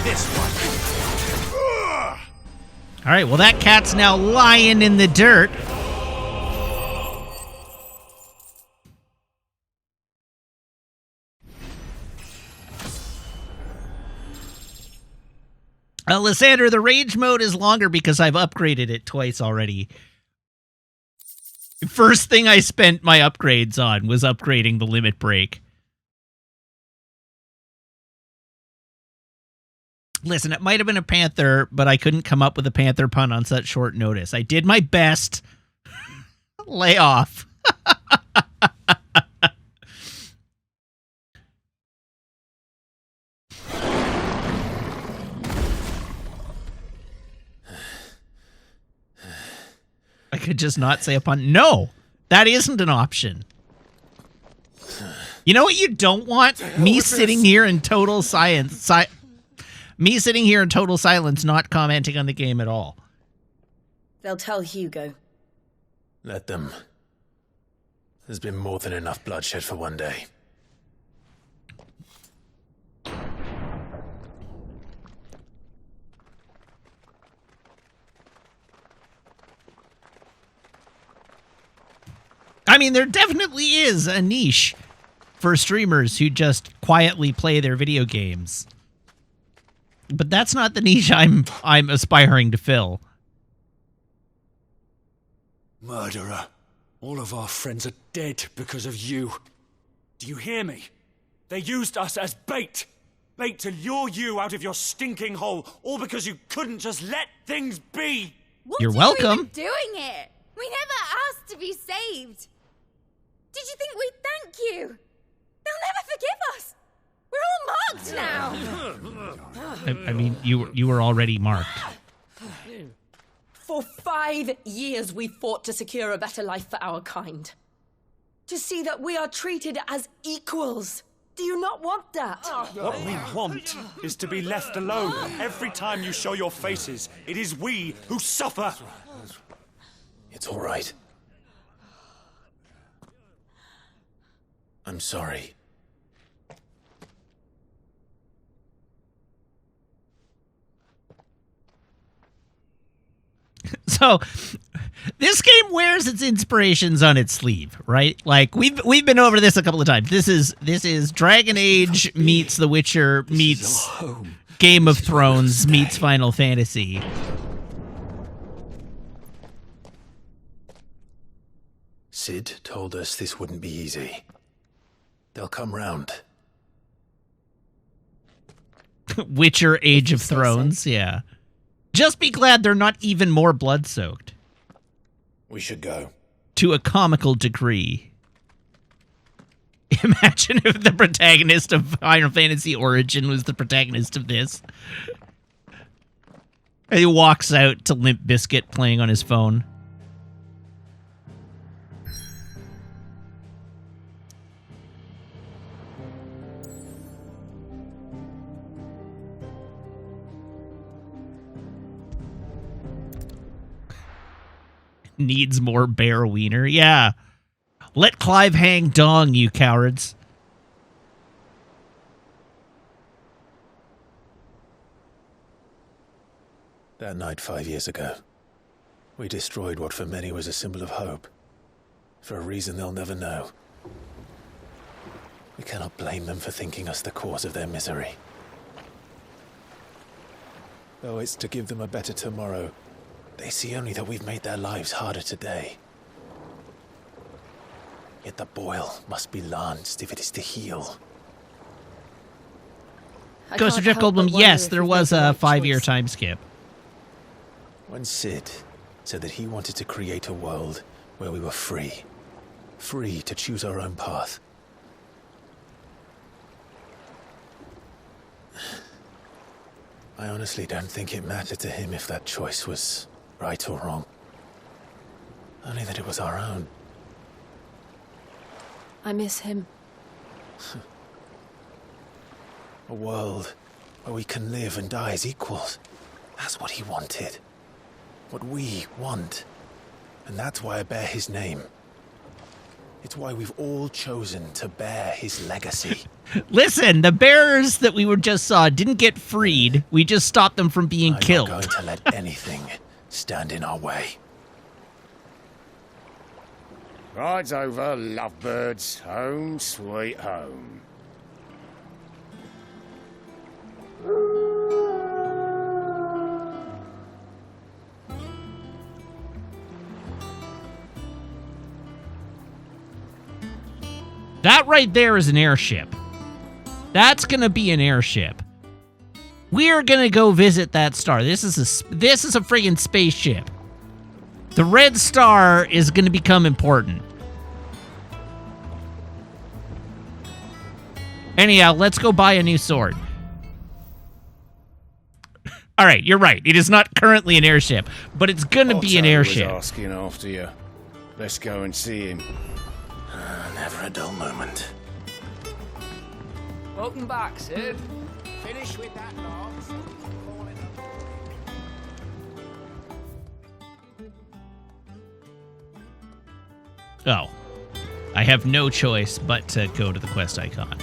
This one. All right, well, that cat's now lying in the dirt. Lysander, the rage mode is longer because I've upgraded it twice already. First thing I spent my upgrades on was upgrading the limit break. Listen, it might have been a panther, but I couldn't come up with a panther pun on such short notice. I did my best. Lay off. I could just not say a pun. No, that isn't an option. You know what you don't want? Me sitting here in total silence. Me sitting here in total silence, not commenting on the game at all. They'll tell Hugo. Let them. There's been more than enough bloodshed for one day. I mean, there definitely is a niche for streamers who just quietly play their video games. But that's not the niche I'm aspiring to fill. Murderer. All of our friends are dead because of you. Do you hear me? They used us as bait. Bait to lure you out of your stinking hole, all because you couldn't just let things be. You're welcome. Doing it. We never asked to be saved. Did you think we'd thank you? They'll never forgive us. We're all marked now. I mean, you were already marked. For 5 years we fought to secure a better life for our kind. To see that we are treated as equals. Do you not want that? What we want is to be left alone. Every time you show your faces, it is we who suffer. It's all right. I'm sorry. So, this game wears its inspirations on its sleeve, right? Like we've been over this a couple of times. This is Dragon Age meets The Witcher meets Game of Thrones meets Final Fantasy. Sid told us this wouldn't be easy. They'll come round. Witcher Age of Thrones, yeah. Just be glad they're not even more blood-soaked. We should go. To a comical degree. Imagine if the protagonist of Final Fantasy Origin was the protagonist of this. And he walks out to Limp Bizkit playing on his phone. Needs more bear wiener. Yeah. Let Clive hang dong, you cowards. That night 5 years ago, we destroyed what for many was a symbol of hope. For a reason they'll never know. We cannot blame them for thinking us the cause of their misery. Though it's to give them a better tomorrow, they see only that we've made their lives harder today. Yet the boil must be lanced if it is to heal. Ghost of Jeff Goldblum, yes, there was a 5-year time skip. When Sid said that he wanted to create a world where we were free. Free to choose our own path. I honestly don't think it mattered to him if that choice was right or wrong. Only that it was our own. I miss him. A world where we can live and die as equals. That's what he wanted. What we want. And that's why I bear his name. It's why we've all chosen to bear his legacy. Listen, the bearers that we were just saw didn't get freed. We just stopped them from being killed. I'm not going to let anything stand in our way. Rides over, lovebirds. Home, sweet home. That right there is an airship. That's going to be an airship. We're going to go visit that star. This is a friggin' spaceship. The red star is going to become important. Anyhow, let's go buy a new sword. All right, you're right. It is not currently an airship, but it's going to be an airship. Was asking after you. Let's go and see him. Never a dull moment. Welcome back, Sid. Finish with that log. Oh. I have no choice but to go to the quest icon.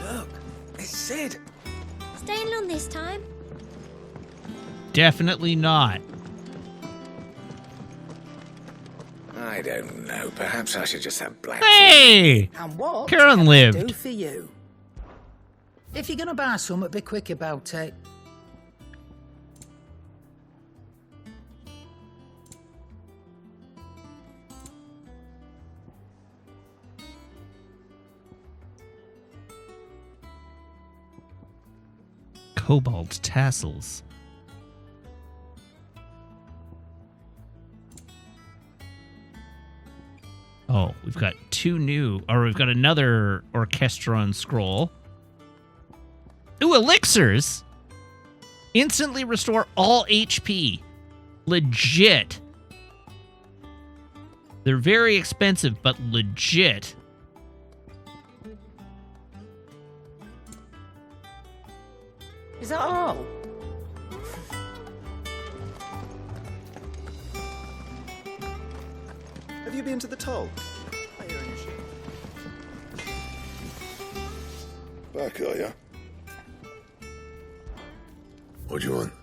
Look, it's Sid. Staying long this time? Definitely not. I don't know. Perhaps I should just have black. Hey! And what Karen can I lived. do for you? If you're gonna buy something, be quick about it. Cobalt tassels. Oh, we've got we've got another Orchestron scroll. Ooh, elixirs! Instantly restore all HP. Legit. They're very expensive, but legit. Is that all? Have you been to the toll? Back, are ya? What do you want?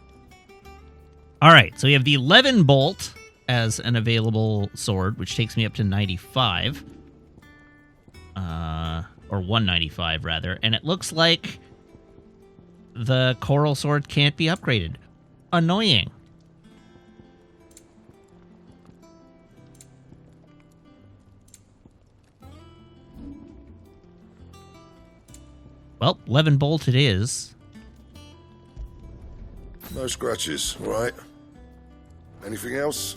All right, so we have the 11 bolt as an available sword, which takes me up to 95. Or 195, rather. And it looks like the coral sword can't be upgraded. Annoying. Well, 11 bolt it is. No scratches, right? Anything else?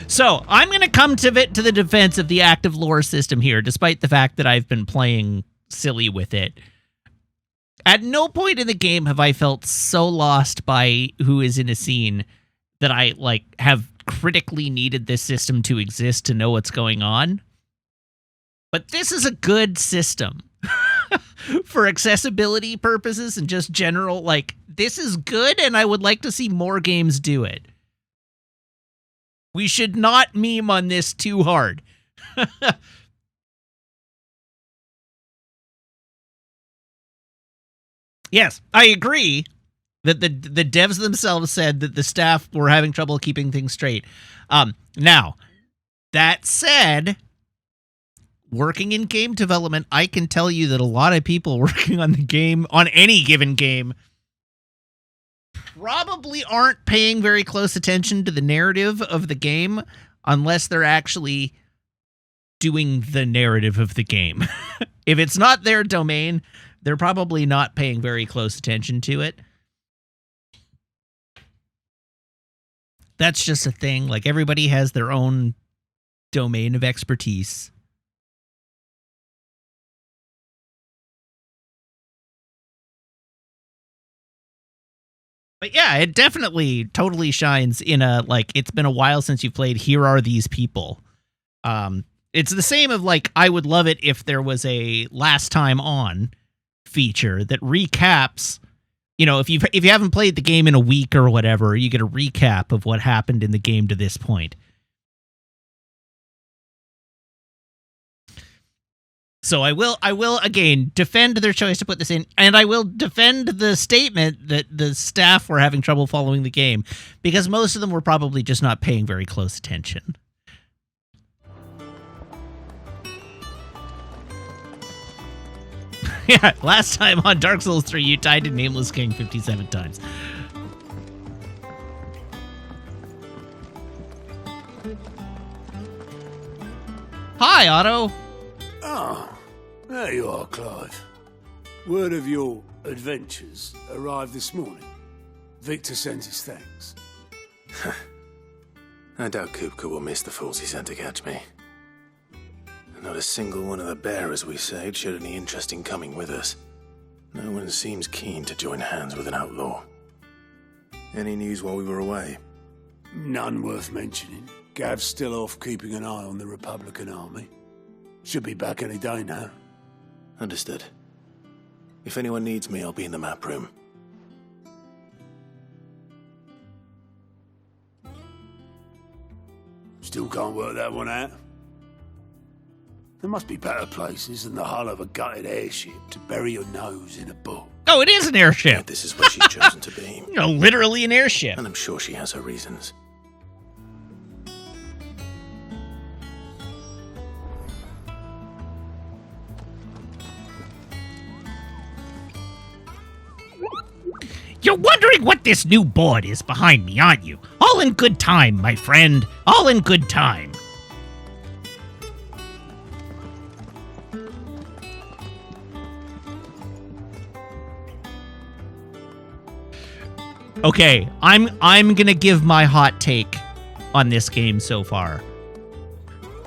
So, I'm going to come to the defense of the active lore system here, despite the fact that I've been playing silly with it. At no point in the game have I felt so lost by who is in a scene that I, have critically needed this system to exist to know what's going on. But this is a good system. For accessibility purposes and just general, this is good, and I would like to see more games do it. We should not meme on this too hard. Yes, I agree that the devs themselves said that the staff were having trouble keeping things straight. Now, that said, working in game development, I can tell you that a lot of people working on the game, on any given game, probably aren't paying very close attention to the narrative of the game unless they're actually doing the narrative of the game. If it's not their domain, they're probably not paying very close attention to it. That's just a thing. Everybody has their own domain of expertise. But yeah, it definitely totally shines in a, it's been a while since you played, here are these people. It's the same of, I would love it if there was a last time on feature that recaps, if you haven't played the game in a week or whatever, you get a recap of what happened in the game to this point. So I will again defend their choice to put this in, and I will defend the statement that the staff were having trouble following the game, because most of them were probably just not paying very close attention. Yeah, last time on Dark Souls 3, you died to Nameless King 57 times. Hi, Otto. Oh, there you are, Clive. Word of your adventures arrived this morning. Victor sends his thanks. I doubt Kupka will miss the fools he sent to catch me. Not a single one of the bearers we saved showed any interest in coming with us. No one seems keen to join hands with an outlaw. Any news while we were away? None worth mentioning. Gav's still off keeping an eye on the Republican army. Should be back any day now. Understood. If anyone needs me, I'll be in the map room. Still can't work that one out? There must be better places than the hull of a gutted airship to bury your nose in a book. Oh, it is an airship. This is where she's chosen to be. Literally an airship. And I'm sure she has her reasons. You're wondering what this new board is behind me, aren't you? All in good time, my friend. All in good time. Okay, I'm gonna give my hot take on this game so far.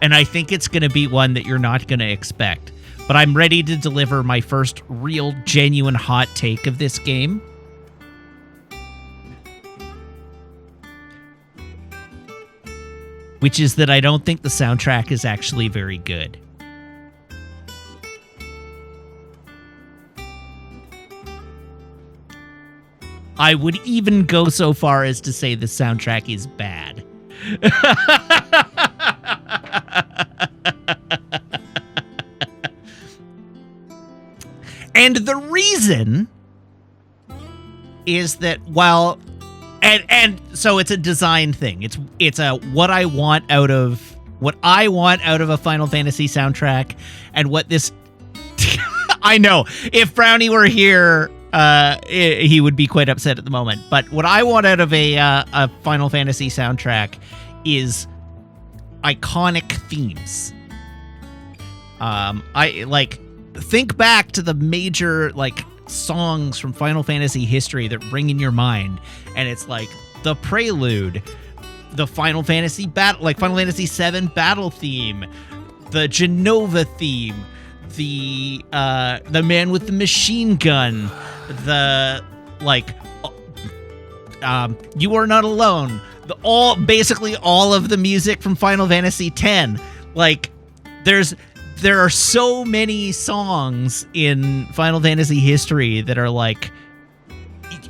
And I think it's gonna be one that you're not gonna expect. But I'm ready to deliver my first real, genuine hot take of this game. Which is that I don't think the soundtrack is actually very good. I would even go so far as to say the soundtrack is bad. And the reason is that while and so it's a design thing. It's a what I want out of a Final Fantasy soundtrack, and what this I know if Brownie were here, he would be quite upset at the moment. But what I want out of a Final Fantasy soundtrack is iconic themes. I like think back to the major songs from Final Fantasy history that ring in your mind, and it's like the Prelude, the Final Fantasy Final Fantasy VII battle theme, the Genova theme, the Man with the Machine Gun, the You Are Not Alone, basically all of the music from Final Fantasy X. There are so many songs in Final Fantasy history that are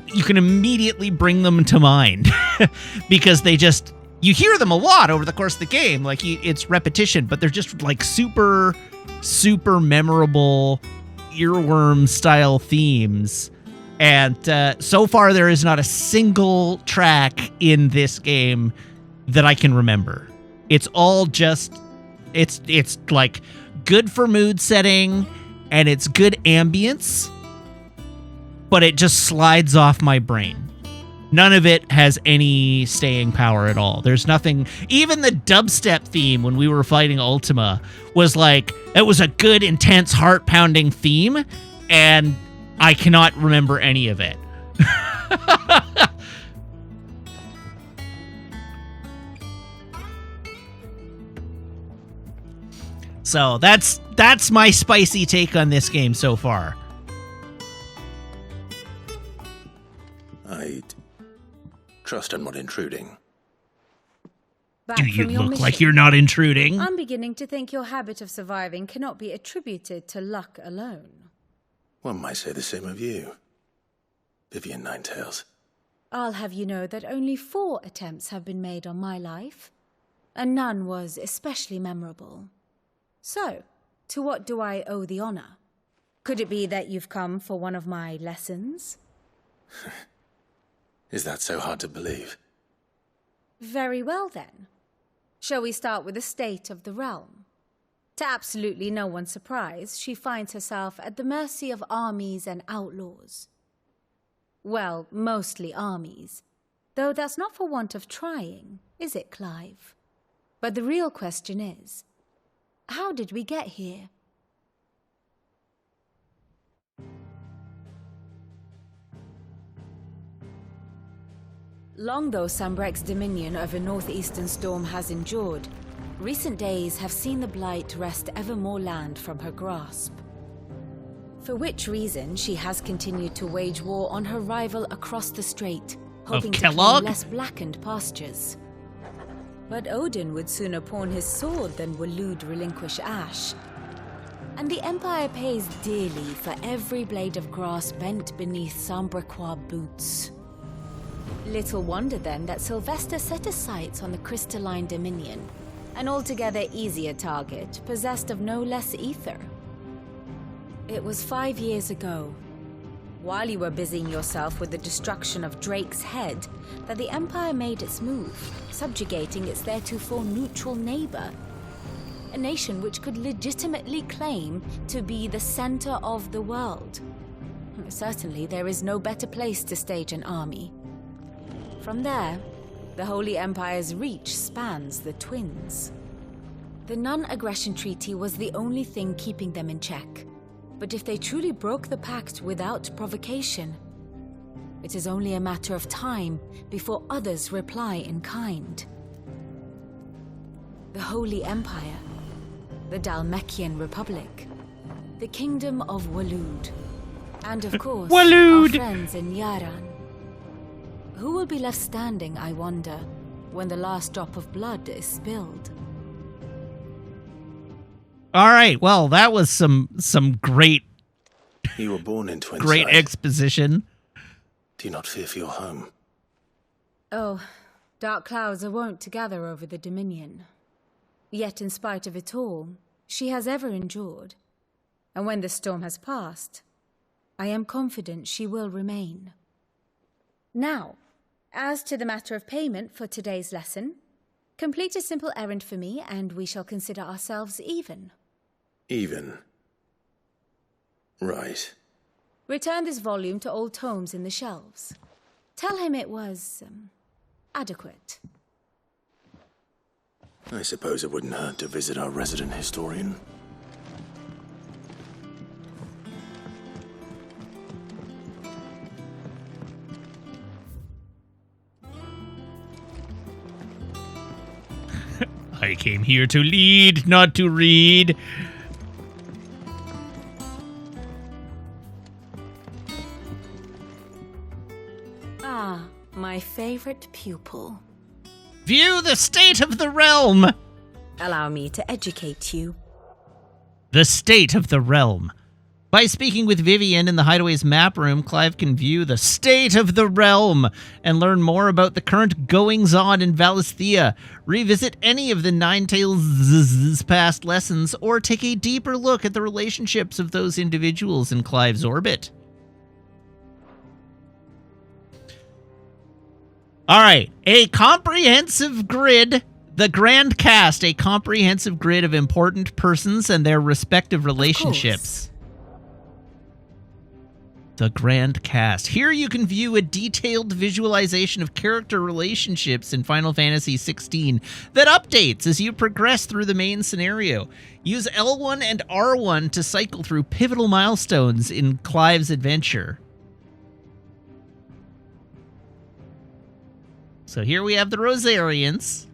you can immediately bring them to mind because you hear them a lot over the course of the game. It's repetition, but they're just super, super memorable earworm style themes. And so far, there is not a single track in this game that I can remember. It's all just, it's good for mood setting, and it's good ambience, but it just slides off my brain. None of it has any staying power at all. There's nothing. Even the dubstep theme when we were fighting Ultima was it was a good, intense, heart-pounding theme, and I cannot remember any of it. So that's my spicy take on this game so far. I trust I'm not intruding. Do you look like you're not intruding? I'm beginning to think your habit of surviving cannot be attributed to luck alone. One might say the same of you, Vivian Ninetails. I'll have you know that only 4 attempts have been made on my life, and none was especially memorable. So, to what do I owe the honor? Could it be that you've come for one of my lessons? Is that so hard to believe? Very well, then. Shall we start with the state of the realm? To absolutely no one's surprise, she finds herself at the mercy of armies and outlaws. Well, mostly armies. Though that's not for want of trying, is it, Clive? But the real question is, how did we get here? Long though Sambrek's dominion over northeastern Storm has endured, recent days have seen the Blight wrest ever more land from her grasp. For which reason she has continued to wage war on her rival across the strait, hoping to claim less blackened pastures. But Odin would sooner pawn his sword than Waloed relinquish Ash. And the Empire pays dearly for every blade of grass bent beneath Sambrequois boots. Little wonder then that Sylvester set his sights on the crystalline dominion, an altogether easier target, possessed of no less ether. It was 5 years ago, while you were busying yourself with the destruction of Drake's head, that the Empire made its move, subjugating its theretofore neutral neighbor, a nation which could legitimately claim to be the center of the world. Certainly, there is no better place to stage an army. From there, the Holy Empire's reach spans the Twins. The non-aggression treaty was the only thing keeping them in check. But if they truly broke the pact without provocation, it is only a matter of time before others reply in kind. The Holy Empire, the Dhalmekian Republic, the Kingdom of Waloed, and of course, our friends in Yaran. Who will be left standing, I wonder, when the last drop of blood is spilled? All right, well, that was some great... You were born into insight. Great exposition. Do you not fear for your home? Oh, dark clouds are wont to gather over the Dominion. Yet in spite of it all, she has ever endured. And when the storm has passed, I am confident she will remain. Now, as to the matter of payment for today's lesson, complete a simple errand for me and we shall consider ourselves even. Even? Right. Return this volume to old tomes in the shelves. Tell him it was, adequate. I suppose it wouldn't hurt to visit our resident historian. I came here to lead, not to read. Ah, my favorite pupil. View the state of the realm. Allow me to educate you. The state of the realm. By speaking with Vivian in the Hideaway's map room, Clive can view the state of the realm and learn more about the current goings-on in Valisthea, revisit any of the Ninetales' past lessons, or take a deeper look at the relationships of those individuals in Clive's orbit. All right, a comprehensive grid, the Grand Cast, a comprehensive grid of important persons and their respective relationships. The Grand Cast. Here you can view a detailed visualization of character relationships in Final Fantasy XVI that updates as you progress through the main scenario. Use L1 and R1 to cycle through pivotal milestones in Clive's adventure. So here we have the Rosarians.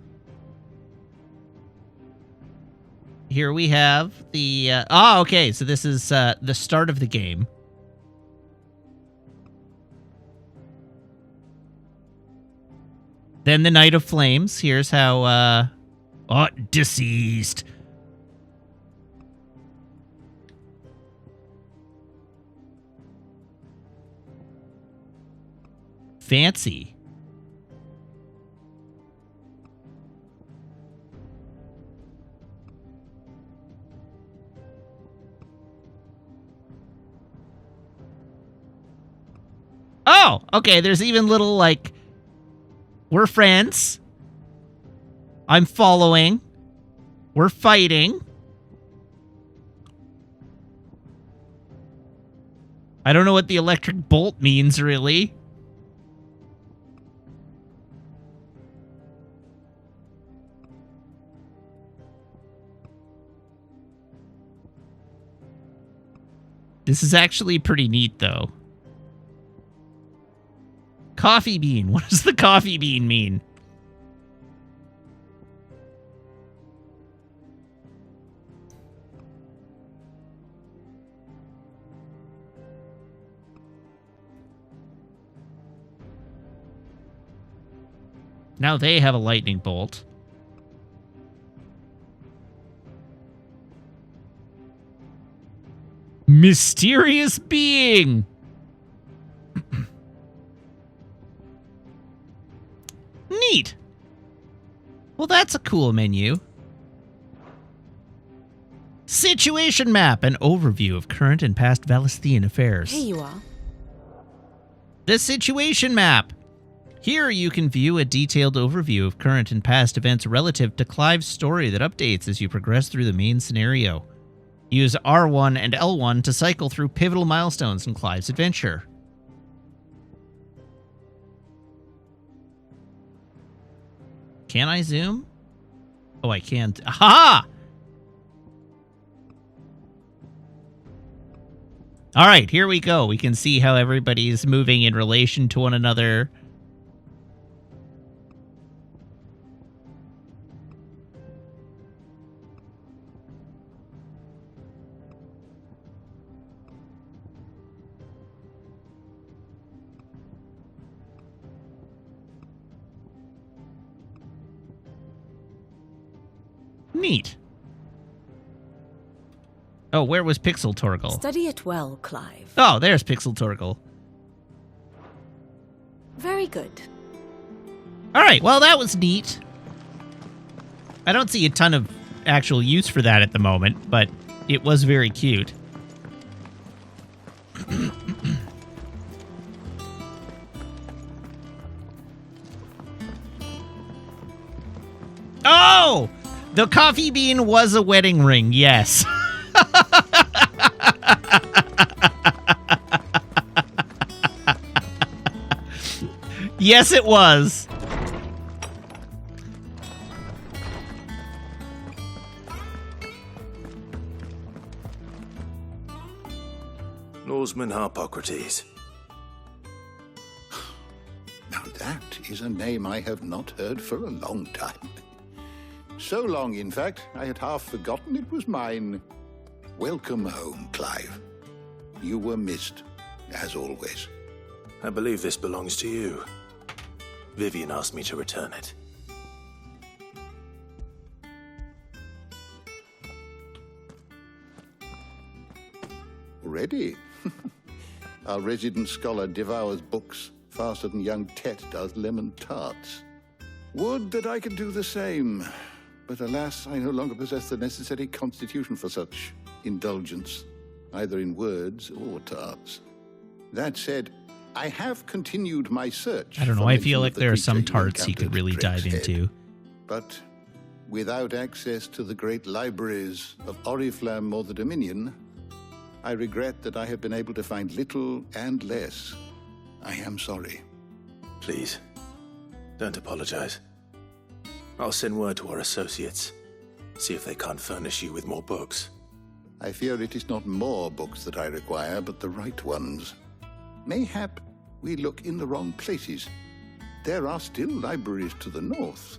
Here we have the... okay, so this is the start of the game. Then the Knight of Flames. Here's how, deceased. Fancy. Oh, okay. There's even little, like, we're friends. I'm following. We're fighting. I don't know what the electric bolt means, really. This is actually pretty neat, though. Coffee bean. What does the coffee bean mean? Now they have a lightning bolt. Mysterious being. Neat. Well, that's a cool menu. Situation map, an overview of current and past Valisthian affairs. Here you are. The situation map. Here you can view a detailed overview of current and past events relative to Clive's story that updates as you progress through the main scenario. Use R1 and L1 to cycle through pivotal milestones in Clive's adventure. Can I zoom? Oh, I can't. Aha! All right, here we go. We can see how everybody's moving in relation to one another. Neat. Oh, where was Pixel Torgal? Study it well, Clive. Oh, there's Pixel Torgal. Very good. All right, well, that was neat. I don't see a ton of actual use for that at the moment, but it was very cute. Oh! The coffee bean was a wedding ring, yes. Yes, it was. Norseman Harpocrates. Now that is a name I have not heard for a long time. So long, in fact, I had half forgotten it was mine. Welcome home, Clive. You were missed, as always. I believe this belongs to you. Vivian asked me to return it. Ready? Our resident scholar devours books faster than young Tet does lemon tarts. Would that I could do the same. But alas, I no longer possess the necessary constitution for such indulgence, either in words or tarts. That said, I have continued my search. I don't know, I feel like there are some tarts he could really dive into. But without access to the great libraries of Oriflamme or the Dominion, I regret that I have been able to find little and less. I am sorry. Please, don't apologize. I'll send word to our associates. See if they can't furnish you with more books. I fear it is not more books that I require, but the right ones. Mayhap we look in the wrong places. There are still libraries to the north.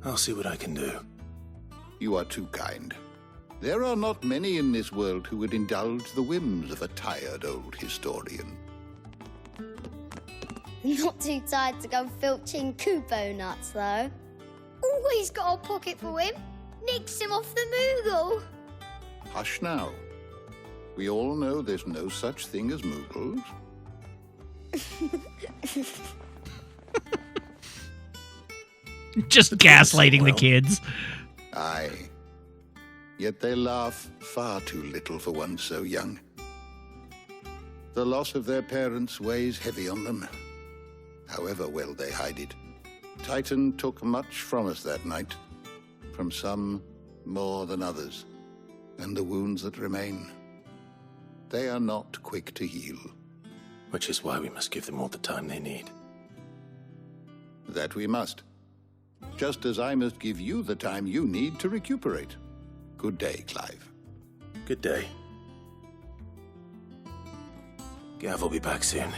I'll see what I can do. You are too kind. There are not many in this world who would indulge the whims of a tired old historian. Not too tired to go filching Kupo nuts, though. Always got a pocket for him. Nicks him off the Moogle. Hush now. We all know there's no such thing as Moogles. Just gaslighting the kids. Aye. Yet they laugh far too little for one so young. The loss of their parents weighs heavy on them, however well they hide it. Titan took much from us that night, from some more than others, and the wounds that remain, they are not quick to heal. Which is why we must give them all the time they need. That we must. Just as I must give you the time you need to recuperate. Good day, Clive. Good day. Gav will be back soon.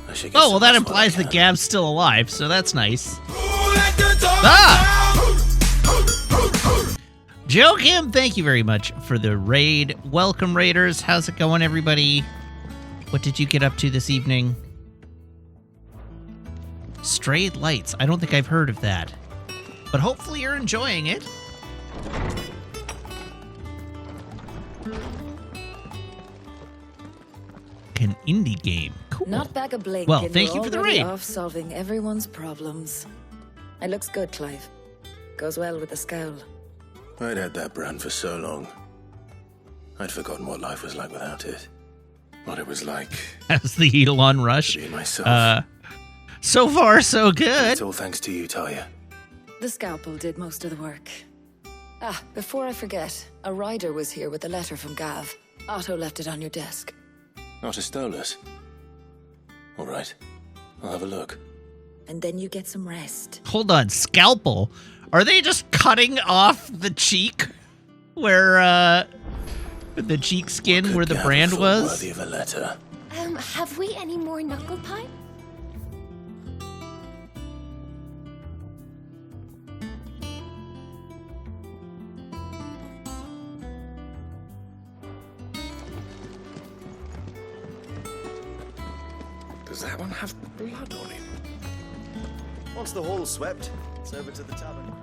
I should get Oh, well, some that rest while I implies that can. Gav's still alive, so that's nice. Ah! Joe Kim, thank you very much for the raid. Welcome, Raiders. How's it going, everybody? What did you get up to this evening? Strayed Lights. I don't think I've heard of that. But hopefully you're enjoying it. An indie game. Cool. Not back a blink. Well, and thank we're you for the already raid. off solving everyone's problems. It looks good, Clive. Goes well with the scowl. I'd had that brand for so long. I'd forgotten what life was like without it. What it was like. As the Elon Rush. Be myself. So far, so good. It's all thanks to you, Talia. The scalpel did most of the work. Ah, before I forget, a rider was here with a letter from Gav. Otto left it on your desk. Not a stolus. All right. I'll have a look. And then you get some rest. Hold on, scalpel? Are they just cutting off the cheek where, the cheek skin where the Gav brand feel was? worthy of a letter. Have we any more knuckle pipe? Does that one have blood on it? Once the hall's swept, it's over to the tavern.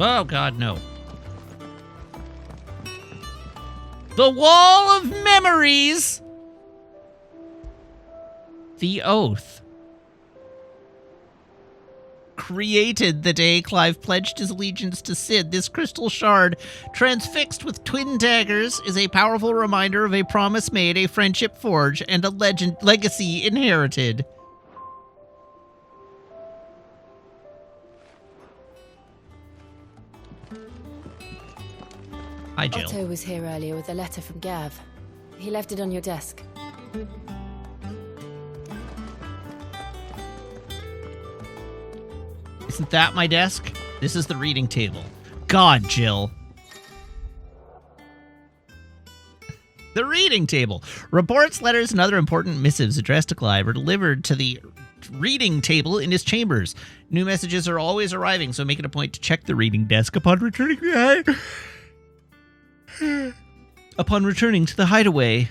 Oh, God, no. The Wall of Memories! The Oath. Created the day Clive pledged his allegiance to Cid, this crystal shard, transfixed with twin daggers, is a powerful reminder of a promise made, a friendship forged, and a legacy inherited. Hi, Jill. Otto was here earlier with a letter from Gav. He left it on your desk. Isn't that my desk? This is the reading table. God, Jill. The reading table. Reports, letters, and other important missives addressed to Clive are delivered to the reading table in his chambers. New messages are always arriving, so make it a point to check the reading desk upon returning to the hideaway.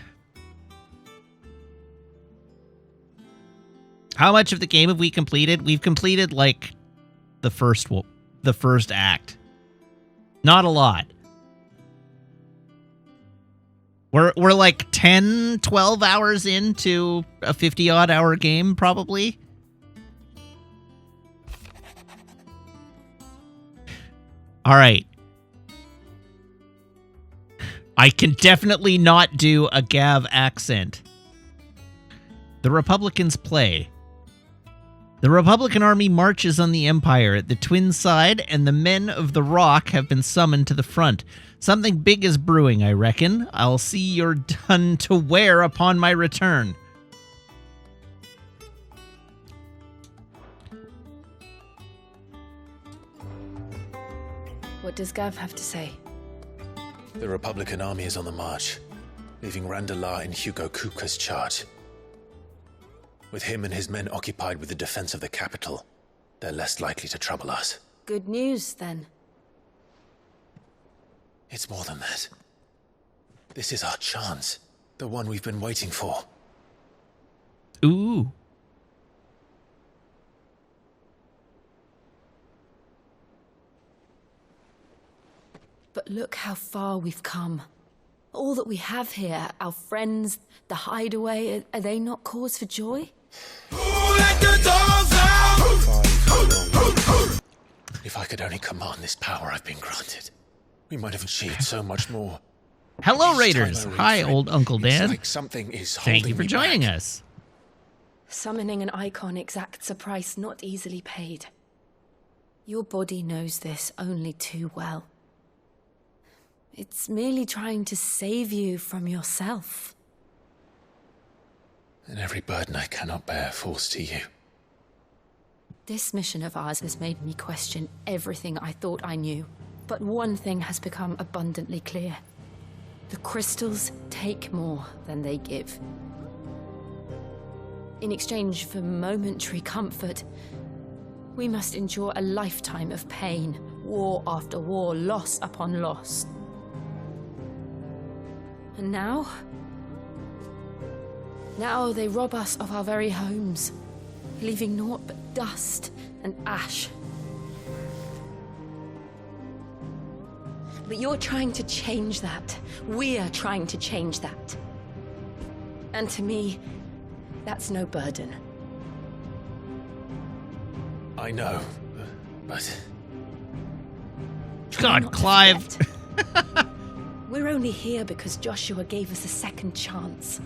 How much of the game have we completed? We've completed, like, the first act. Not a lot. We're like 10, 12 hours into a 50-odd hour game, probably. All right. I can definitely not do a Gav accent. The Republicans play. The Republican army marches on the Empire at the Twin Side, and the men of the Rock have been summoned to the front. Something big is brewing, I reckon. I'll see you're done to wear upon my return. What does Gav have to say? The Republican army is on the march, leaving Randalar in Hugo Kupka's charge. With him and his men occupied with the defense of the capital, they're less likely to trouble us. Good news, then. It's more than that. This is our chance. The one we've been waiting for. Ooh. But look how far we've come. All that we have here, our friends, the hideaway, are they not cause for If joy? If I could only command this power I've been granted, we might have achieved so much more. Hello, Each Raiders. time I read Hi, through it, old Uncle Dan. It's like something is Thank holding you for me joining back. us. Summoning an icon exacts a price not easily paid. Your body knows this only too well. It's merely trying to save you from yourself. And every burden I cannot bear falls to you. This mission of ours has made me question everything I thought I knew. But one thing has become abundantly clear. The crystals take more than they give. In exchange for momentary comfort, we must endure a lifetime of pain, war after war, loss upon loss. And now they rob us of our very homes, leaving naught but dust and ash. But you're trying to change that. We're trying to change that. And to me, that's no burden. I know, but... God, Clive. We're only here because Joshua gave us a second chance.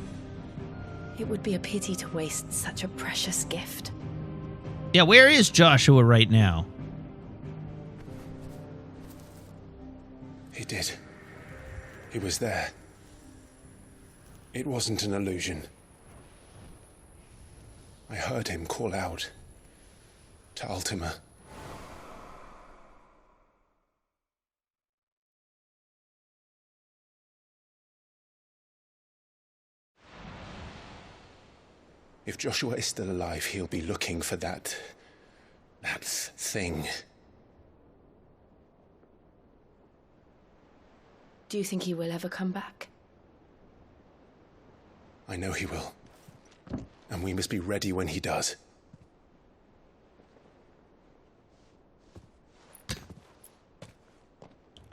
It would be a pity to waste such a precious gift. Yeah, where is Joshua right now? He did. He was there. It wasn't an illusion. I heard him call out to Ultima. If Joshua is still alive, he'll be looking for that thing. Do you think he will ever come back? I know he will. And we must be ready when he does.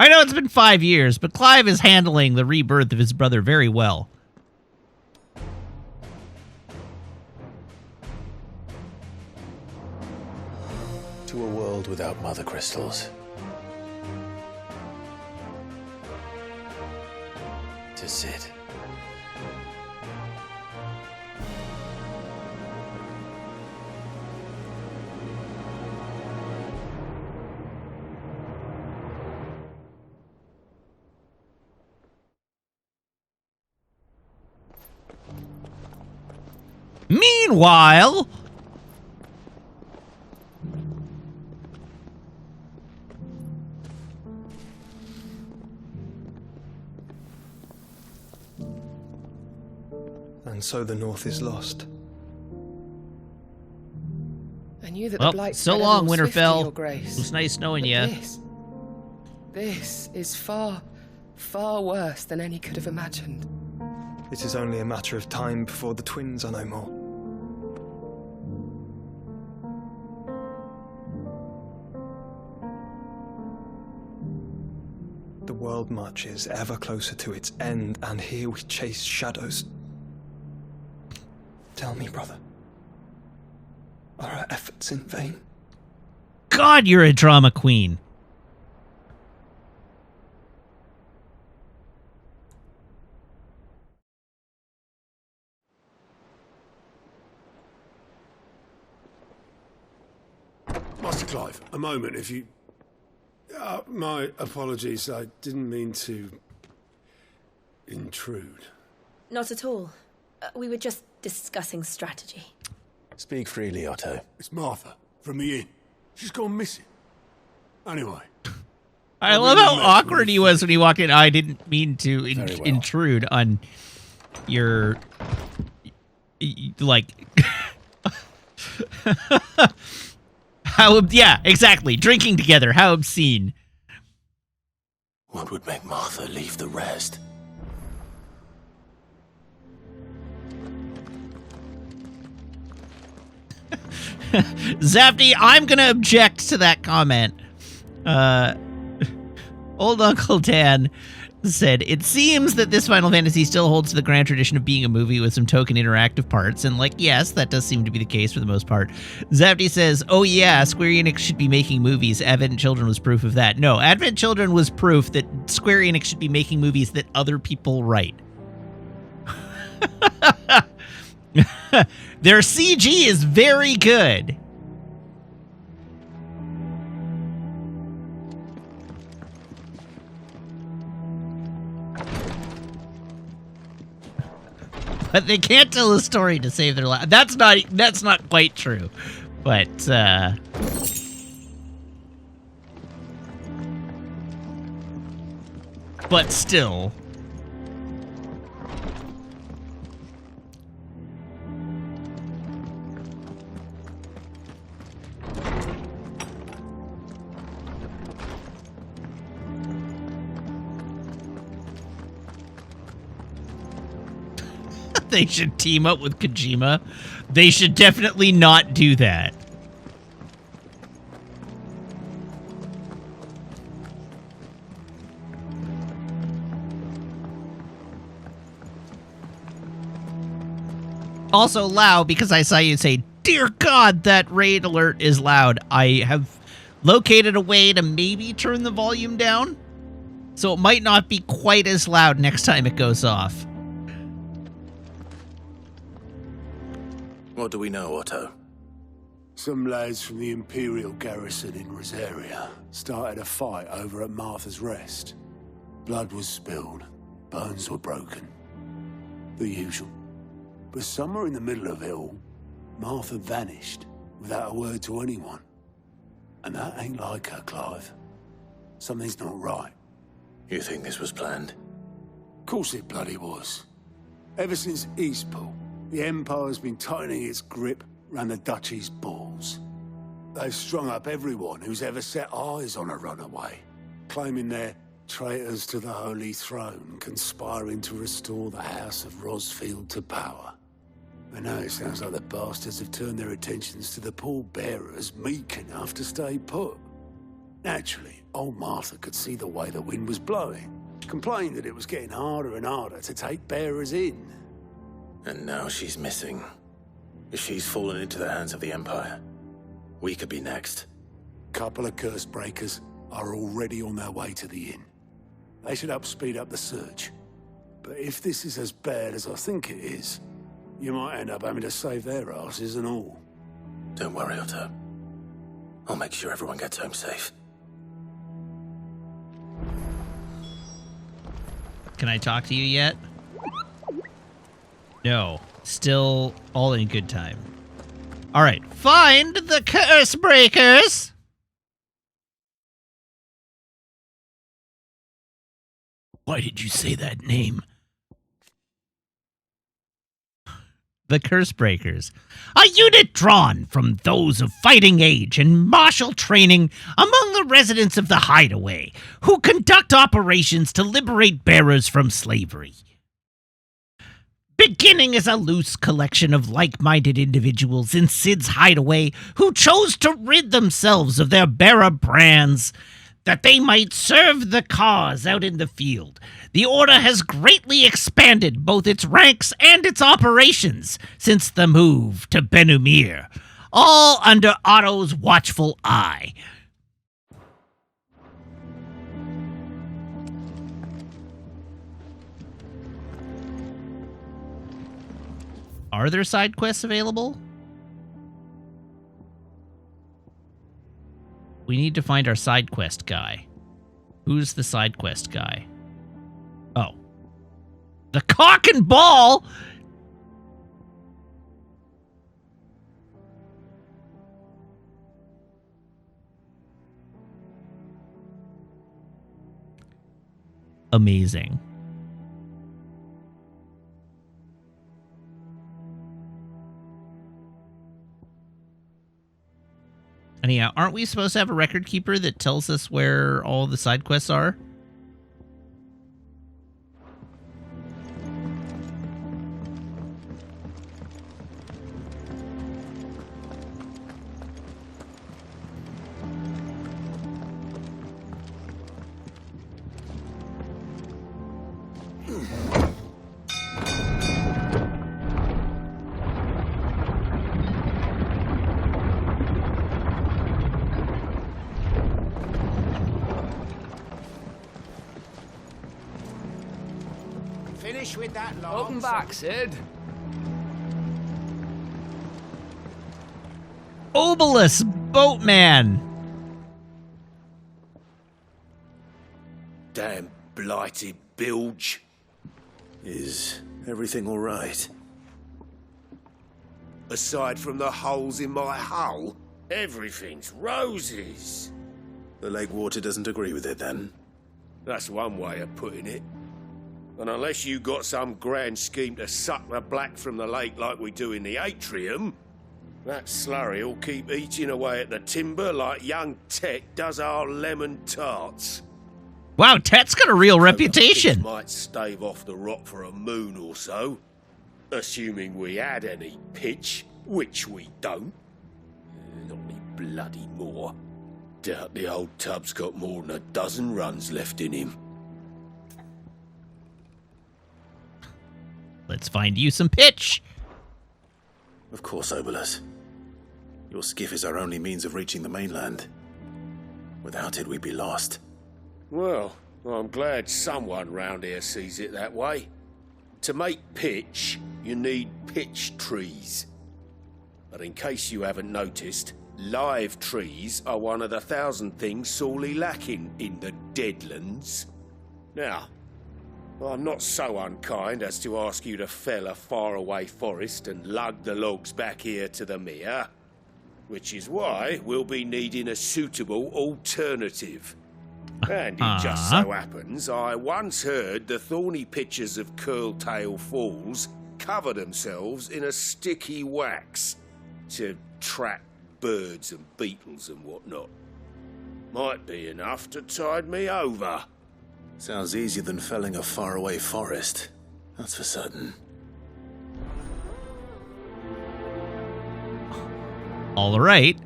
I know it's been 5 years, but Clive is handling the rebirth of his brother very well. To a world without mother crystals. To Sid. Meanwhile... And so the North is lost. I knew that Well, the blight so spread long, ever more swiftly, Winterfell. Your Grace. It was nice knowing But you. This is far, far worse than any could have imagined. It is only a matter of time before the twins are no more. The world marches ever closer to its end, and here we chase shadows. Tell me, brother, are our efforts in vain? God, you're a drama queen. Master Clive, a moment, if you... my apologies, I didn't mean to... intrude. Not at all. We were just discussing strategy. Speak freely, Otto. It's Martha, from the inn. She's gone missing. Anyway. I love how awkward he was when he walked in. I didn't mean to intrude on your... like... How, yeah, exactly. Drinking together. How obscene. What would make Martha leave the rest? Zafty, I'm going to object to that comment. Old Uncle Dan said, it seems that this Final Fantasy still holds to the grand tradition of being a movie with some token interactive parts, and yes, that does seem to be the case for the most part. Zapty says, oh yeah, Square Enix should be making movies. Advent Children was proof of that. No, Advent Children was proof that Square Enix should be making movies that other people write. Their CG is very good. But they can't tell a story to save their life. That's not quite true. But still. They should team up with Kojima. They should definitely not do that. Also loud, because I saw you say, dear God, that raid alert is loud. I have located a way to maybe turn the volume down, so it might not be quite as loud next time it goes off. What do we know, Otto? Some lads from the Imperial garrison in Rosaria started a fight over at Martha's Rest. Blood was spilled, bones were broken. The usual. But somewhere in the middle of it all, Martha vanished without a word to anyone. And that ain't like her, Clive. Something's not right. You think this was planned? Of course it bloody was. Ever since Eastpool, the Empire's been tightening its grip round the Duchy's balls. They've strung up everyone who's ever set eyes on a runaway, claiming they're traitors to the Holy Throne, conspiring to restore the House of Rosfield to power. And now it sounds like the bastards have turned their attentions to the pallbearers meek enough to stay put. Naturally, old Martha could see the way the wind was blowing, complained that it was getting harder and harder to take bearers in. And now she's missing. If she's fallen into the hands of the Empire, we could be next. Couple of curse breakers are already on their way to the inn. They should help speed up the search. But if this is as bad as I think it is, you might end up having to save their asses and all. Don't worry, Otto. I'll make sure everyone gets home safe. Can I talk to you yet? No. Still all in good time. All right. Find the curse breakers! Why did you say that name? The Curse Breakers. A unit drawn from those of fighting age and martial training among the residents of the Hideaway, who conduct operations to liberate bearers from slavery. Beginning as a loose collection of like-minded individuals in Sid's Hideaway who chose to rid themselves of their bearer brands, that they might serve the cause out in the field, the Order has greatly expanded both its ranks and its operations since the move to Benumir, all under Otto's watchful eye. Are there side quests available? We need to find our side quest guy. Who's the side quest guy? Oh. The cock and ball! Amazing. Anyhow, aren't we supposed to have a record keeper that tells us where all the side quests are? finish with that, Lance. Welcome back, Sid. Obelisk Boatman. Damn blighted bilge. Is everything all right? Aside from the holes in my hull, everything's roses. The lake water doesn't agree with it, then? That's one way of putting it. And unless you got some grand scheme to suck the black from the lake like we do in the atrium, that slurry'll keep eating away at the timber like young Tet does our lemon tarts. Wow, Tet's got a real reputation. Might stave off the rot for a moon or so, assuming we had any pitch, which we don't. Not any bloody more. Doubt the old tub's got more than a dozen runs left in him. Let's find you some pitch. Of course, Obelisk. Your skiff is our only means of reaching the mainland. Without it, we'd be lost. Well, I'm glad someone round here sees it that way. To make pitch, you need pitch trees. But in case you haven't noticed, live trees are one of the 1,000 things sorely lacking in the Deadlands. Now, I'm not so unkind as to ask you to fell a faraway forest and lug the logs back here to the mere, which is why we'll be needing a suitable alternative. And it just so happens I once heard the thorny pitchers of Curltail Falls cover themselves in a sticky wax to trap birds and beetles and whatnot. Might be enough to tide me over. Sounds easier than felling a faraway forest. That's for certain. All right.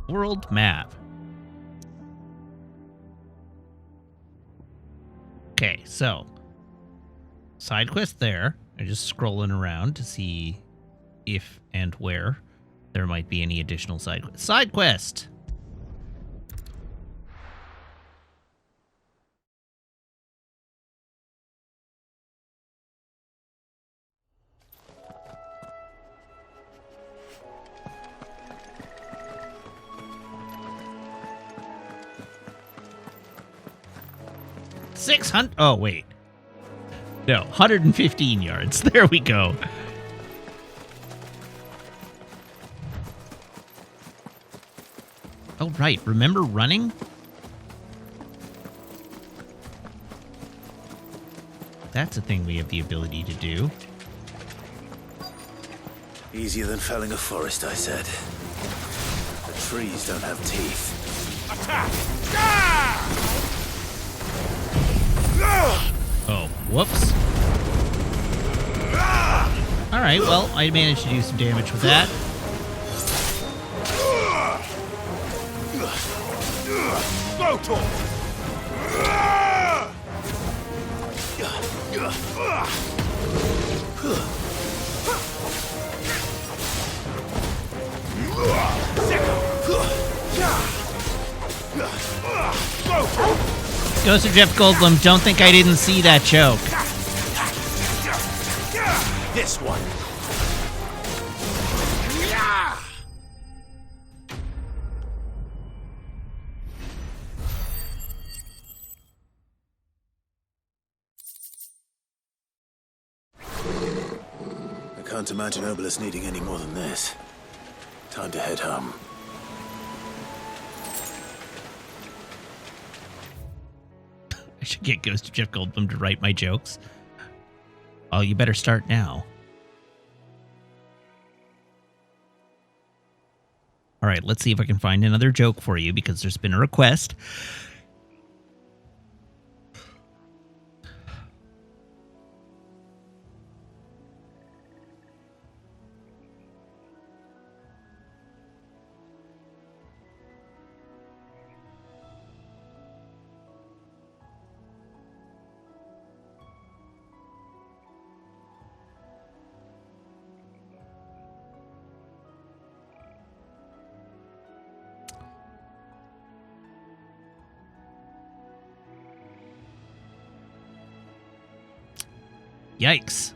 World map. Okay, so side quest there. I'm just scrolling around to see if and where there might be any additional side quest. Side quest. Oh, wait. No, 115 yards. There we go. Oh, right. Remember running? That's a thing we have the ability to do. Easier than felling a forest, I said. The trees don't have teeth. Attack! Ah! Oh, whoops. All right, well, I managed to do some damage with that. Ghost of Jeff Goldblum, don't think I didn't see that joke. This one. I can't imagine Obelisk needing any more than this. Time to head home. I should get Ghost of Jeff Goldblum to write my jokes. Oh, you better start now. All right, let's see if I can find another joke for you because there's been a request. Yikes.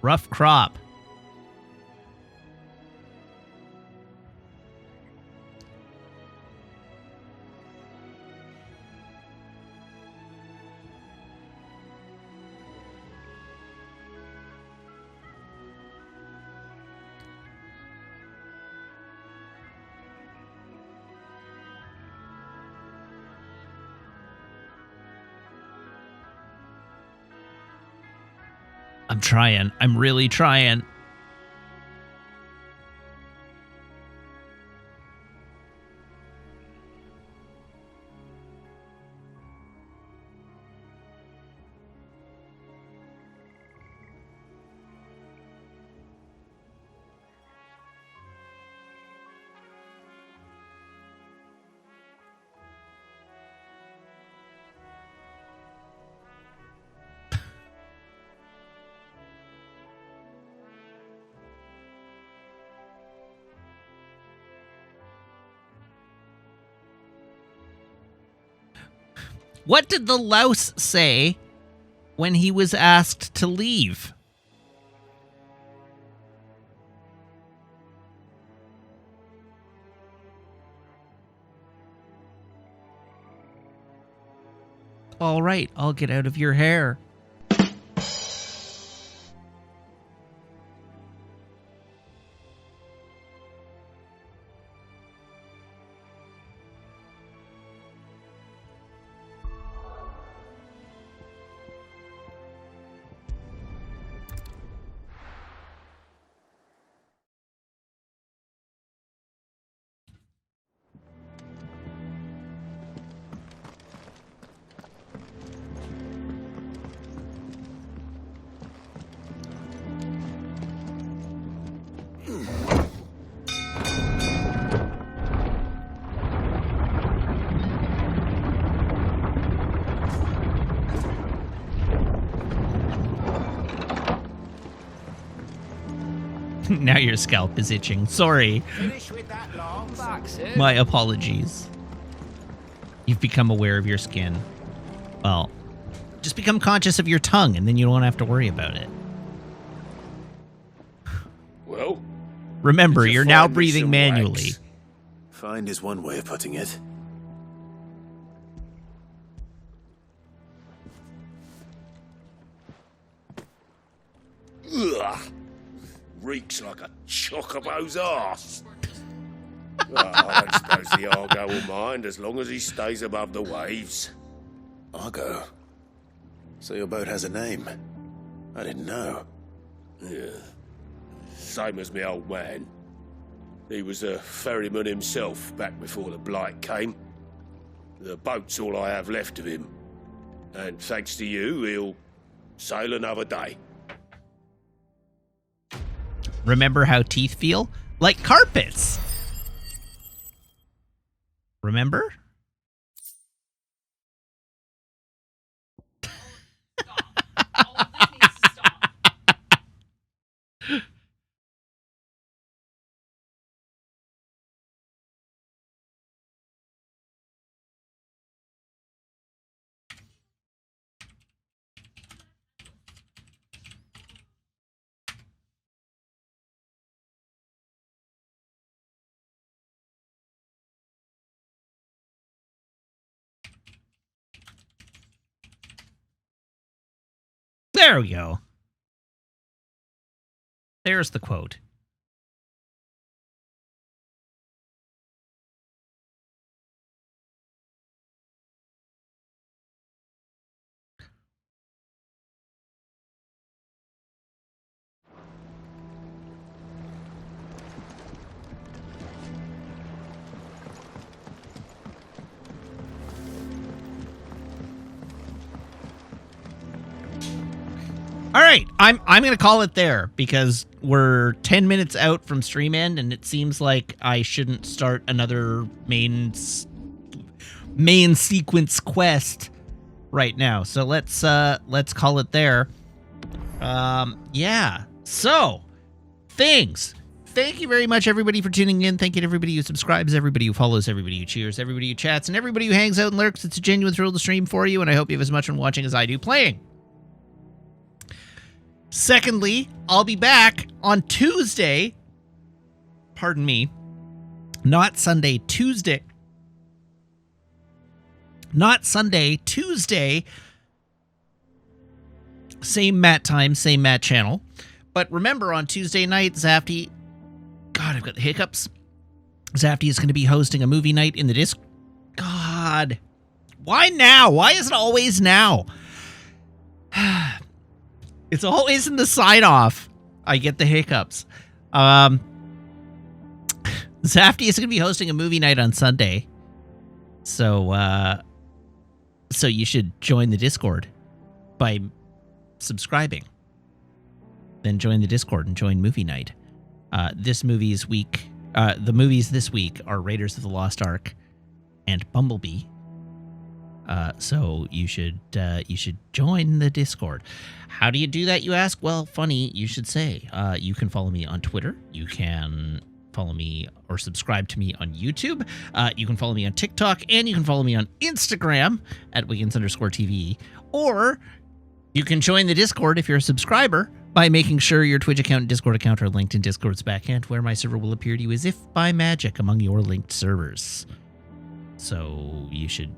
Rough crop. I'm trying. I'm really trying. What did the louse say when he was asked to leave? All right, I'll get out of your hair. Now your scalp is itching. Sorry. My apologies. You've become aware of your skin. Well, just become conscious of your tongue, and then you don't have to worry about it. Well, remember, you're now breathing manually. Find is one way of putting it. Ugh. Reeks like a chocobo's arse. Well, I don't suppose the Argo will mind as long as he stays above the waves. Argo? So your boat has a name? I didn't know. Yeah. Same as me old man. He was a ferryman himself back before the Blight came. The boat's all I have left of him. And thanks to you, he'll sail another day. Remember how teeth feel? Like carpets. Remember? There we go. There's the quote. All right, I'm going to call it there because we're 10 minutes out from stream end, and it seems like I shouldn't start another main sequence quest right now. So let's call it there. Yeah. So things. Thank you very much, everybody, for tuning in. Thank you to everybody who subscribes, everybody who follows, everybody who cheers, everybody who chats, and everybody who hangs out and lurks. It's a genuine thrill to stream for you, and I hope you have as much fun watching as I do playing. Secondly, I'll be back on Tuesday. Pardon me. Not Sunday, Tuesday. Not Sunday, Tuesday. Same Matt time, same Matt channel. But remember, on Tuesday night, Zafty... God, I've got the hiccups. Zafty is going to be hosting a movie night in the disc. God. Why now? Why is it always now? It's always in the sign-off. I get the hiccups. Zafty is going to be hosting a movie night on Sunday. So you should join the Discord by subscribing. Then join the Discord and join movie night. The movies this week are Raiders of the Lost Ark and Bumblebee. So you should join the Discord. How do you do that, you ask? Well, funny you should say. You can follow me on Twitter. You can follow me or subscribe to me on YouTube. You can follow me on TikTok, and you can follow me on Instagram at Wiggins_TV. Or you can join the Discord if you're a subscriber by making sure your Twitch account and Discord account are linked in Discord's backend, where my server will appear to you as if by magic among your linked servers. So you should,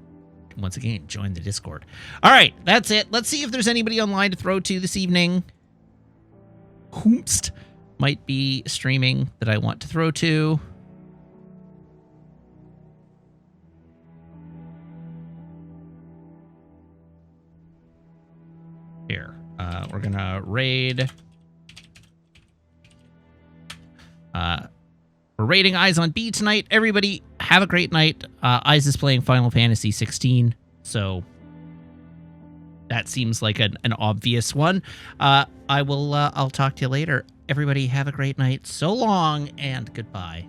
once again, join the Discord. All right, that's it. Let's see if there's anybody online to throw to this evening. Hoomst might be streaming that I want to throw to. Here, we're gonna raid. We're raiding Eyes on B tonight. Everybody, have a great night. Eyes is playing Final Fantasy 16, so that seems like an obvious one. I'll talk to you later. Everybody, have a great night. So long, and goodbye.